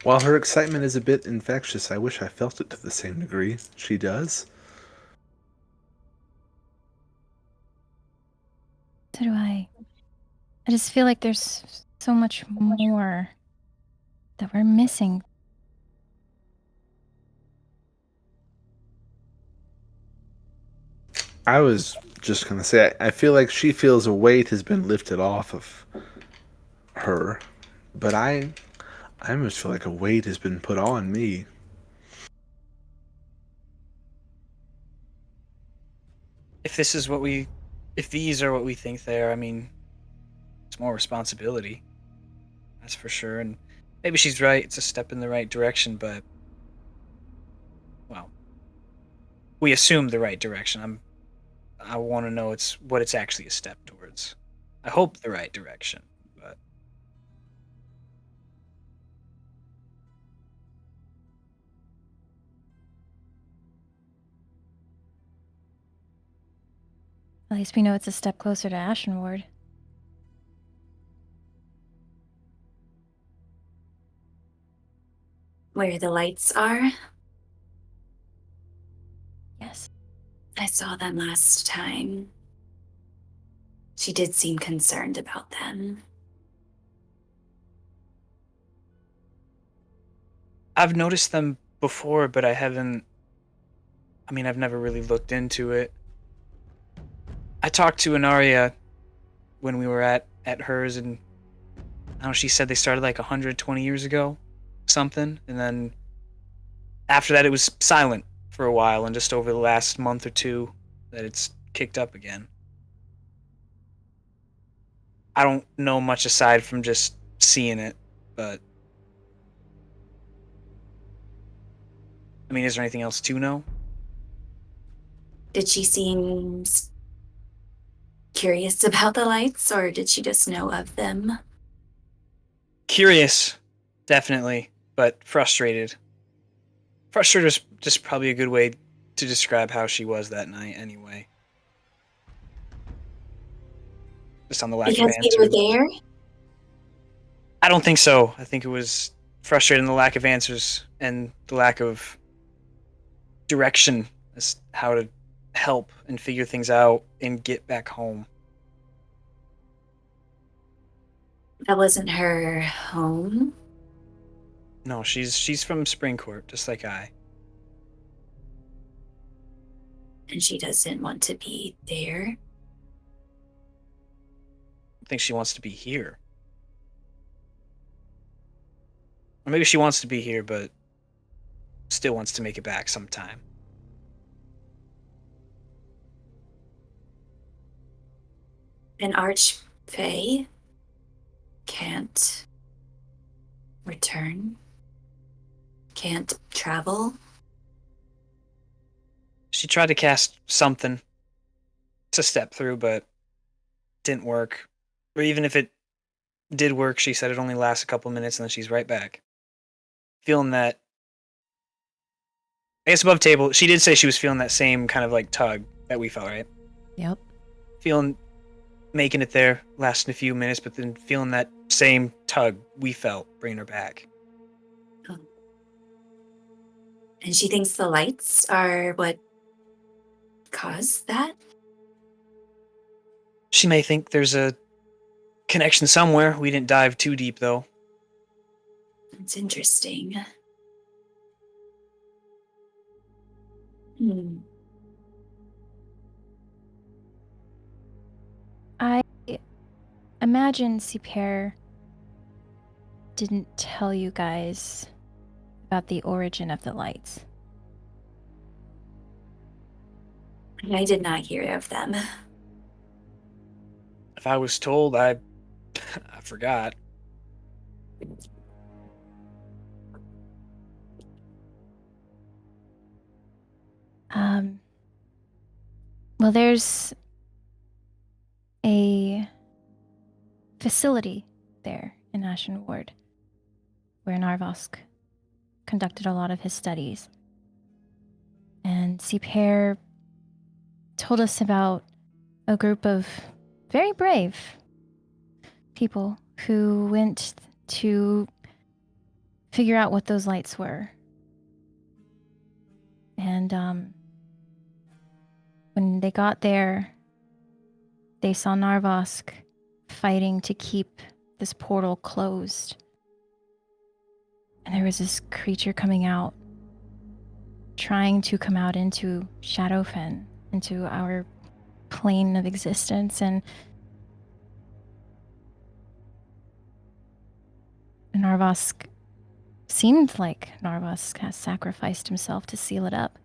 while her excitement is a bit infectious, I wish I felt it to the same degree she does. So do I. I just feel like there's so much more that we're missing. I was just going to say, I feel like she feels a weight has been lifted off of her, but I almost feel like a weight has been put on me. If these are what we think they are, I mean, it's more responsibility. That's for sure. And maybe she's right. It's a step in the right direction, but, well, we assume the right direction. I want to know what it's actually a step towards. I hope the right direction, but At least we know it's a step closer to Ashenward. Where the lights are? Yes. I saw them last time. She did seem concerned about them. I've noticed them before, but I've never really looked into it. I talked to Anaria when we were at hers, and I don't know, she said they started like 120 years ago, something, and then after that it was silent for a while, and just over the last month or two that it's kicked up again. I don't know much aside from just seeing it, but I mean, is there anything else to know? Did she seem curious about the lights, or did she just know of them? Curious, definitely, but frustrated. Frustrated is just probably a good way to describe how she was that night, anyway. Just on the lack of Because they were answers. there? I don't think so. I think it was frustrating, the lack of answers and the lack of direction as how to help and figure things out and get back home. That wasn't her home? No, she's from Springcourt, just like I. And she doesn't want to be there? I think she wants to be here. Or maybe she wants to be here, but still wants to make it back sometime. An archfey can't return? Can't travel? She tried to cast something. It's a step through, but didn't work. Or even if it did work, she said it only lasts a couple minutes and then she's right back. Feeling that I guess above table, she did say she was feeling that same kind of like tug that we felt, right? Yep. Feeling, making it there, lasting a few minutes, but then feeling that same tug we felt, bringing her back. And she thinks the lights are what caused that? She may think there's a connection somewhere. We didn't dive too deep, though. It's interesting. I imagine Ciper didn't tell you guys about the origin of the lights. I did not hear of them. If I was told, I forgot. Well, there's a facility there in Ashen Ward where Narvosc conducted a lot of his studies. And Ciper told us about a group of very brave people who went to figure out what those lights were. And when they got there, they saw Narvosc fighting to keep this portal closed. And there was this creature coming out, trying to come out into Shadowfen, into our plane of existence. And Narvosc seemed like Narvosc has sacrificed himself to seal it up.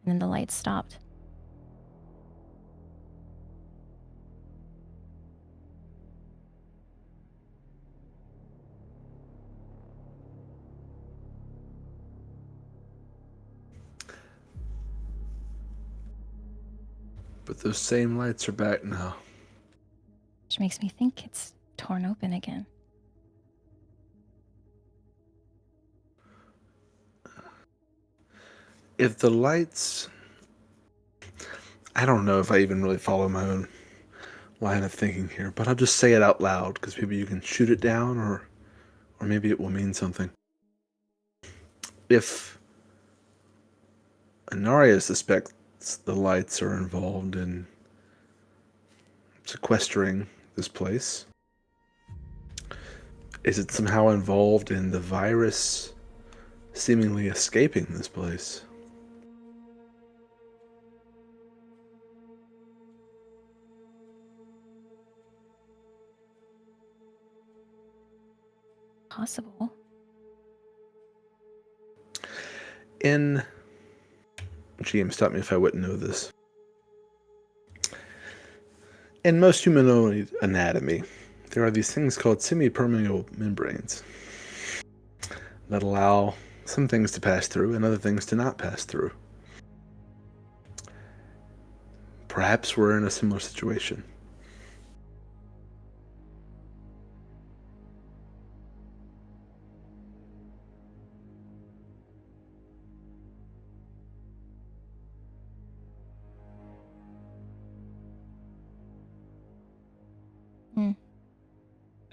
And then the lights stopped. But those same lights are back now. Which makes me think it's torn open again. If the lights... I don't know if I even really follow my own line of thinking here, but I'll just say it out loud, because maybe you can shoot it down, or maybe it will mean something. If Anaria suspects the lights are involved in sequestering this place, is it somehow involved in the virus seemingly escaping this place? Possible. GM, stop me if I wouldn't know this. In most humanoid anatomy, there are these things called semi-permeable membranes that allow some things to pass through and other things to not pass through. Perhaps we're in a similar situation.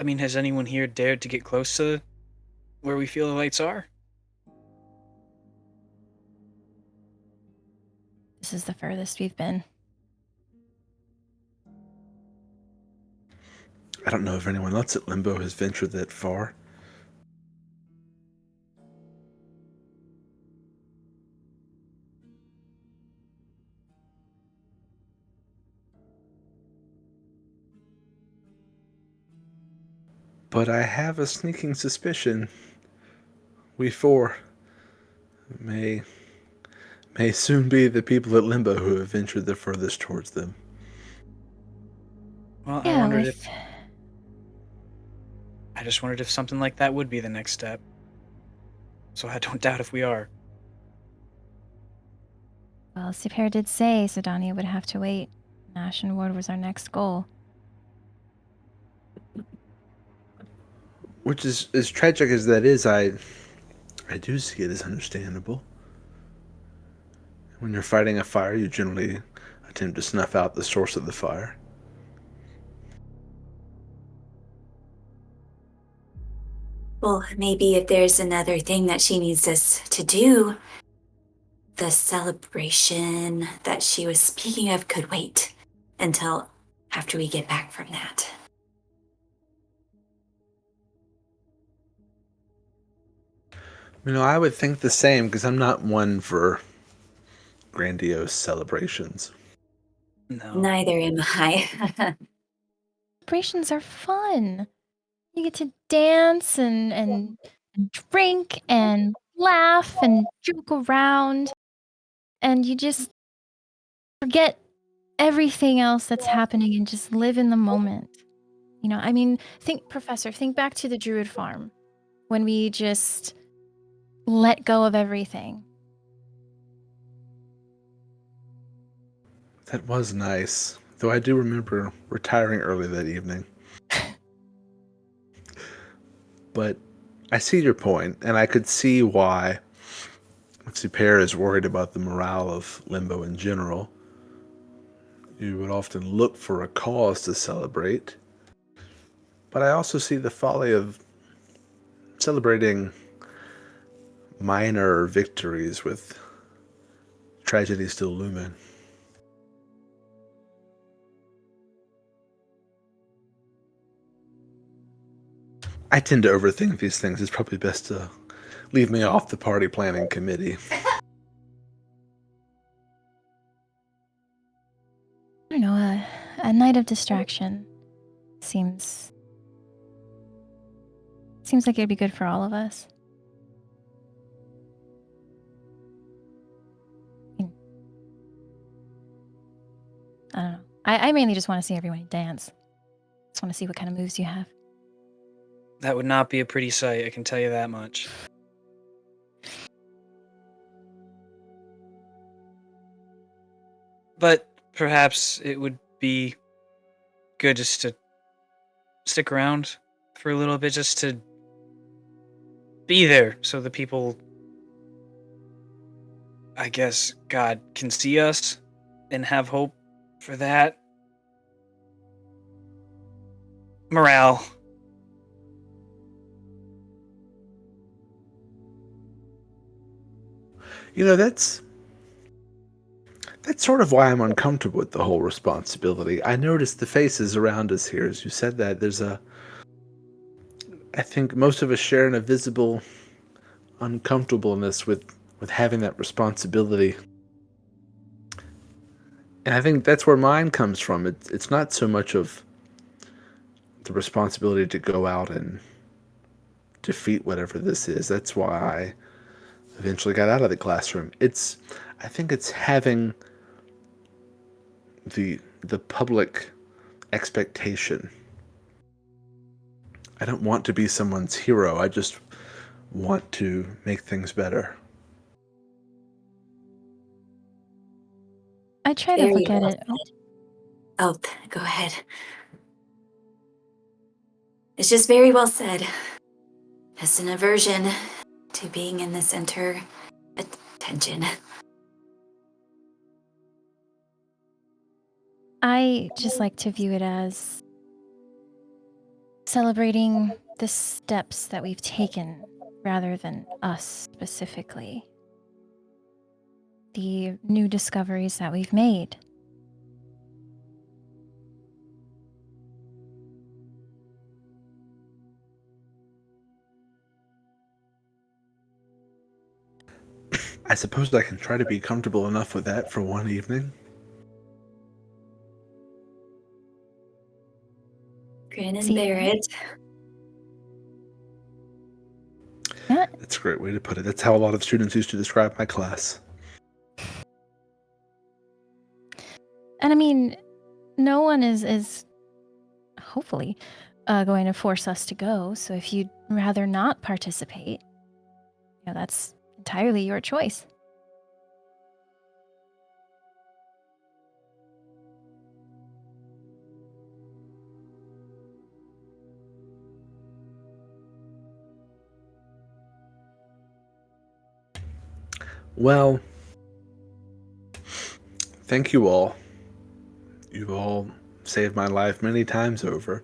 I mean, has anyone here dared to get close to where we feel the lights are? This is the furthest we've been. I don't know if anyone else at Limbo has ventured that far. But I have a sneaking suspicion we four may soon be the people at Limbo who have ventured the furthest towards them. Well, Yeah, I just wondered if something like that would be the next step. So I don't doubt if we are. Well, Ciper did say Sydonea would have to wait. Ashen Ward was our next goal. Which is as tragic as that is. I I do see it as understandable. When you're fighting a fire, you generally attempt to snuff out the source of the fire. Well, maybe if there's another thing that she needs us to do, the celebration that she was speaking of could wait until after we get back from that. I would think the same because I'm not one for grandiose celebrations. No. Neither am I. Celebrations are fun. You get to dance and drink and laugh and joke around, and you just forget everything else that's happening and just live in the moment. I mean, Professor, think back to the Druid farm when we just let go of everything. That was nice, though I do remember retiring early that evening. But I see your point, and I could see why, if Super is worried about the morale of Limbo in general, you would often look for a cause to celebrate. But I also see the folly of celebrating minor victories with tragedy still looming. I tend to overthink these things. It's probably best to leave me off the party planning committee. I don't know, a night of distraction seems like it'd be good for all of us. I don't know. I mainly just want to see everyone dance. Just want to see what kind of moves you have. That would not be a pretty sight, I can tell you that much. But perhaps it would be good just to stick around for a little bit, just to be there so the people, I guess, God can see us and have hope for that. Morale. That's sort of why I'm uncomfortable with the whole responsibility. I noticed the faces around us here as you said that. I think most of us share in a visible uncomfortableness with having that responsibility. And I think that's where mine comes from. It's not so much of the responsibility to go out and defeat whatever this is. That's why I eventually got out of the classroom. I think it's having the public expectation. I don't want to be someone's hero. I just want to make things better. I try to Very look at well it. said. Oh, go ahead. It's just very well said. It's an aversion to being in the center attention. I just like to view it as celebrating the steps that we've taken rather than us specifically. The new discoveries that we've made. I suppose I can try to be comfortable enough with that for one evening. Grin and bear it. Yeah. That's a great way to put it. That's how a lot of students used to describe my class. And I mean, no one is hopefully going to force us to go. So if you'd rather not participate, that's entirely your choice. Well, thank you all. You've all saved my life many times over.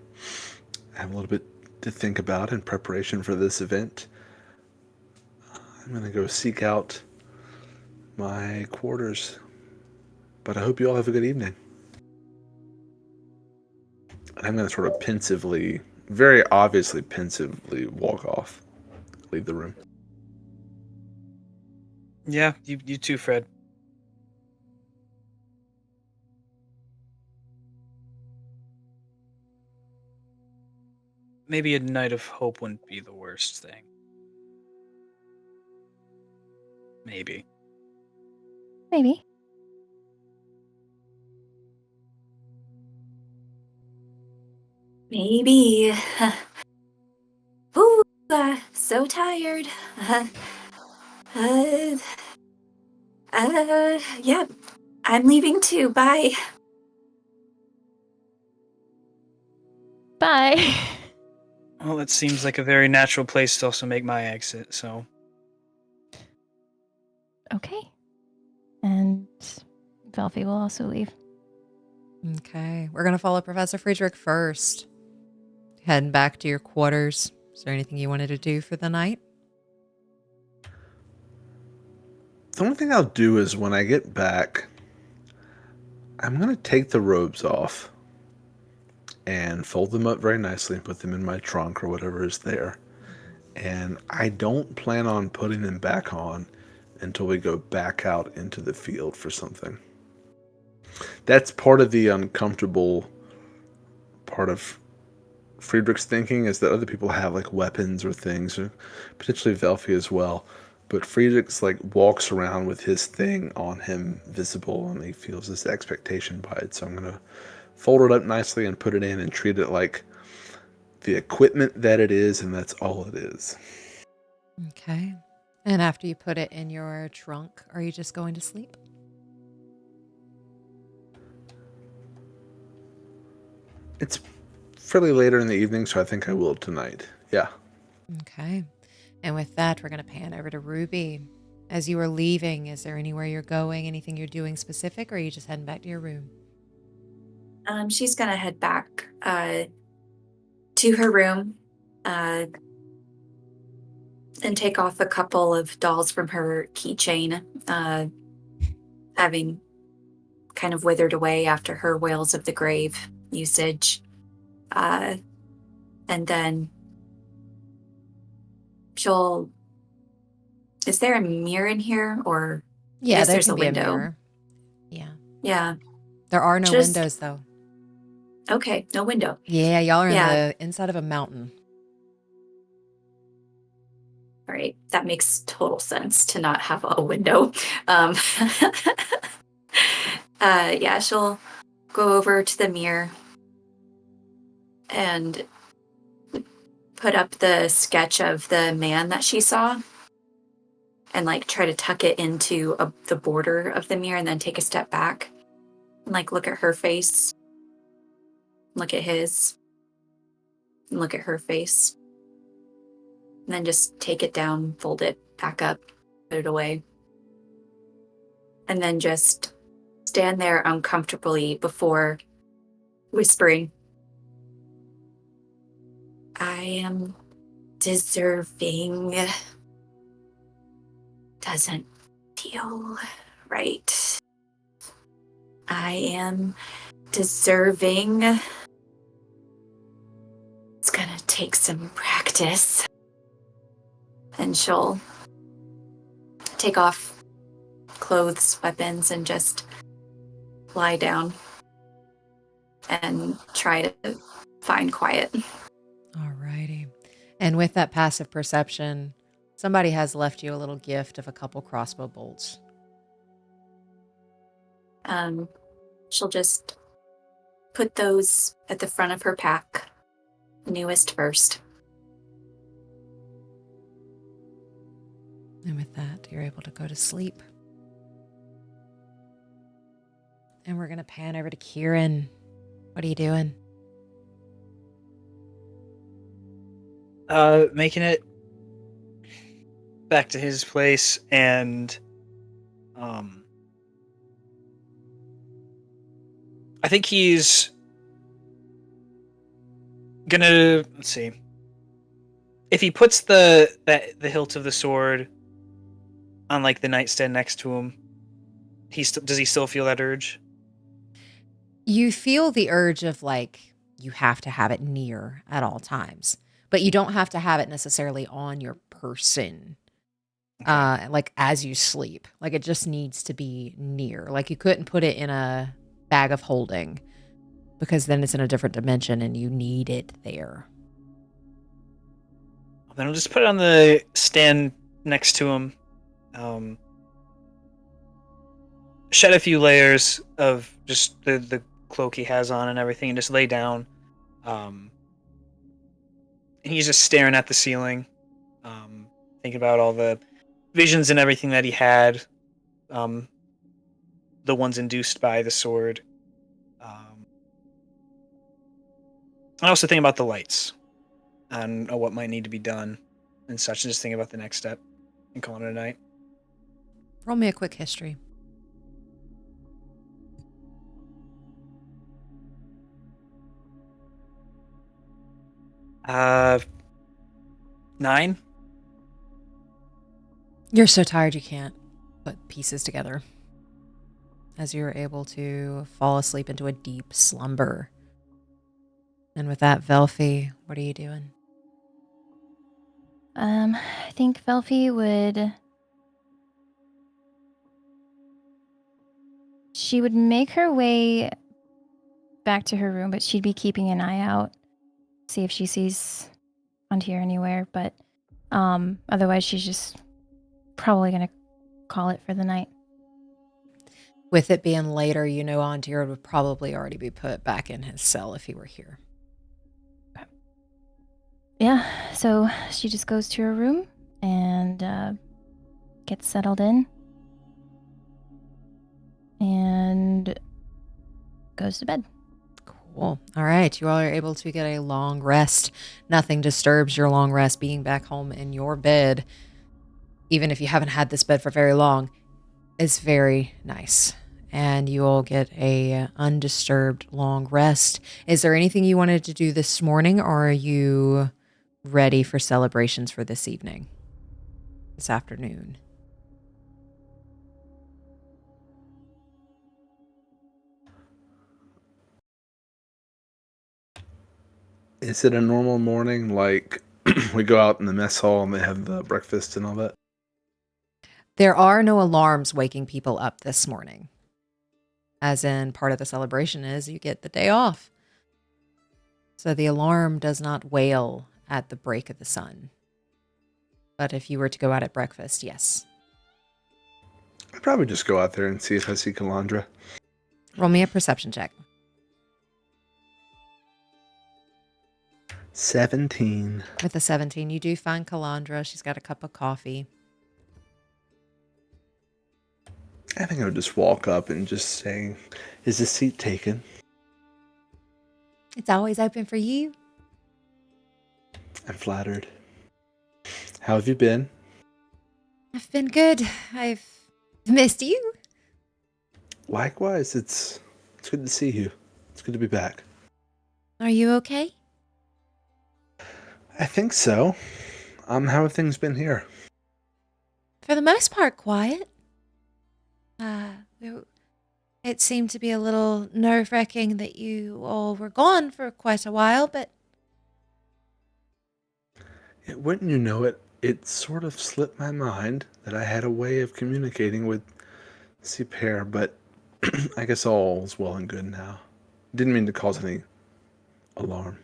I have a little bit to think about in preparation for this event. I'm going to go seek out my quarters. But I hope you all have a good evening. And I'm going to sort of pensively, very obviously pensively, walk off, leave the room. Yeah, you too, Fred. Maybe a night of hope wouldn't be the worst thing. Maybe. Maybe. Maybe. Ooh, so tired. Uh, yeah, I'm leaving too. Bye. Bye. Well, it seems like a very natural place to also make my exit, so. Okay. And Velphie will also leave. Okay. We're going to follow Professor Friedrich first. Heading back to your quarters. Is there anything you wanted to do for the night? The only thing I'll do is when I get back, I'm going to take the robes off and fold them up very nicely and put them in my trunk or whatever is there. And I don't plan on putting them back on until we go back out into the field for something. That's part of the uncomfortable part of Friedrich's thinking, is that other people have like weapons or things, or potentially Velphie as well. But Friedrich's like walks around with his thing on him visible, and he feels this expectation by it. So I'm going to fold it up nicely and put it in and treat it like the equipment that it is, and that's all it is. Okay. And after you put it in your trunk, are you just going to sleep? It's fairly later in the evening, so I think I will tonight. Yeah. Okay. And with that, we're going to pan over to Ruby. As you are leaving, is there anywhere you're going, anything you're doing specific, or are you just heading back to your room? She's gonna head back to her room and take off a couple of dolls from her keychain, having kind of withered away after her Whales of the Grave usage. And then she'll... Is there a mirror in here, or... Yeah, I guess there there's can a be window. a mirror. Yeah. Yeah. There are no Just... windows, though. Okay, no window. Yeah, y'all are Yeah. in the inside of a mountain. All right, that makes total sense to not have a window. Yeah, she'll go over to the mirror and put up the sketch of the man that she saw and like try to tuck it into the border of the mirror, and then take a step back and like look at her face, look at his, and look at her face. And then just take it down, fold it back up, put it away. And then just stand there uncomfortably before whispering, I am deserving. Doesn't feel right. I am deserving. It's gonna take some practice. And she'll take off clothes, weapons, and just lie down and try to find quiet. Alrighty. And with that passive perception, somebody has left you a little gift of a couple crossbow bolts. She'll just put those at the front of her pack, newest first. And with that, you're able to go to sleep. And we're going to pan over to Quirin. What are you doing? Making it back to his place and I think he's gonna, let's see. If he puts the hilt of the sword on like the nightstand next to him, does he still feel that urge? You feel the urge of like you have to have it near at all times, but you don't have to have it necessarily on your person. Okay. Like as you sleep, like it just needs to be near. Like you couldn't put it in a bag of holding because then it's in a different dimension and you need it there. Then I'll just put it on the stand next to him. Shed a few layers of just the cloak he has on and everything, and just lay down. And he's just staring at the ceiling, thinking about all the visions and everything that he had, the ones induced by the sword. I also think about the lights and what might need to be done and such, and just thinking about the next step and calling it a night. Roll me a quick history. Uh, 9. You're so tired you can't put pieces together as you're able to fall asleep into a deep slumber. And with that, Velphie, what are you doing? I think Velphie would. She would make her way back to her room, but she'd be keeping an eye out, see if she sees Antir anywhere. But otherwise, she's just probably gonna call it for the night. With it being later, you know Antir would probably already be put back in his cell if he were here. Yeah, so she just goes to her room and gets settled in and goes to bed. Cool. All right. You all are able to get a long rest. Nothing disturbs your long rest being back home in your bed, even if you haven't had this bed for very long. It's very nice. And you all get a undisturbed long rest. Is there anything you wanted to do this morning, or are you ready for celebrations for this evening? This afternoon? Is it a normal morning? Like we go out in the mess hall and they have the breakfast and all that? There are no alarms waking people up this morning. As in, part of the celebration is you get the day off. So the alarm does not wail at the break of the sun. But if you were to go out at breakfast, yes. I'd probably just go out there and see if I see Calandra. Roll me a perception check. 17. With a 17, you do find Calandra. She's got a cup of coffee. I think I would just walk up and just say, "Is this seat taken?" It's always open for you. I'm flattered. How have you been? I've been good. I've missed you. Likewise, it's good to see you. It's good to be back. Are you okay? I think so. How have things been here? For the most part, quiet. It seemed to be a little nerve-wracking that you all were gone for quite a while, but Wouldn't you know it, it sort of slipped my mind that I had a way of communicating with Ciper, but I guess all's well and good now. Didn't mean to cause any alarm.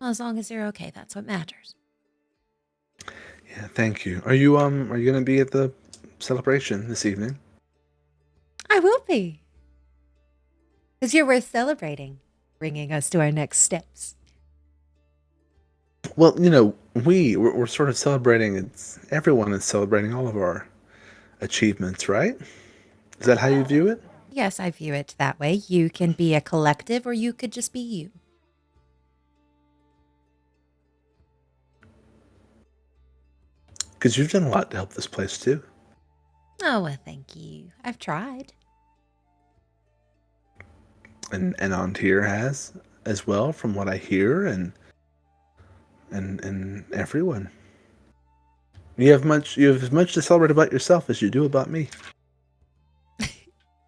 well, as long as you're okay, that's what matters. Yeah, thank you. Are you gonna be at the celebration this evening? I will be. Because you're worth celebrating, bringing us to our next steps. Well, we're sort of celebrating. Everyone is celebrating all of our achievements, right? Is that how you view it? Yes, I view it that way. You can be a collective or you could just be you. Because you've done a lot to help this place too. Oh, well, thank you. I've tried. And Antir has as well, from what I hear, and everyone. You have as much to celebrate about yourself as you do about me.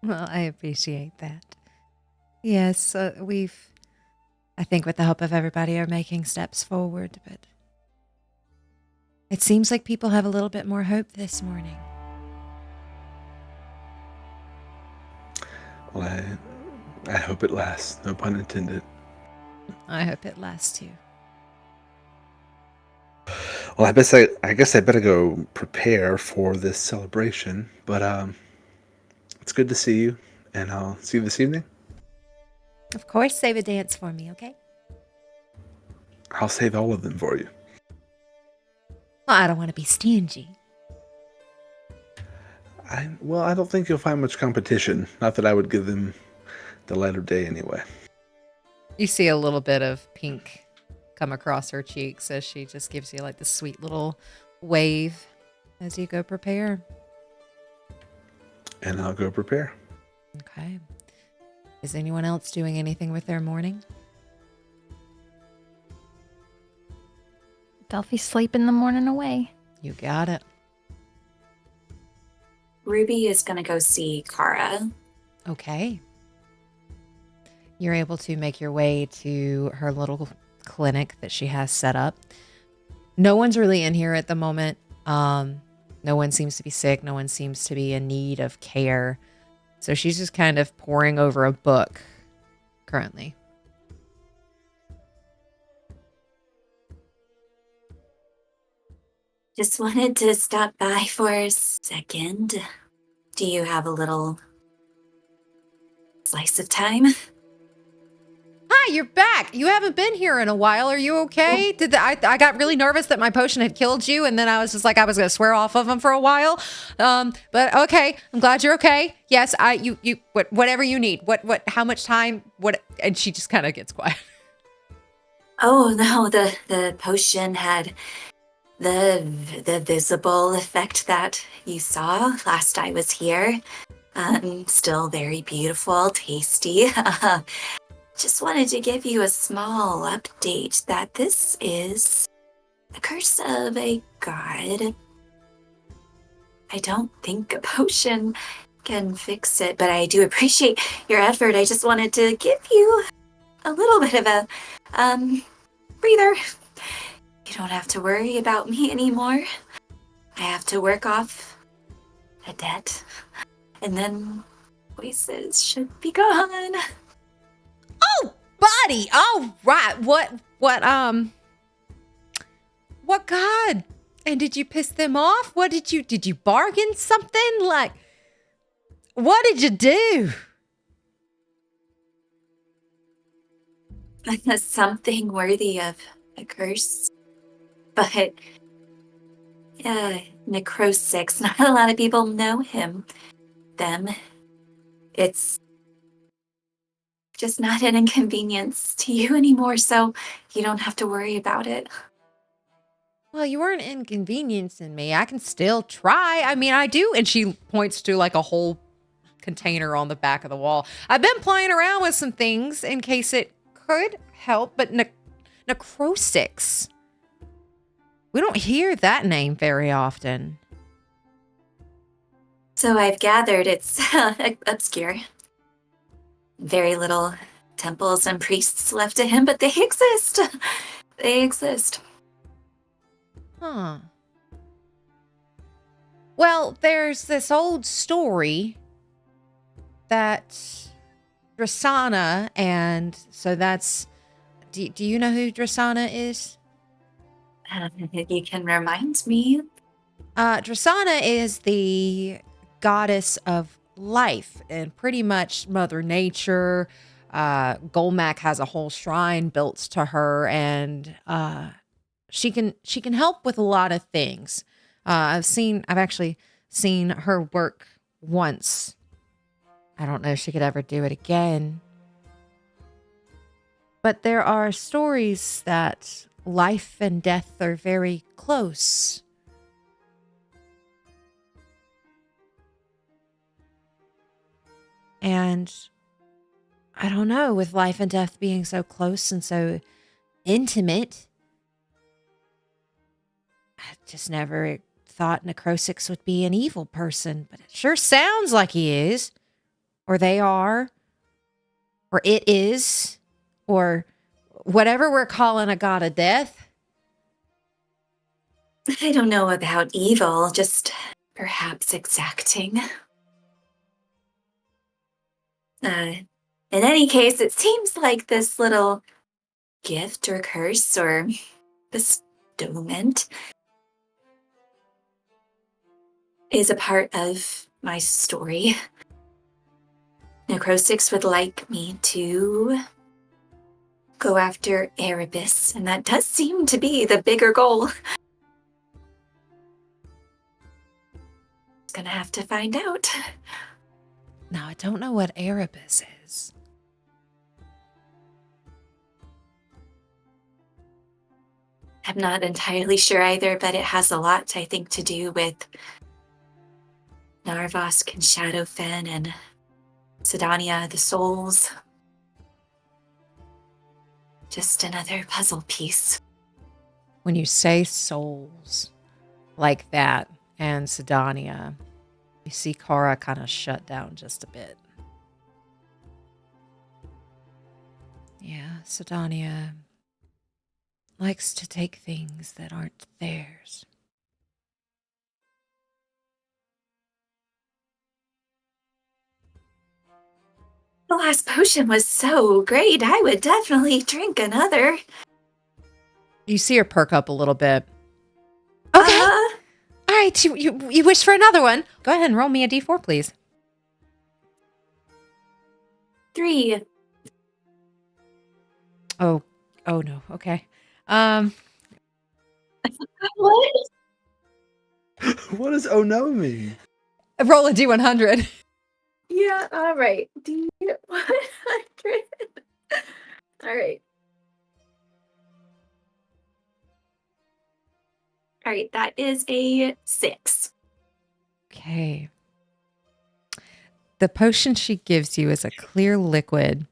Well, I appreciate that. Yes, I think with the help of everybody, are making steps forward, but it seems like people have a little bit more hope this morning. Well, I hope it lasts. No pun intended. I hope it lasts too. Well, I guess I better go prepare for this celebration. But it's good to see you, and I'll see you this evening. Of course, save a dance for me, okay? I'll save all of them for you. Well, I don't want to be stingy. I don't think you'll find much competition. Not that I would give them the light of day anyway. You see a little bit of pink come across her cheeks as she just gives you like the sweet little wave as you go prepare. And I'll go prepare. Okay. Is anyone else doing anything with their morning? Velphie's sleeping the morning away. You got it. Ruby is going to go see Kara. Okay. You're able to make your way to her little clinic that she has set up. No one's really in here at the moment. No one seems to be sick. No one seems to be in need of care. So she's just kind of poring over a book currently. Just wanted to stop by for a second. Do you have a little slice of time? Hi, you're back. You haven't been here in a while. Are you okay? I got really nervous that my potion had killed you, and then I was just like I was going to swear off of him for a while. But okay, I'm glad you're okay. Yes, whatever you need. How much time? What? And she just kind of gets quiet. Oh no, the potion had the visible effect that you saw last I was here. Still very beautiful, tasty. Just wanted to give you a small update that this is the curse of a god. I don't think a potion can fix it, but I do appreciate your effort. I just wanted to give you a little bit of a breather. You don't have to worry about me anymore. I have to work off a debt, and then voices should be gone. Oh, buddy. All right. What god? And did you piss them off? Did you bargain something? Like, what did you do? Something worthy of a curse. But, Necrosix, not a lot of people know them. It's just not an inconvenience to you anymore, so you don't have to worry about it. Well, you weren't inconveniencing me. I can still try. I mean, I do. And she points to like a whole container on the back of the wall. I've been playing around with some things in case it could help, but Necrosix. We don't hear that name very often. So I've gathered it's obscure. Very little temples and priests left to him, but they exist. They exist. Huh. Well, there's this old story that Drasana, and so that's... Do you know who Drasana is? You can remind me. Drasana is the goddess of life and pretty much Mother Nature. Golmac has a whole shrine built to her, and she can help with a lot of things. I've actually seen her work once. I don't know if she could ever do it again. But there are stories that life and death are very close. And I don't know, with life and death being so close and so intimate, I just never thought Necrosix would be an evil person, but it sure sounds like he is. Or they are. Or it is. Or whatever we're calling a god of death. I don't know about evil, just perhaps exacting. In any case, it seems like this little gift or curse or bestowment is a part of my story. Necrosix would like me to go after Erebus, and that does seem to be the bigger goal. Gonna have to find out. Now, I don't know what Erebus is. I'm not entirely sure either, but it has a lot, I think, to do with Narvosc and Shadowfen and Sydonea, the souls. Just another puzzle piece. When you say souls like that and Sydonea, you see Kara kind of shut down just a bit. Yeah, Sydonea likes to take things that aren't theirs. The last potion was so great. I would definitely drink another. You see her perk up a little bit. Okay. All right, you wish for another one. Go ahead and roll me a d4, please. 3. Oh no. Okay. What? What does oh no mean? Roll a d100. Yeah, all right. D100. All right. All right, that is a 6. Okay. The potion she gives you is a clear liquid,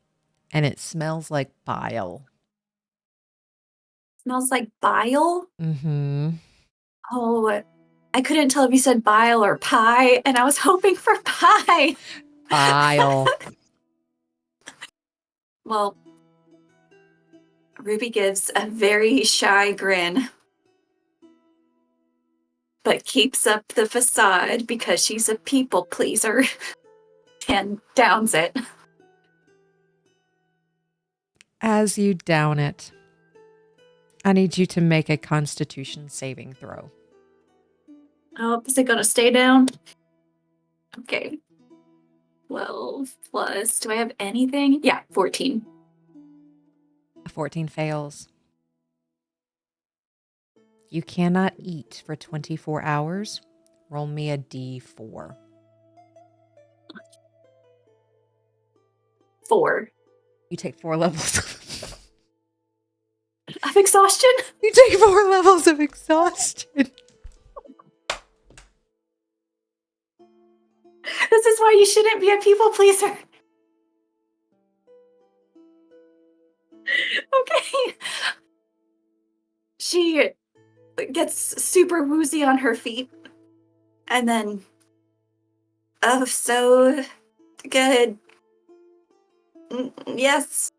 and it smells like bile. Smells like bile? Mm-hmm. Oh, I couldn't tell if you said bile or pie, and I was hoping for pie. Bile. Well, Ruby gives a very shy grin, but keeps up the facade because she's a people pleaser and downs it. As you down it, I need you to make a Constitution saving throw. Oh, is it gonna stay down? Okay. 12 plus, do I have anything? Yeah, 14. A 14 fails. You cannot eat for 24 hours. Roll me a d4. 4. You take 4 levels. Of exhaustion? You take 4 levels of exhaustion. This is why you shouldn't be a people pleaser. Okay. She gets super woozy on her feet. And then, oh, so good. Yes.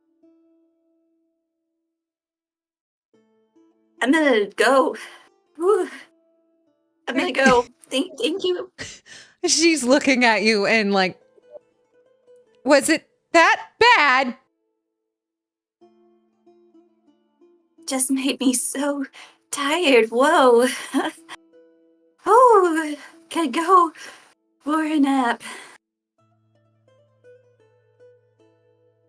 I'm gonna go. Whew. I'm gonna go. Thank you. She's looking at you and like, was it that bad? Just made me so tired. Whoa. Oh, could go for a nap.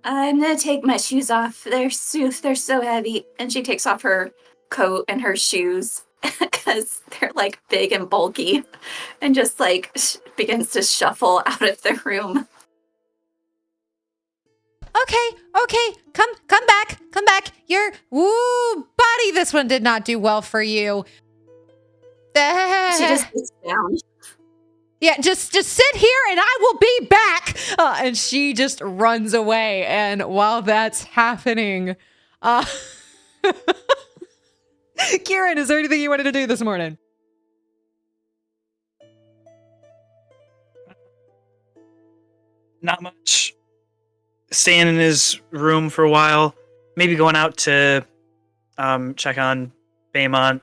I'm gonna take my shoes off. They're so heavy. And she takes off her coat and her shoes because they're like big and bulky, and just like begins to shuffle out of the room. Okay, come back. Your buddy, this one did not do well for you. She just sits down. Yeah, just sit here and I will be back. And she just runs away. And while that's happening, Quirin, is there anything you wanted to do this morning? Not much. Staying in his room for a while. Maybe going out to check on Baymont.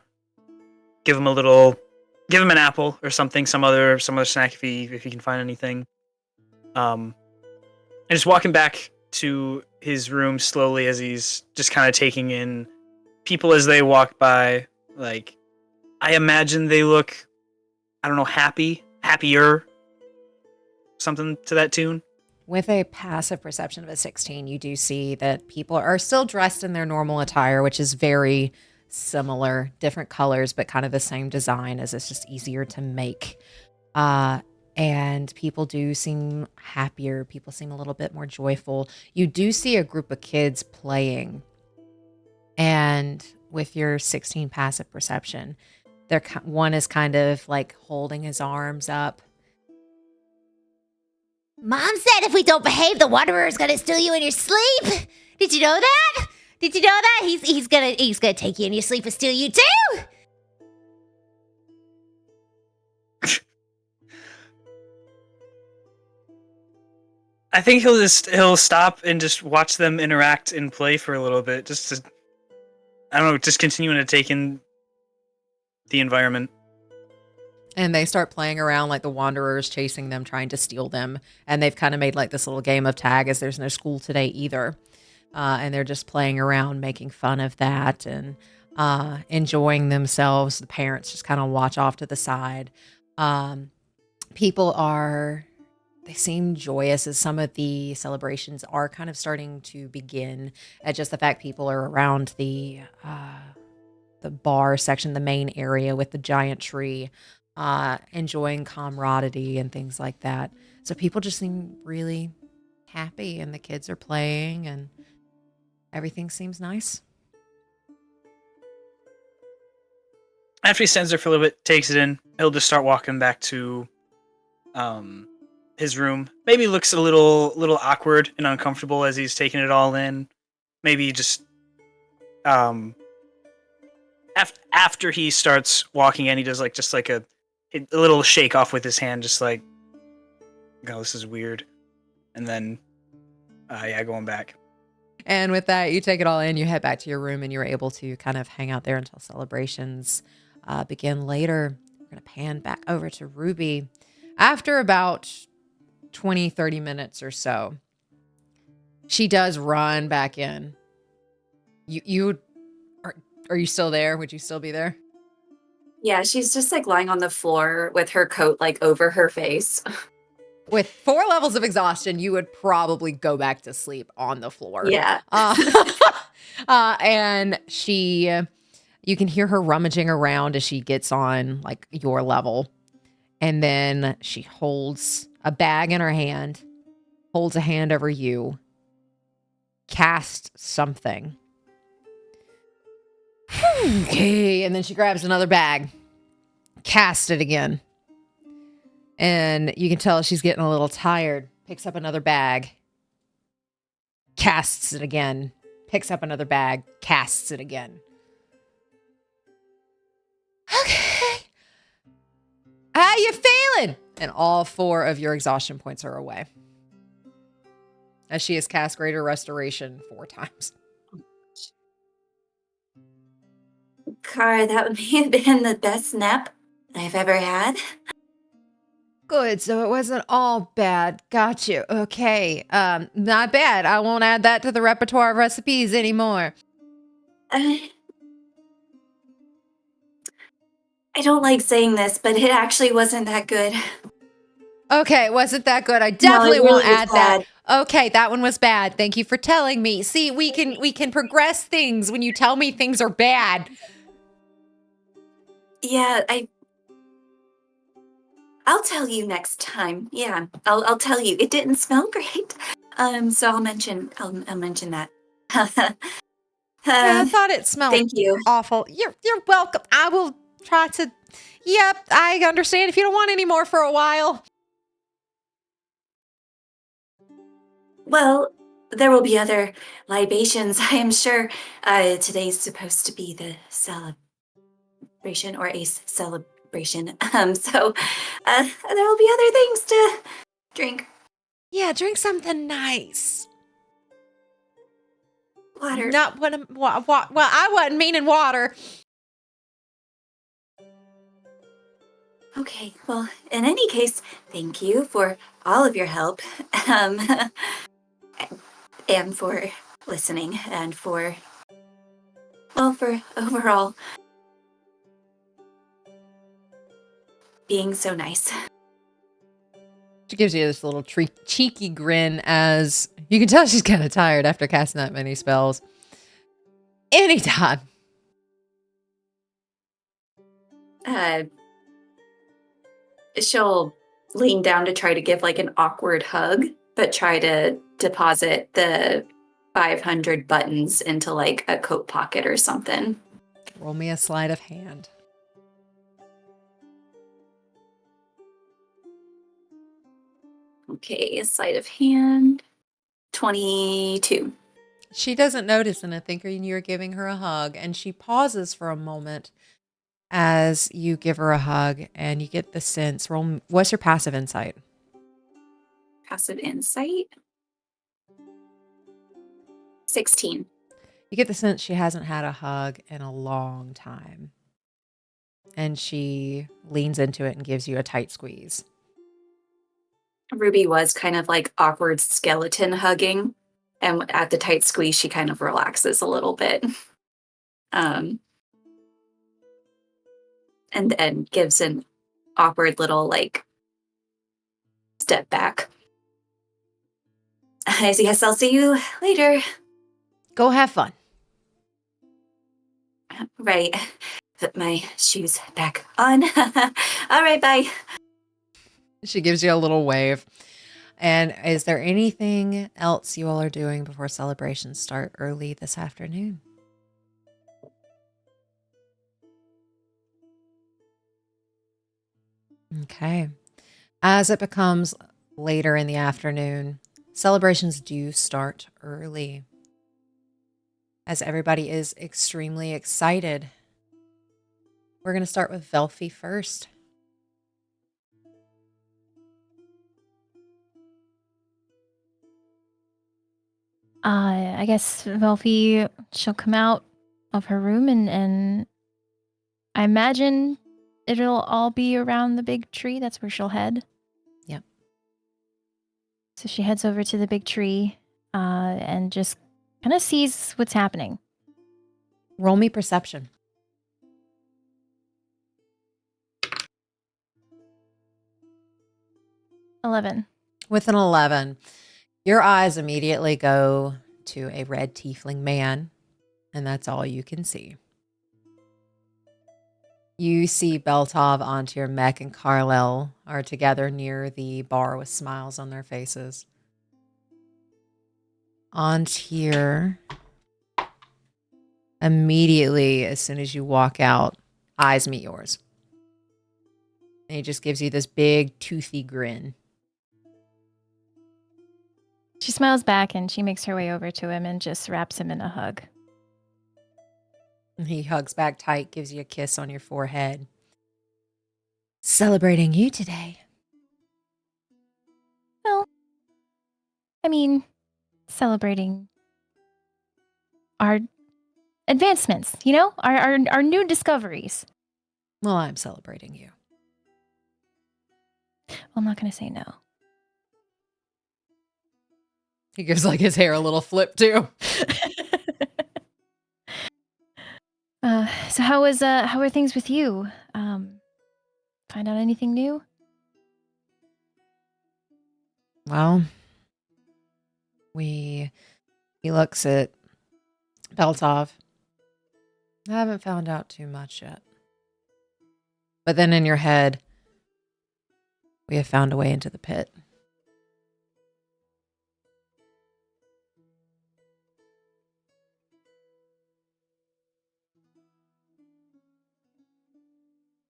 Give him an apple or something, some other snack if he can find anything. And just walking back to his room slowly as he's just kind of taking in people as they walk by. Like, I imagine they look, I don't know, happier, something to that tune. With a passive perception of a 16, you do see that people are still dressed in their normal attire, which is very similar, different colors, but kind of the same design, as it's just easier to make. And people do seem happier. People seem a little bit more joyful. You do see a group of kids playing. And with your 16 passive perception, one is kind of like holding his arms up. Mom said if we don't behave, the Wanderer is gonna steal you in your sleep. Did you know that? Did you know that? He's gonna take you in your sleep and steal you too. I think he'll stop and just watch them interact and play for a little bit, just to, I don't know, just continuing to take in the environment. And they start playing around like the Wanderers chasing them, trying to steal them. And they've kind of made like this little game of tag, as there's no school today either. And they're just playing around, making fun of that and enjoying themselves. The parents just kind of watch off to the side. They seem joyous as some of the celebrations are kind of starting to begin. At just the fact people are around the bar section, the main area with the giant tree, enjoying camaraderie and things like that. So people just seem really happy, and the kids are playing, and everything seems nice. After he stands there for a little bit, takes it in, he'll just start walking back to his room. Maybe looks a little awkward and uncomfortable as he's taking it all in. Maybe just after he starts walking in, he does just like a little shake off with his hand, just like, "Oh, this is weird," and then going back. And with that, you take it all in, you head back to your room, and you're able to kind of hang out there until celebrations begin later. We're going to pan back over to Ruby. After about 20, 30 minutes or so, she does run back in. Are you still there? Would you still be there? Yeah, she's just like lying on the floor with her coat like over her face. With 4 levels of exhaustion, you would probably go back to sleep on the floor. Yeah. And you can hear her rummaging around as she gets on like your level. And then she holds a bag in her hand, holds a hand over you, casts something. Okay, and then she grabs another bag, casts it again. And you can tell she's getting a little tired. Picks up another bag, casts it again. Picks up another bag, casts it again. Okay. How you feeling? And all 4 of your exhaustion points are away, as she has cast Greater Restoration 4 times. Kara, that may have been the best nap I've ever had. Good, so it wasn't all bad. Got you. Okay. Not bad. I won't add that to the repertoire of recipes anymore. I don't like saying this, but it actually wasn't that good. Okay, it wasn't that good. I definitely won't add that. Bad. Okay, that one was bad. Thank you for telling me. See, we can progress things when you tell me things are bad. Yeah, I'll tell you next time. Yeah, I'll tell you. It didn't smell great. So I'll mention that. Yeah, I thought it smelled Thank you. awful. You're welcome. I will try to, Yep, I understand if you don't want any more for a while. Well, there will be other libations, I am sure. Today's supposed to be the celebration or ace celebration. So there will be other things to drink. Yeah, drink something nice. Water. Not what, well, I wasn't meaning water. Okay, well, in any case, thank you for all of your help. Um, and for listening and for overall being so nice. She gives you this little cheeky grin as you can tell she's kind of tired after casting that many spells. Anytime. She'll lean down to try to give like an awkward hug, but try to deposit the 500 buttons into like a coat pocket or something. Roll me a sleight of hand. Okay, sleight of hand. 22. She doesn't notice anything when you're giving her a hug, and she pauses for a moment as you give her a hug, and you get the sense. What's your passive insight? Passive insight. 16. You get the sense she hasn't had a hug in a long time. And she leans into it and gives you a tight squeeze. Ruby was kind of like awkward skeleton hugging. And at the tight squeeze, she kind of relaxes a little bit. And then gives an awkward little like step back. I guess I'll see you later. Go have fun. Right. Put my shoes back on. All right, bye. She gives you a little wave. And is there anything else you all are doing before celebrations start early this afternoon? Okay. As it becomes later in the afternoon, celebrations do start early, as everybody is extremely excited. We're going to start with Velphie first. I guess Velphie, she'll come out of her room and I imagine it'll all be around the big tree. That's where she'll head. Yep. So she heads over to the big tree and just kind of sees what's happening. Roll me perception. $11. With an 11, your eyes immediately go to a red tiefling man, and that's all you can see. You see Beltov, Antir, Mech, and Carlel are together near the bar with smiles on their faces. Antir, immediately, as soon as you walk out, eyes meet yours. And he just gives you this big, toothy grin. She smiles back and she makes her way over to him and just wraps him in a hug. And he hugs back tight, gives you a kiss on your forehead. Celebrating you today. Well, I mean, celebrating our advancements, you know, our new discoveries. Well, I'm celebrating you. Well, I'm not going to say no. He gives like his hair a little flip too. So how are things with you? Find out anything new? Well, he looks at Beltov. I haven't found out too much yet. But then in your head, we have found a way into the pit.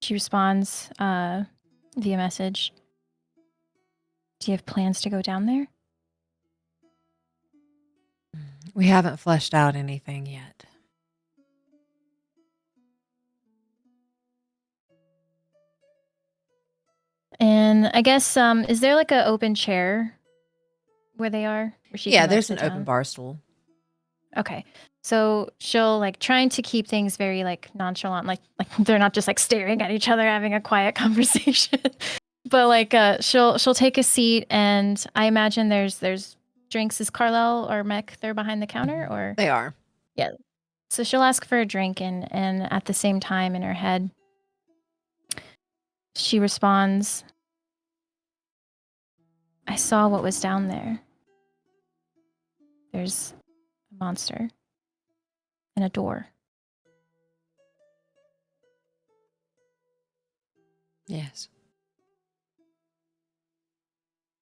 She responds via message. Do you have plans to go down there? We haven't fleshed out anything yet. And I guess, is there like an open chair where they are? Where she Yeah, can, like, there's an sit open down? bar stool. Okay. So she'll like trying to keep things very like nonchalant, like they're not just like staring at each other having a quiet conversation. But like she'll take a seat, and I imagine there's drinks. Is Carlel or Mech there behind the counter, or They are. yeah. So she'll ask for a drink, and at the same time in her head she responds, I saw what was down there. There's a monster and a door. Yes.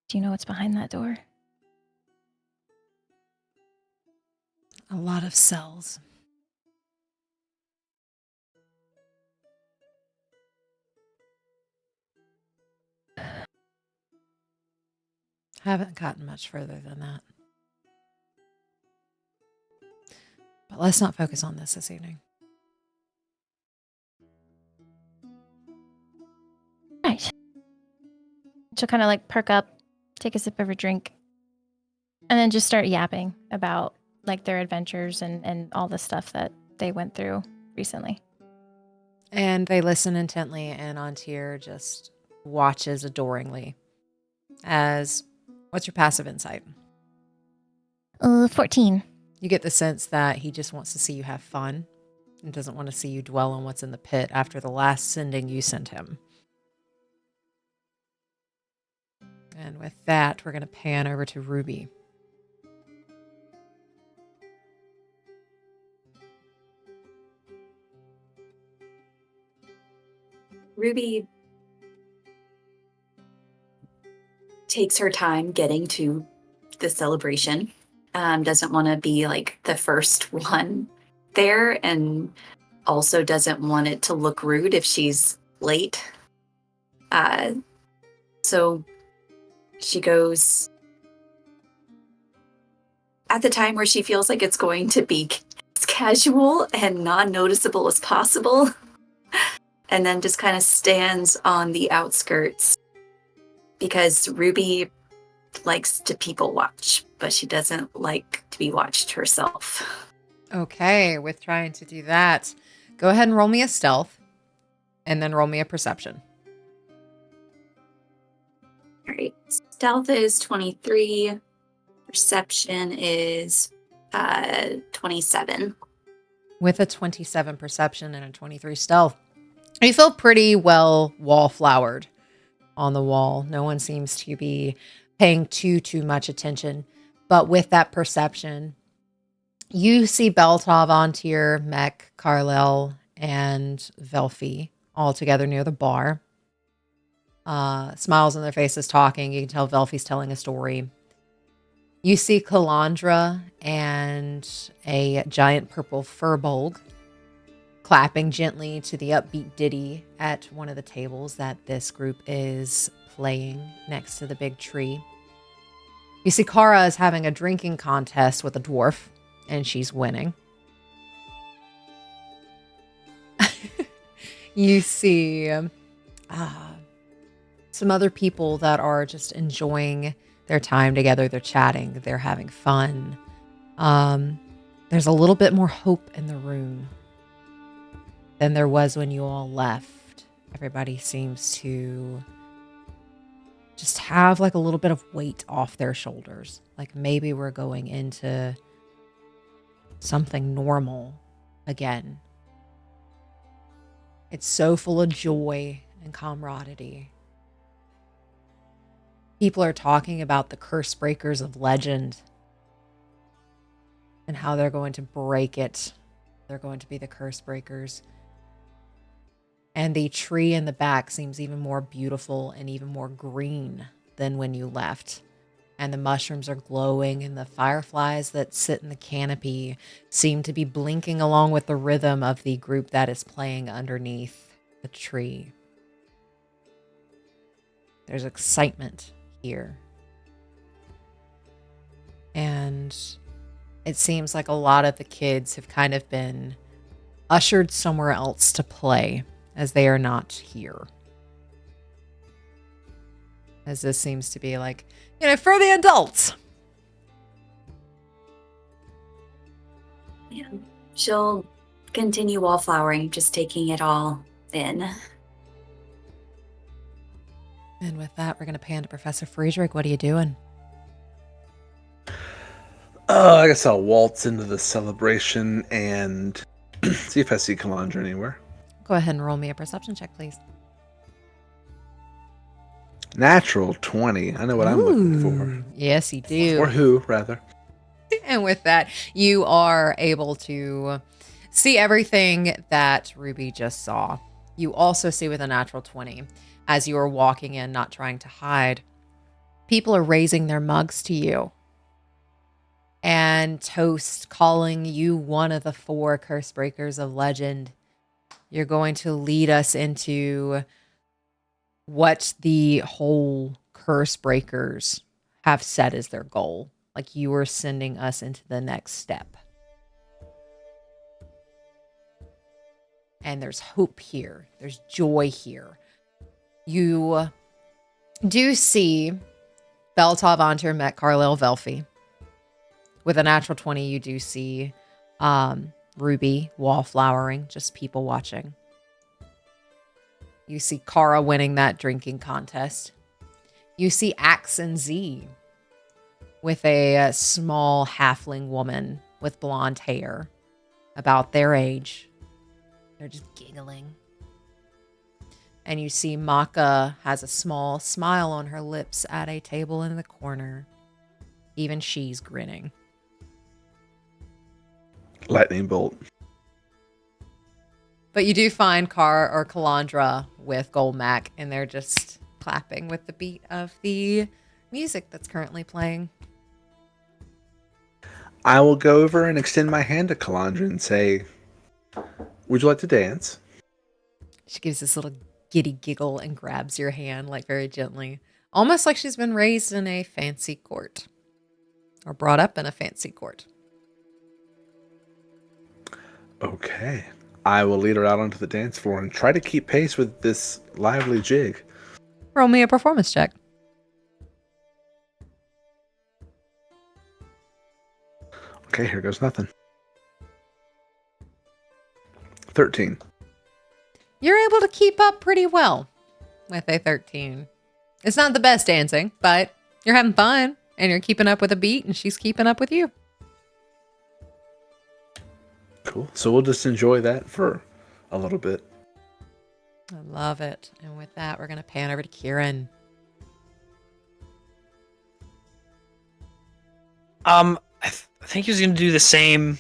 Do you know what's behind that door? A lot of cells. Haven't gotten much further than that. But let's not focus on this evening. Right. She'll kind of like perk up, take a sip of her drink, and then just start yapping about like their adventures and all the stuff that they went through recently. And they listen intently, and Antir just watches adoringly. What's your passive insight? 14. You get the sense that he just wants to see you have fun and doesn't want to see you dwell on what's in the pit after the last sending you sent him. And with that, we're going to pan over to Ruby. Ruby takes her time getting to the celebration. Doesn't want to be like the first one there, and also doesn't want it to look rude if she's late. So she goes at the time where she feels like it's going to be as casual and non-noticeable as possible. And then just kind of stands on the outskirts, because Ruby likes to people watch, but she doesn't like to be watched herself. Okay, with trying to do that, go ahead and roll me a stealth and then roll me a perception. All right. Stealth is 23. Perception is 27. With a 27 perception and a 23 stealth, you feel pretty well wallflowered on the wall. No one seems to be paying too much attention. But with that perception, you see Beltov, Antir, Mech, Carlel, and Velphie all together near the bar. Smiles on their faces talking. You can tell Velphie's telling a story. You see Calandra and a giant purple furbolg clapping gently to the upbeat ditty at one of the tables that this group is playing next to the big tree. You see Kara is having a drinking contest with a dwarf, and she's winning. You see some other people that are just enjoying their time together. They're chatting. They're having fun. There's a little bit more hope in the room than there was when you all left. Everybody seems to just have like a little bit of weight off their shoulders. Like maybe we're going into something normal again. It's so full of joy and camaraderie. People are talking about the curse breakers of legend and how they're going to break it. They're going to be the curse breakers. And the tree in the back seems even more beautiful and even more green than when you left. And the mushrooms are glowing, and the fireflies that sit in the canopy seem to be blinking along with the rhythm of the group that is playing underneath the tree. There's excitement here. And it seems like a lot of the kids have kind of been ushered somewhere else to play, as they are not here. As this seems to be like, for the adults. Yeah. She'll continue wallflowering, just taking it all in. And with that, we're going to pan to Professor Friedrich. What are you doing? I guess I'll waltz into the celebration and see if I see Calandra anywhere. Go ahead and roll me a perception check, please. Natural 20. I know what I'm looking for. Yes, you do. Or who, rather. And with that, you are able to see everything that Ruby just saw. You also see with a natural 20, as you are walking in, not trying to hide, people are raising their mugs to you and toast, calling you one of the 4 curse breakers of legend. You're going to lead us into what the whole curse breakers have set as their goal. Like, you are sending us into the next step. And there's hope here. There's joy here. You do see Beltov Antur met Carlisle Velphie. With a natural 20, you do see Ruby wallflowering, just people watching. You see Kara winning that drinking contest. You see Axe and Z with a small halfling woman with blonde hair, about their age. They're just giggling. And you see Maka has a small smile on her lips at a table in the corner. Even she's grinning. Lightning bolt. But you do find Calandra with Golmac, and they're just clapping with the beat of the music that's currently playing. I will go over and extend my hand to Calandra and say, would you like to dance? She gives this little giddy giggle and grabs your hand, like, very gently. Almost like she's been raised in a fancy court. Or brought up in a fancy court. Okay. I will lead her out onto the dance floor and try to keep pace with this lively jig. Roll me a performance check. Okay, here goes nothing. 13. You're able to keep up pretty well with a 13. It's not the best dancing, but you're having fun, and you're keeping up with a beat, and she's keeping up with you. Cool. So we'll just enjoy that for a little bit. I love it. And with that, we're going to pan over to Quirin. I think he's going to do the same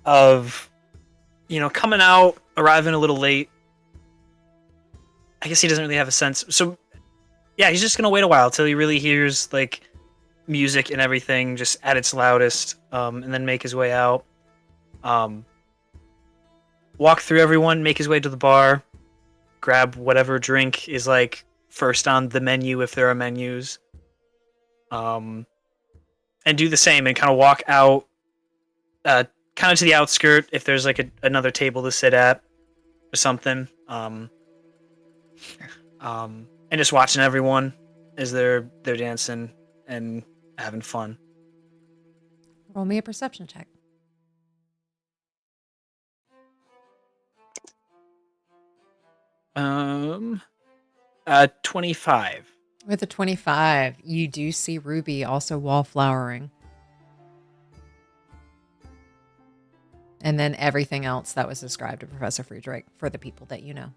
of, coming out, arriving a little late. I guess he doesn't really have a sense. So, yeah, he's just going to wait a while till he really hears, like, music and everything just at its loudest, and then make his way out. Walk through everyone, make his way to the bar, grab whatever drink is, like, first on the menu if there are menus. And do the same and kind of walk out, kind of to the outskirt if there's, like, another table to sit at or something. And just watching everyone as they're dancing and having fun. Roll me a perception check. 25. With a 25, you do see Ruby also wallflowering. And then everything else that was described to Professor Friedrich for the people that you know.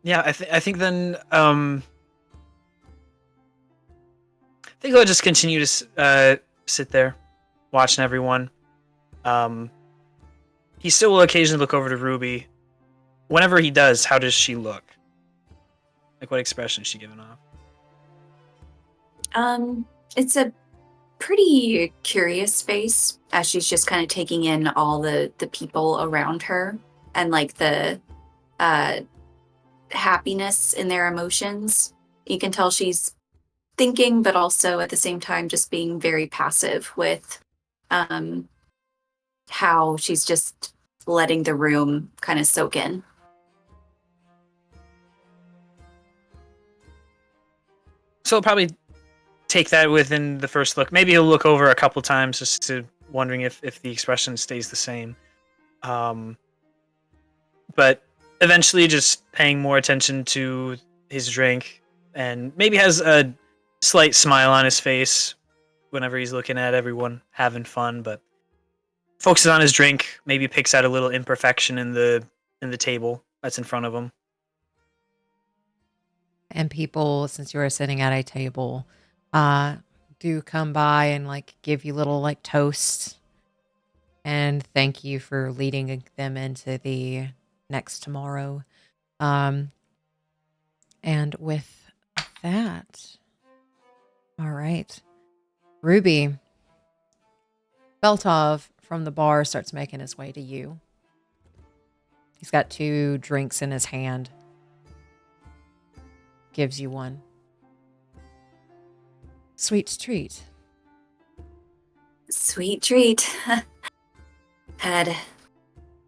Yeah, I think then I think I'll just continue to sit there, watching everyone. He still will occasionally look over to Ruby. Whenever he does, how does she look? Like, what expression is she giving off? It's a pretty curious face as she's just kind of taking in all the people around her and like the happiness in their emotions. You can tell she's thinking, but also at the same time just being very passive with how she's just letting the room kind of soak in. So he'll probably take that within the first look. Maybe he'll look over a couple times just to wondering if the expression stays the same. But eventually just paying more attention to his drink and maybe has a slight smile on his face whenever he's looking at everyone having fun, but focuses on his drink, maybe picks out a little imperfection in the table that's in front of him. And people, since you are sitting at a table, do come by and like give you little like toasts and thank you for leading them into the next tomorrow. And with that, all right, Ruby, Beltov from the bar starts making his way to you. He's got 2 drinks in his hand. Gives you one. Sweet treat. Sweet treat. Had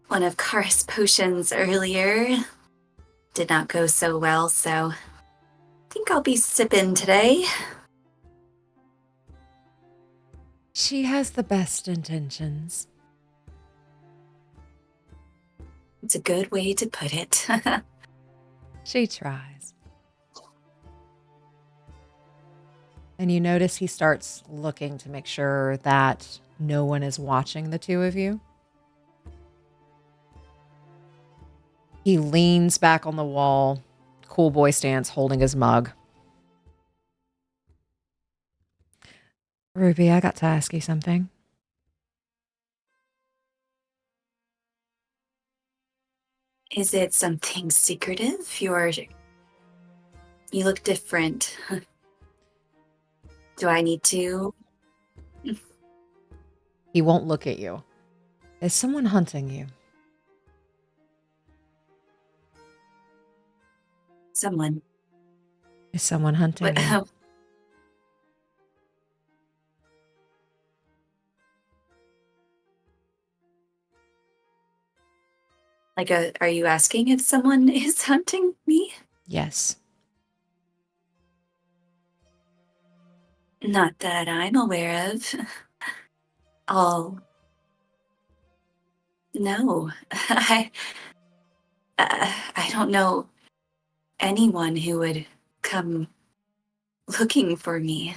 one of Kara's potions earlier. Did not go so well, so I think I'll be sipping today. She has the best intentions. It's a good way to put it. She tries. And you notice he starts looking to make sure that no one is watching the 2 of you. He leans back on the wall, cool boy stance, holding his mug. Ruby, I got to ask you something. Is it something secretive? You look different. Do I need to? He won't look at you. Is someone hunting you? Someone. Is someone hunting you? Are you asking if someone is hunting me? Yes. Not that I'm aware of. No. I don't know anyone who would come looking for me.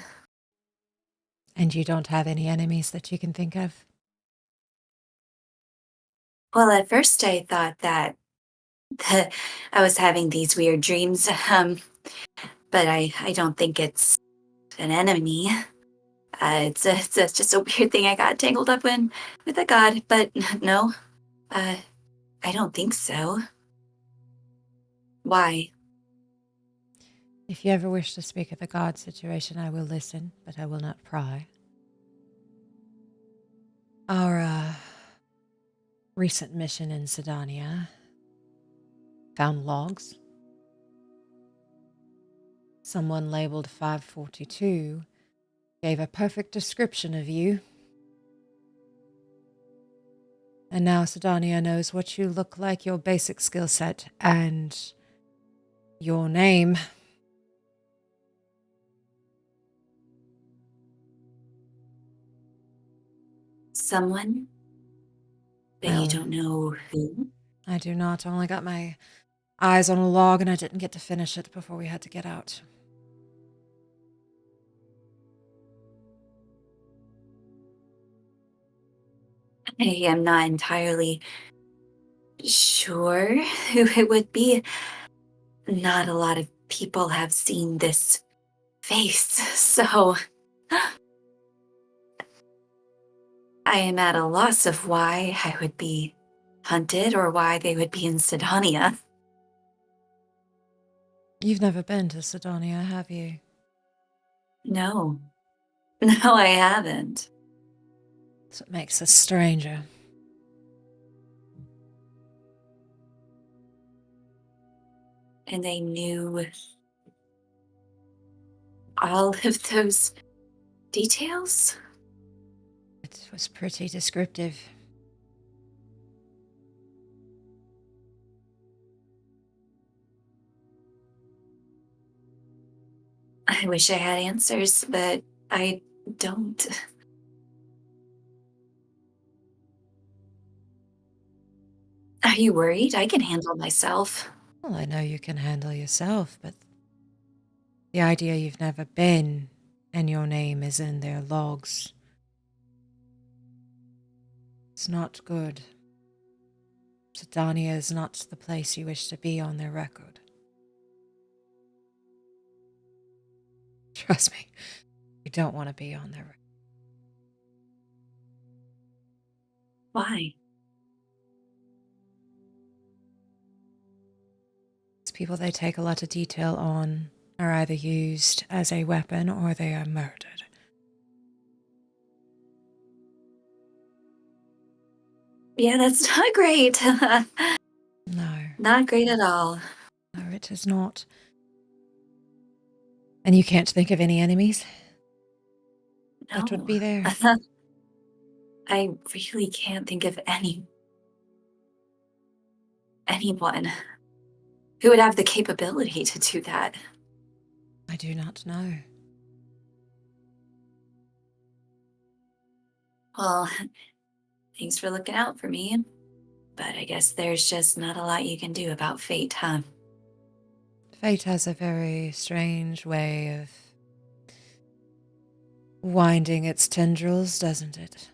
And you don't have any enemies that you can think of? Well, at first I thought that I was having these weird dreams, but I don't think it's an enemy. It's just a weird thing I got tangled up in with a god, but no, I don't think so. Why? If you ever wish to speak of the god situation, I will listen, but I will not pry. Our recent mission in Sydonea found logs. Someone labeled 542 gave a perfect description of you. And now Sydonea knows what you look like, your basic skill set, and your name. Someone? But Well, you don't know who? I do not. I only got my eyes on a log and I didn't get to finish it before we had to get out. I am not entirely sure who it would be. Not a lot of people have seen this face, so I am at a loss of why I would be hunted or why they would be in Sydonea. You've never been to Sydonea, have you? No. No, I haven't. That's what makes us stranger. And I knew all of those details? It was pretty descriptive. I wish I had answers, but I don't. Are you worried? I can handle myself. Well, I know you can handle yourself, but the idea you've never been and your name is in their logs. It's not good. Sydonea is not the place you wish to be on their record. Trust me, you don't want to be on their record. Why? People they take a lot of detail on are either used as a weapon or they are murdered. Yeah, that's not great. No, Not great at all. no, it is not. And you can't think of any enemies that would be there? I really can't think of anyone who would have the capability to do that. I do not know. Well, thanks for looking out for me. But I guess there's just not a lot you can do about fate, huh? Fate has a very strange way of winding its tendrils, doesn't it?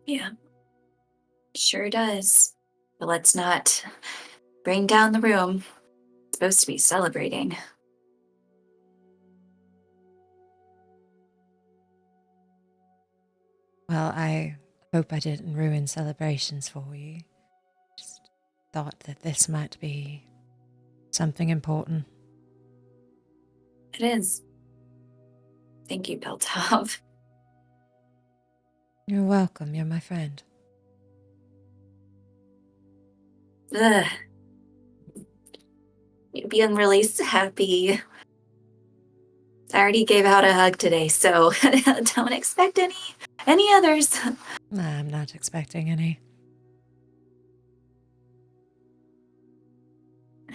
Yeah, sure does. But let's not bring down the room. It's supposed to be celebrating. Well, I hope I didn't ruin celebrations for you. Just thought that this might be something important. It is. Thank you, Beltov. You're welcome. You're my friend. Ugh. You're being really happy. I already gave out a hug today, so don't expect any others. Nah, I'm not expecting any.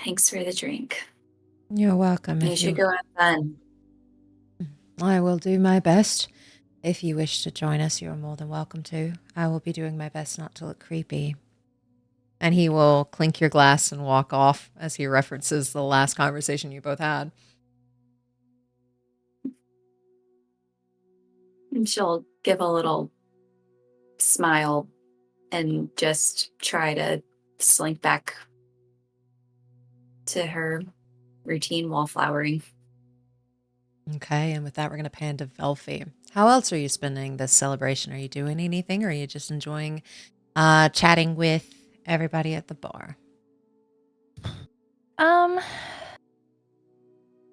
Thanks for the drink. You're welcome. You should go have fun. I will do my best. If you wish to join us, you're more than welcome to. I will be doing my best not to look creepy. And he will clink your glass and walk off as he references the last conversation you both had. And she'll give a little smile and just try to slink back to her routine wallflowering. Okay, and with that, we're going to pan to Velphie. How else are you spending this celebration? Are you doing anything, or are you just enjoying chatting with everybody at the bar?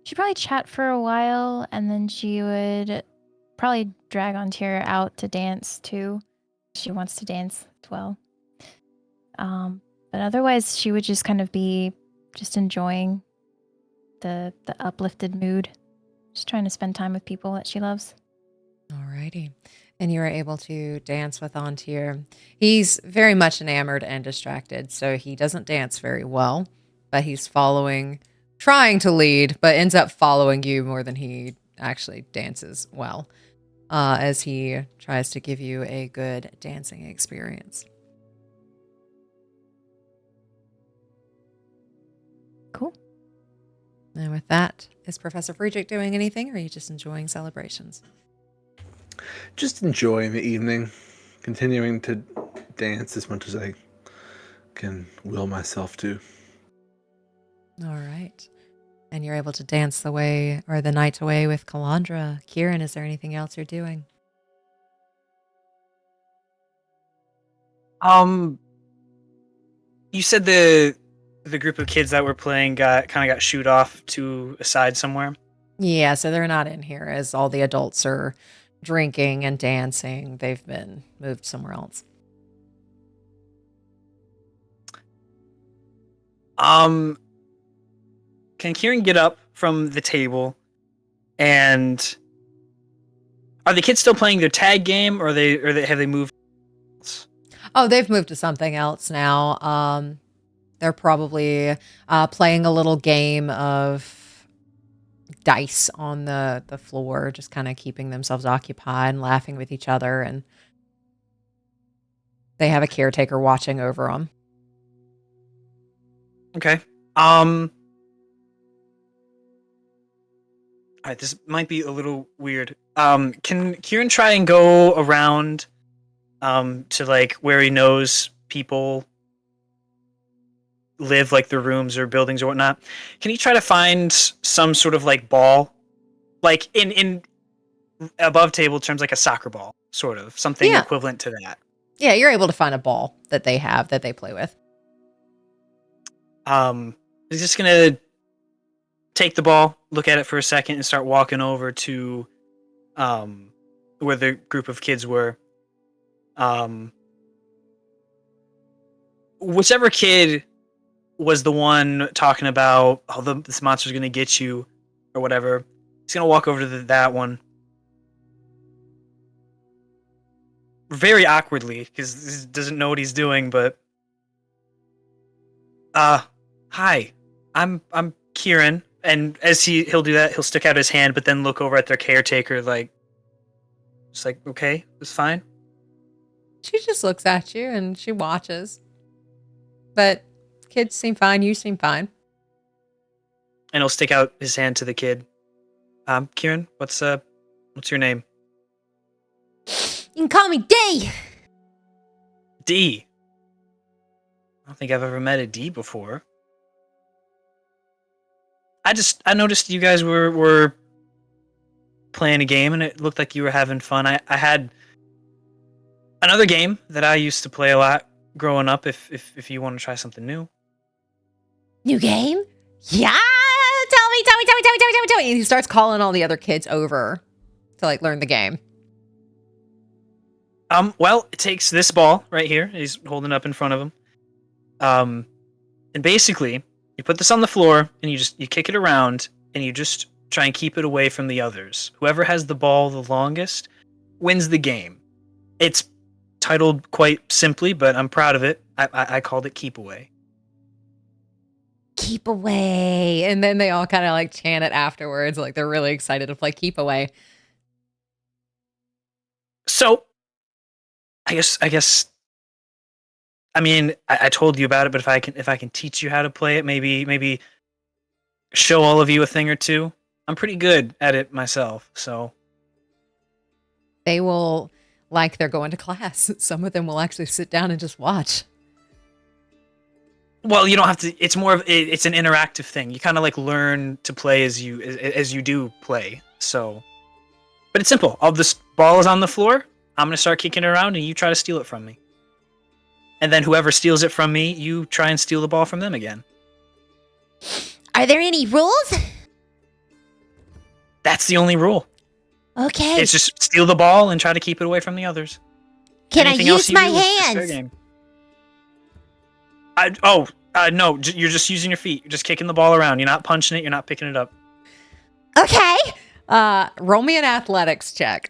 She'd probably chat for a while, and then she would probably drag Ontir out to dance too. She wants to dance as well. But otherwise, she would just kind of be just enjoying the uplifted mood. Just trying to spend time with people that she loves. Alrighty. And you are able to dance with Ontir. He's very much enamored and distracted, so he doesn't dance very well, but he's trying to lead, but ends up following you more than he actually dances well, as he tries to give you a good dancing experience. Cool. And with that, is Professor Friedrich doing anything, or are you just enjoying celebrations? Just enjoying the evening, continuing to dance as much as I can will myself to. All right. And you're able to dance the night away with Calandra. Quirin, is there anything else you're doing? You said the group of kids that were playing got shooed off to a side somewhere. Yeah, so they're not in here as all the adults are drinking and dancing. They've been moved somewhere else. Can Quirin get up from the table, and are the kids still playing their tag game, or have they moved? Oh, they've moved to something else now. They're probably playing a little game of dice on the floor, just kind of keeping themselves occupied and laughing with each other. And they have a caretaker watching over them. Okay. All right, this might be a little weird. Can Quirin try and go around to like where he knows people live, like their rooms or buildings or whatnot? Can he try to find some sort of like ball, like in above table terms, like a soccer ball, sort of something Yeah. equivalent to that? Yeah, you're able to find a ball that they have that they play with. He's just gonna take the ball, look at it for a second, and start walking over to where the group of kids were. Whichever kid was the one talking about, oh, this monster's gonna get you, or whatever, he's gonna walk over to that one. Very awkwardly, because he doesn't know what he's doing, but hi, I'm Quirin. And as he'll do that, he'll stick out his hand, but then look over at their caretaker, like, just like, okay, it's fine. She just looks at you and she watches. But kids seem fine. You seem fine. And he'll stick out his hand to the kid. Quirin, what's your name? You can call me D. D. I don't think I've ever met a D before. I noticed you guys were playing a game and it looked like you were having fun. I had another game that I used to play a lot growing up if you want to try something new. New game? Yeah. Tell me. And he starts calling all the other kids over to like learn the game. Well, it takes this ball right here. He's holding up in front of him. And basically, you put this on the floor and you kick it around and you just try and keep it away from the others. Whoever has the ball the longest wins the game. It's titled quite simply, but I'm proud of it. I called it Keep Away. Keep away. And then they all kind of like chant it afterwards. Like they're really excited to play Keep Away. So, I guess. I mean, I told you about it, but if I can teach you how to play it, maybe show all of you a thing or two. I'm pretty good at it myself, so They will, like they're going to class. Some of them will actually sit down and just watch. well, you don't have to. It's more of it's an interactive thing. You kind of like learn to play as you do play. So, but it's simple. All this ball is on the floor. I'm gonna start kicking it around, and you try to steal it from me. And then whoever steals it from me, you try and steal the ball from them again. Are there any rules? That's the only rule. Okay. It's just steal the ball and try to keep it away from the others. Can Anything I else use you my do is just fair hands? game. No, you're just using your feet. You're just kicking the ball around. You're not punching it. You're not picking it up. Okay. Roll me an athletics check.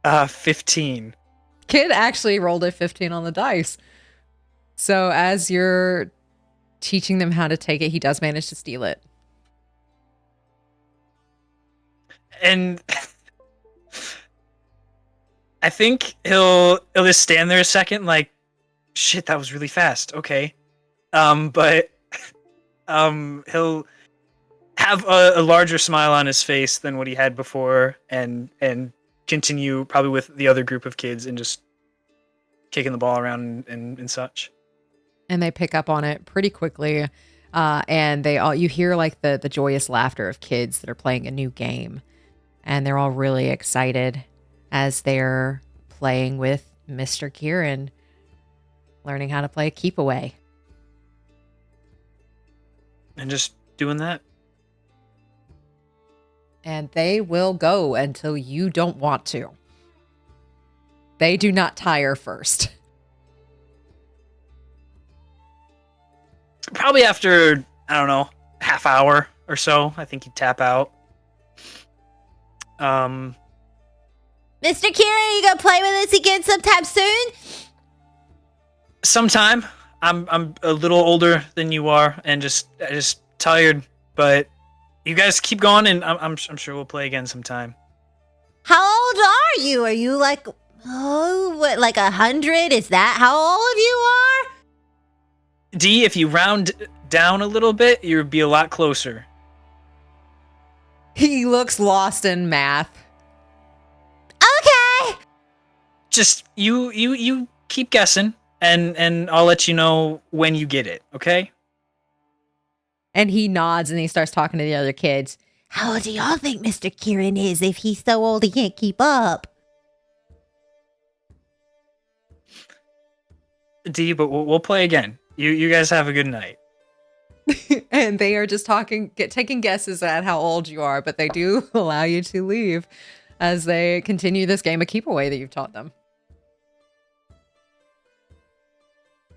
Uh, 15. Kid actually rolled a 15 on the dice. So as you're teaching them how to take it, he does manage to steal it. And I think he'll just stand there a second, like, shit, that was really fast. Okay, but he'll have a larger smile on his face than what he had before, and continue probably with the other group of kids and just kicking the ball around and such. And they pick up on it pretty quickly. And you hear like the joyous laughter of kids that are playing a new game. And they're all really excited as they're playing with Mr. Quirin, learning how to play Keep Away. and just doing that. And they will go until you don't want to. They do not tire first. Probably after, I don't know, half hour or so, I think you tap out. Mr. Quirin, you gonna play with us again sometime soon? Sometime. I'm a little older than you are, and just tired. But you guys keep going, and I'm sure we'll play again sometime. How old are you? Are you like 100? Is that how old you are? D, if you round down a little bit, you'd be a lot closer. He looks lost in math. Okay. Just you keep guessing, and I'll let you know when you get it. Okay? And he nods and he starts talking to the other kids. How old do y'all think Mr. Quirin is if he's so old he can't keep up? D, but we'll play again. You guys have a good night. And they are just taking guesses at how old you are, but they do allow you to leave as they continue this game of keep away that you've taught them.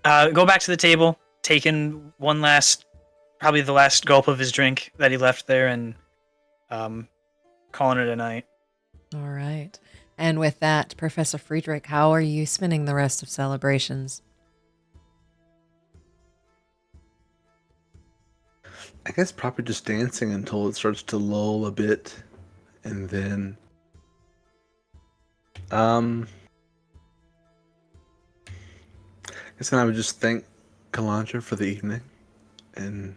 Go back to the table, taking probably the last gulp of his drink that he left there, and calling it a night. All right. And with that, Professor Friedrich, how are you spending the rest of celebrations? I guess probably just dancing until it starts to lull a bit, and then I guess then I would just thank Kalandra for the evening and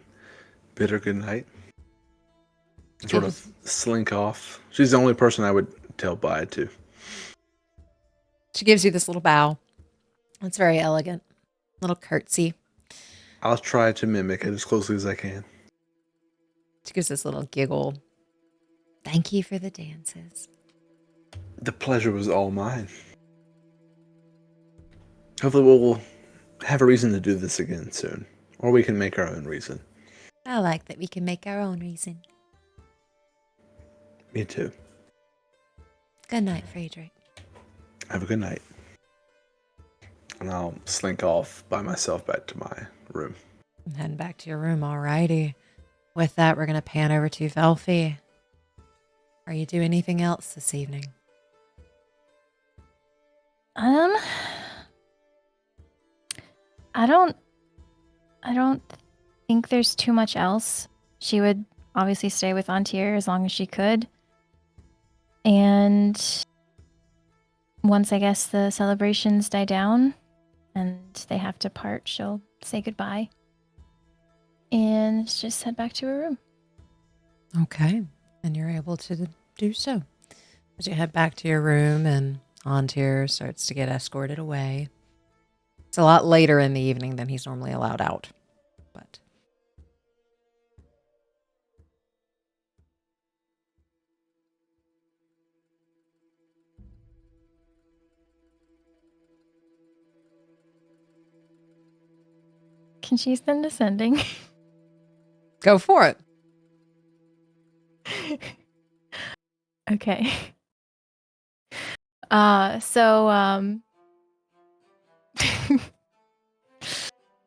bid her good night. And sort of slink off. She's the only person I would tell bye to. She gives you this little bow. It's very elegant. Little curtsy. I'll try to mimic it as closely as I can. She gives this little giggle. Thank you for the dances. The pleasure was all mine. Hopefully we'll have a reason to do this again soon. Or we can make our own reason. I like that we can make our own reason. Me too. Good night, Friedrich. Have a good night. And I'll slink off by myself back to my room. I'm heading back to your room, alrighty. With that, we're going to pan over to Velphie. Are you doing anything else this evening? I don't think there's too much else. She would obviously stay with Antir as long as she could. And once I guess the celebrations die down and they have to part, she'll say goodbye. And just head back to her room. Okay. And you're able to do so. As you head back to your room and Antir starts to get escorted away. It's a lot later in the evening than he's normally allowed out. But Can she send ascending? go for it. Okay. So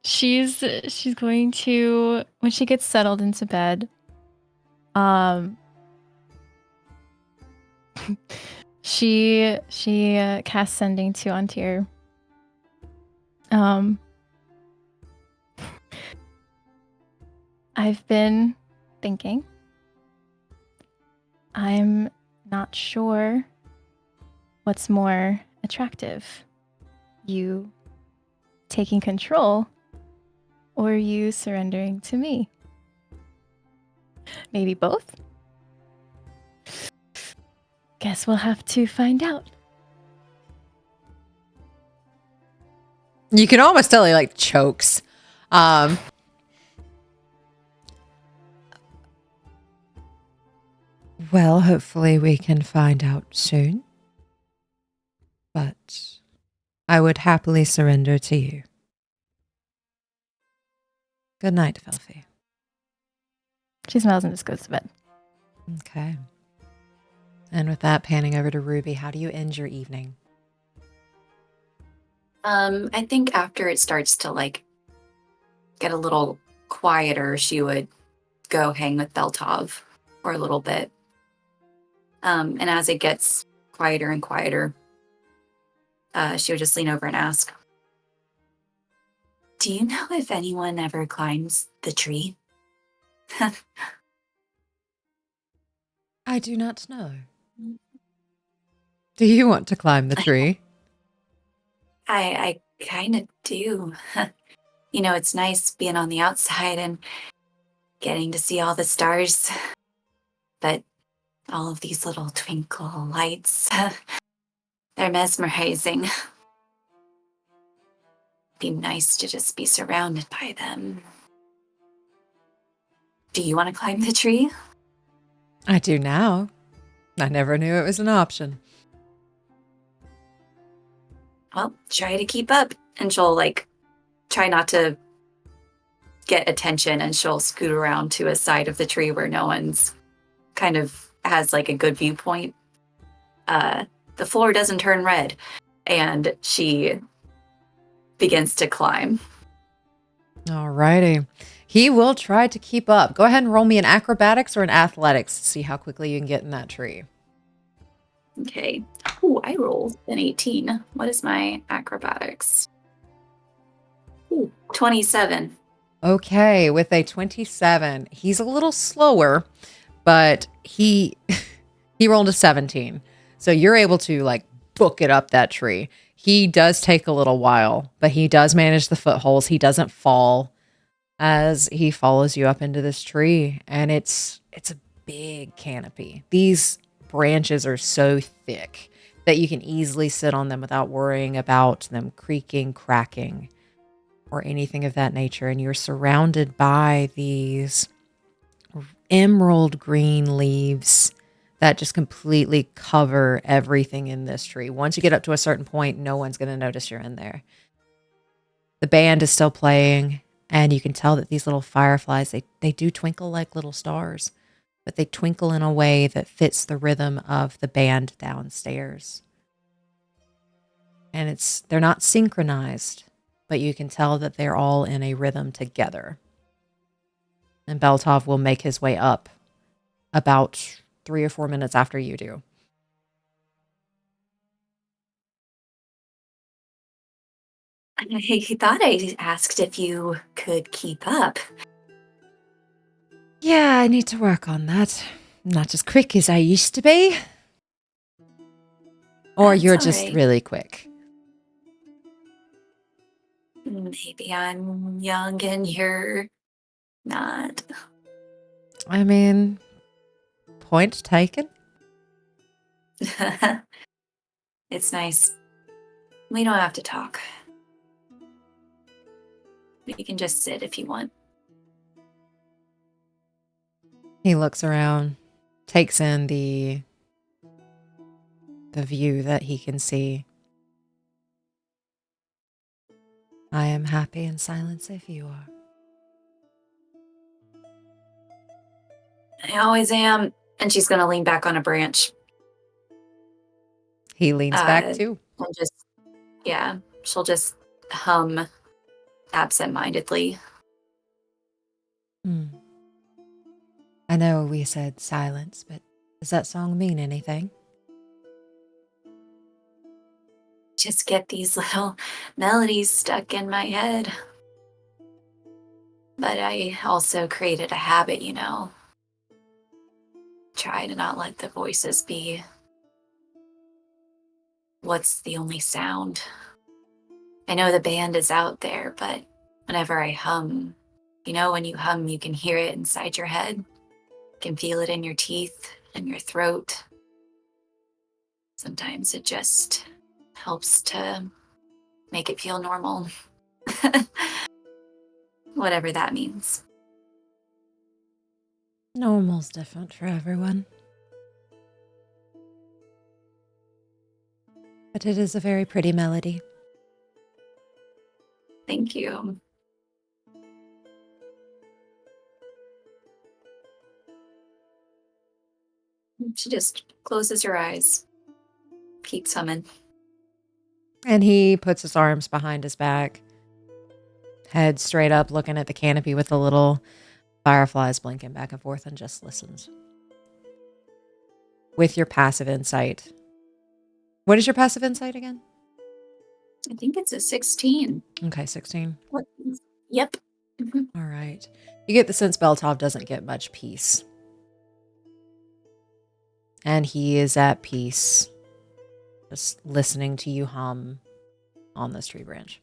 she's going to, when she gets settled into bed, she casts sending to Antir. I've been thinking. I'm not sure what's more attractive. You taking control or you surrendering to me? Maybe both? Guess we'll have to find out. You can almost tell he like chokes. Well, hopefully we can find out soon. But I would happily surrender to you. Good night, Velphie. She smells and just goes to bed. Okay. And with that, panning over to Ruby, how do you end your evening? I think after it starts to like get a little quieter, she would go hang with Beltov for a little bit. And as it gets quieter and quieter, she would just lean over and ask, "Do you know if anyone ever climbs the tree?" I do not know. Do you want to climb the tree? I kind of do. You know, it's nice being on the outside and getting to see all the stars. But all of these little twinkle lights, they're mesmerizing. Be nice to just be surrounded by them. Do you want to climb the tree? I do now. I never knew it was an option. Well, try to keep up. And she'll like try not to get attention, and she'll scoot around to a side of the tree where no one's kind of has like a good viewpoint. The floor doesn't turn red, and she begins to climb. Alrighty. He will try to keep up. Go ahead and roll me an acrobatics or an athletics to see how quickly you can get in that tree. Okay. Ooh, I rolled an 18. What is my acrobatics? Ooh, 27. Okay, with a 27, he's a little slower, but he rolled a 17. So you're able to like book it up that tree. He does take a little while, but he does manage the footholds. He doesn't fall as he follows you up into this tree, and it's a big canopy. These branches are so thick that you can easily sit on them without worrying about them creaking, cracking, or anything of that nature. And you're surrounded by these emerald green leaves that just completely cover everything in this tree. Once you get up to a certain point, no one's going to notice you're in there. The band is still playing, and you can tell that these little fireflies, they do twinkle like little stars, but they twinkle in a way that fits the rhythm of the band downstairs. And they're not synchronized, but you can tell that they're all in a rhythm together. And Beltov will make his way up about 3 or 4 minutes after you do. I thought I asked if you could keep up. Yeah, I need to work on that. I'm not as quick as I used to be. Or That's you're all just right. really quick. Maybe I'm young and you're not. I mean, point taken. It's nice. We don't have to talk. We can just sit if you want. He looks around, takes in the view that he can see. I am happy in silence if you are. I always am. And she's going to lean back on a branch. He leans back too. And just, yeah, she'll just hum absentmindedly. I know we said silence, but does that song mean anything? Just get these little melodies stuck in my head. But I also created a habit, you know. Try to not let the voices be what's the only sound. I know the band is out there, but whenever I hum, you know, when you hum, you can hear it inside your head. You can feel it in your teeth and your throat. Sometimes it just helps to make it feel normal. Whatever that means. Normal's different for everyone. But it is a very pretty melody. Thank you. She just closes her eyes, keeps humming. And he puts his arms behind his back, head straight up, looking at the canopy with the little fireflies blinking back and forth, and just listens. With your passive insight. What is your passive insight again? I think it's a 16. Okay, 16. What? Yep. Mhm. All right. You get the sense Beltov doesn't get much peace. And he is at peace, just listening to you hum on this tree branch.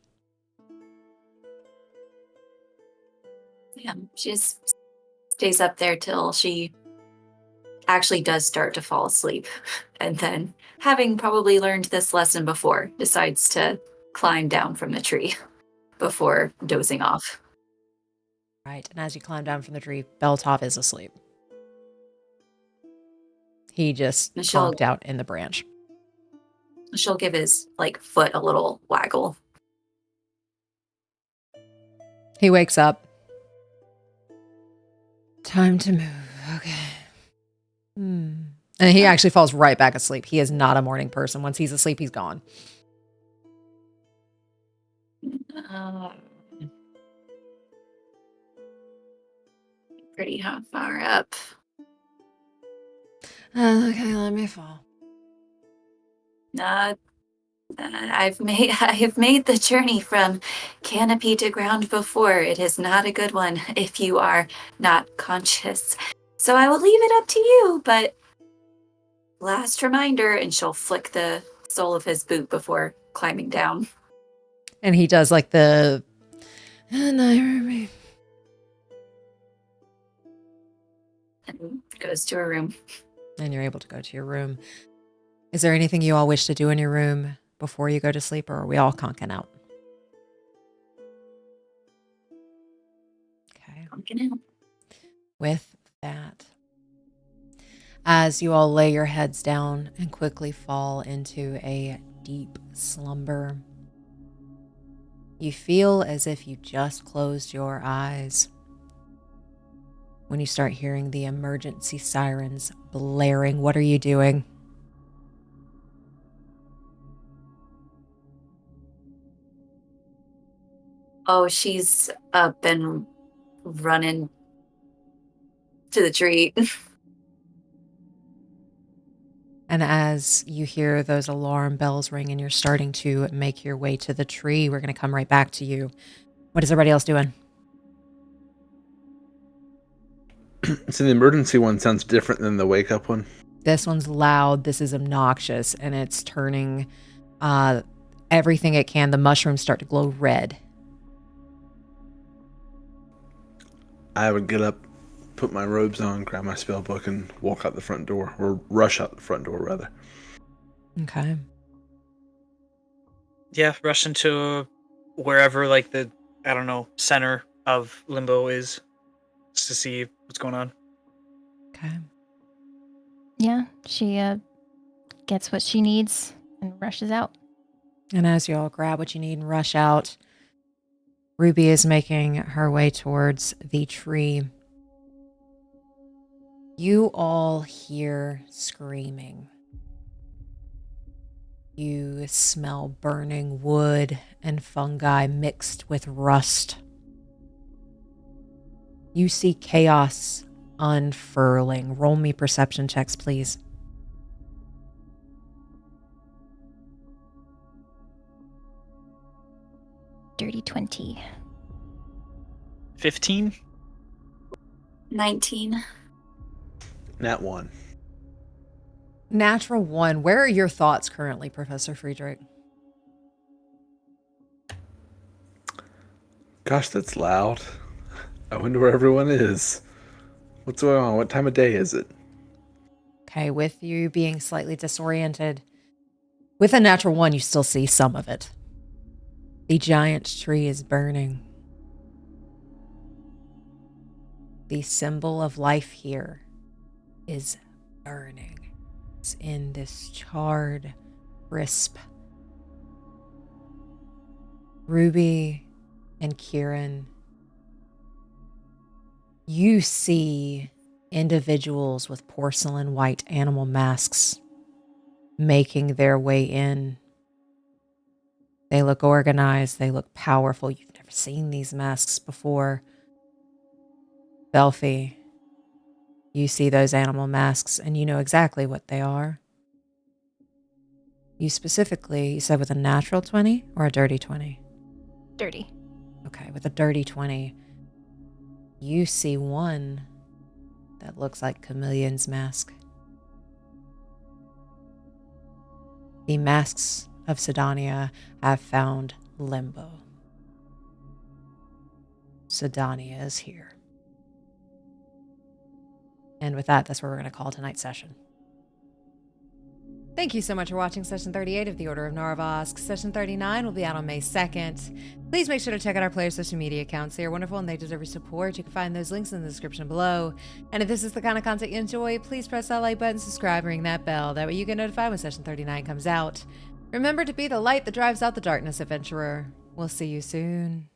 Yeah, she just stays up there till she actually does start to fall asleep. And then, having probably learned this lesson before, decides to climb down from the tree before dozing off. Right. And as you climb down from the tree, Beltov is asleep. He just Michelle- conked out in the branch. She'll give his foot a little waggle. He wakes up. Time to move. Okay. And he actually falls right back asleep. He is not a morning person. Once he's asleep, he's gone. Pretty far up. Okay, let me fall. I've made the journey from canopy to ground before. It is not a good one if you are not conscious. So I will leave it up to you, but last reminder, and she'll flick the sole of his boot before climbing down. And he does like the... And And goes to her room. you're able to go to your room. Is there anything you all wish to do in your room before you go to sleep, or are we all conking out? Okay. Conking out. With that, as you all lay your heads down and quickly fall into a deep slumber, you feel as if you just closed your eyes when you start hearing the emergency sirens blaring. What are you doing? Oh, she's up and running to the tree. And as you hear those alarm bells ring and you're starting to make your way to the tree, we're going to come right back to you. What is everybody else doing? So the emergency one sounds different than the wake up one. This one's loud. This is obnoxious, and it's turning everything it can. The mushrooms start to glow red. I would get up, put my robes on, grab my spell book, and walk out the front door, or rush out the front door, rather. Okay. Yeah, rush into wherever the center of Limbo is, just to see what's going on. Okay. Yeah, she gets what she needs and rushes out. And as you all grab what you need and rush out, Ruby is making her way towards the tree. You all hear screaming. You smell burning wood and fungi mixed with rust. You see chaos unfurling. Roll me perception checks, please. Dirty 20. 15? 19. Nat 1. Natural 1. Where are your thoughts currently, Professor Friedrich? Gosh, that's loud. I wonder where everyone is. What's going on? What time of day is it? Okay, with you being slightly disoriented, with a natural 1, you still see some of it. The giant tree is burning. The symbol of life here is burning. It's in this charred, crisp. Ruby and Quirin, you see individuals with porcelain white animal masks making their way in. They look organized. They look powerful. You've never seen these masks before. Velphie, you see those animal masks and you know exactly what they are. You specifically, you said with a natural 20 or a dirty 20? Dirty. Okay, with a dirty 20, you see one that looks like Chameleon's mask. The masks of Sydonea have found Limbo. Sydonea is here. And with that, that's where we're going to call tonight's session. Thank you so much for watching Session 38 of the Order of Narvosc. Session 39 will be out on May 2nd. Please make sure to check out our players' social media accounts. They are wonderful and they deserve your support. You can find those links in the description below. And if this is the kind of content you enjoy, please press that like button, subscribe, and ring that bell. That way you get notified when Session 39 comes out. Remember to be the light that drives out the darkness, adventurer. We'll see you soon.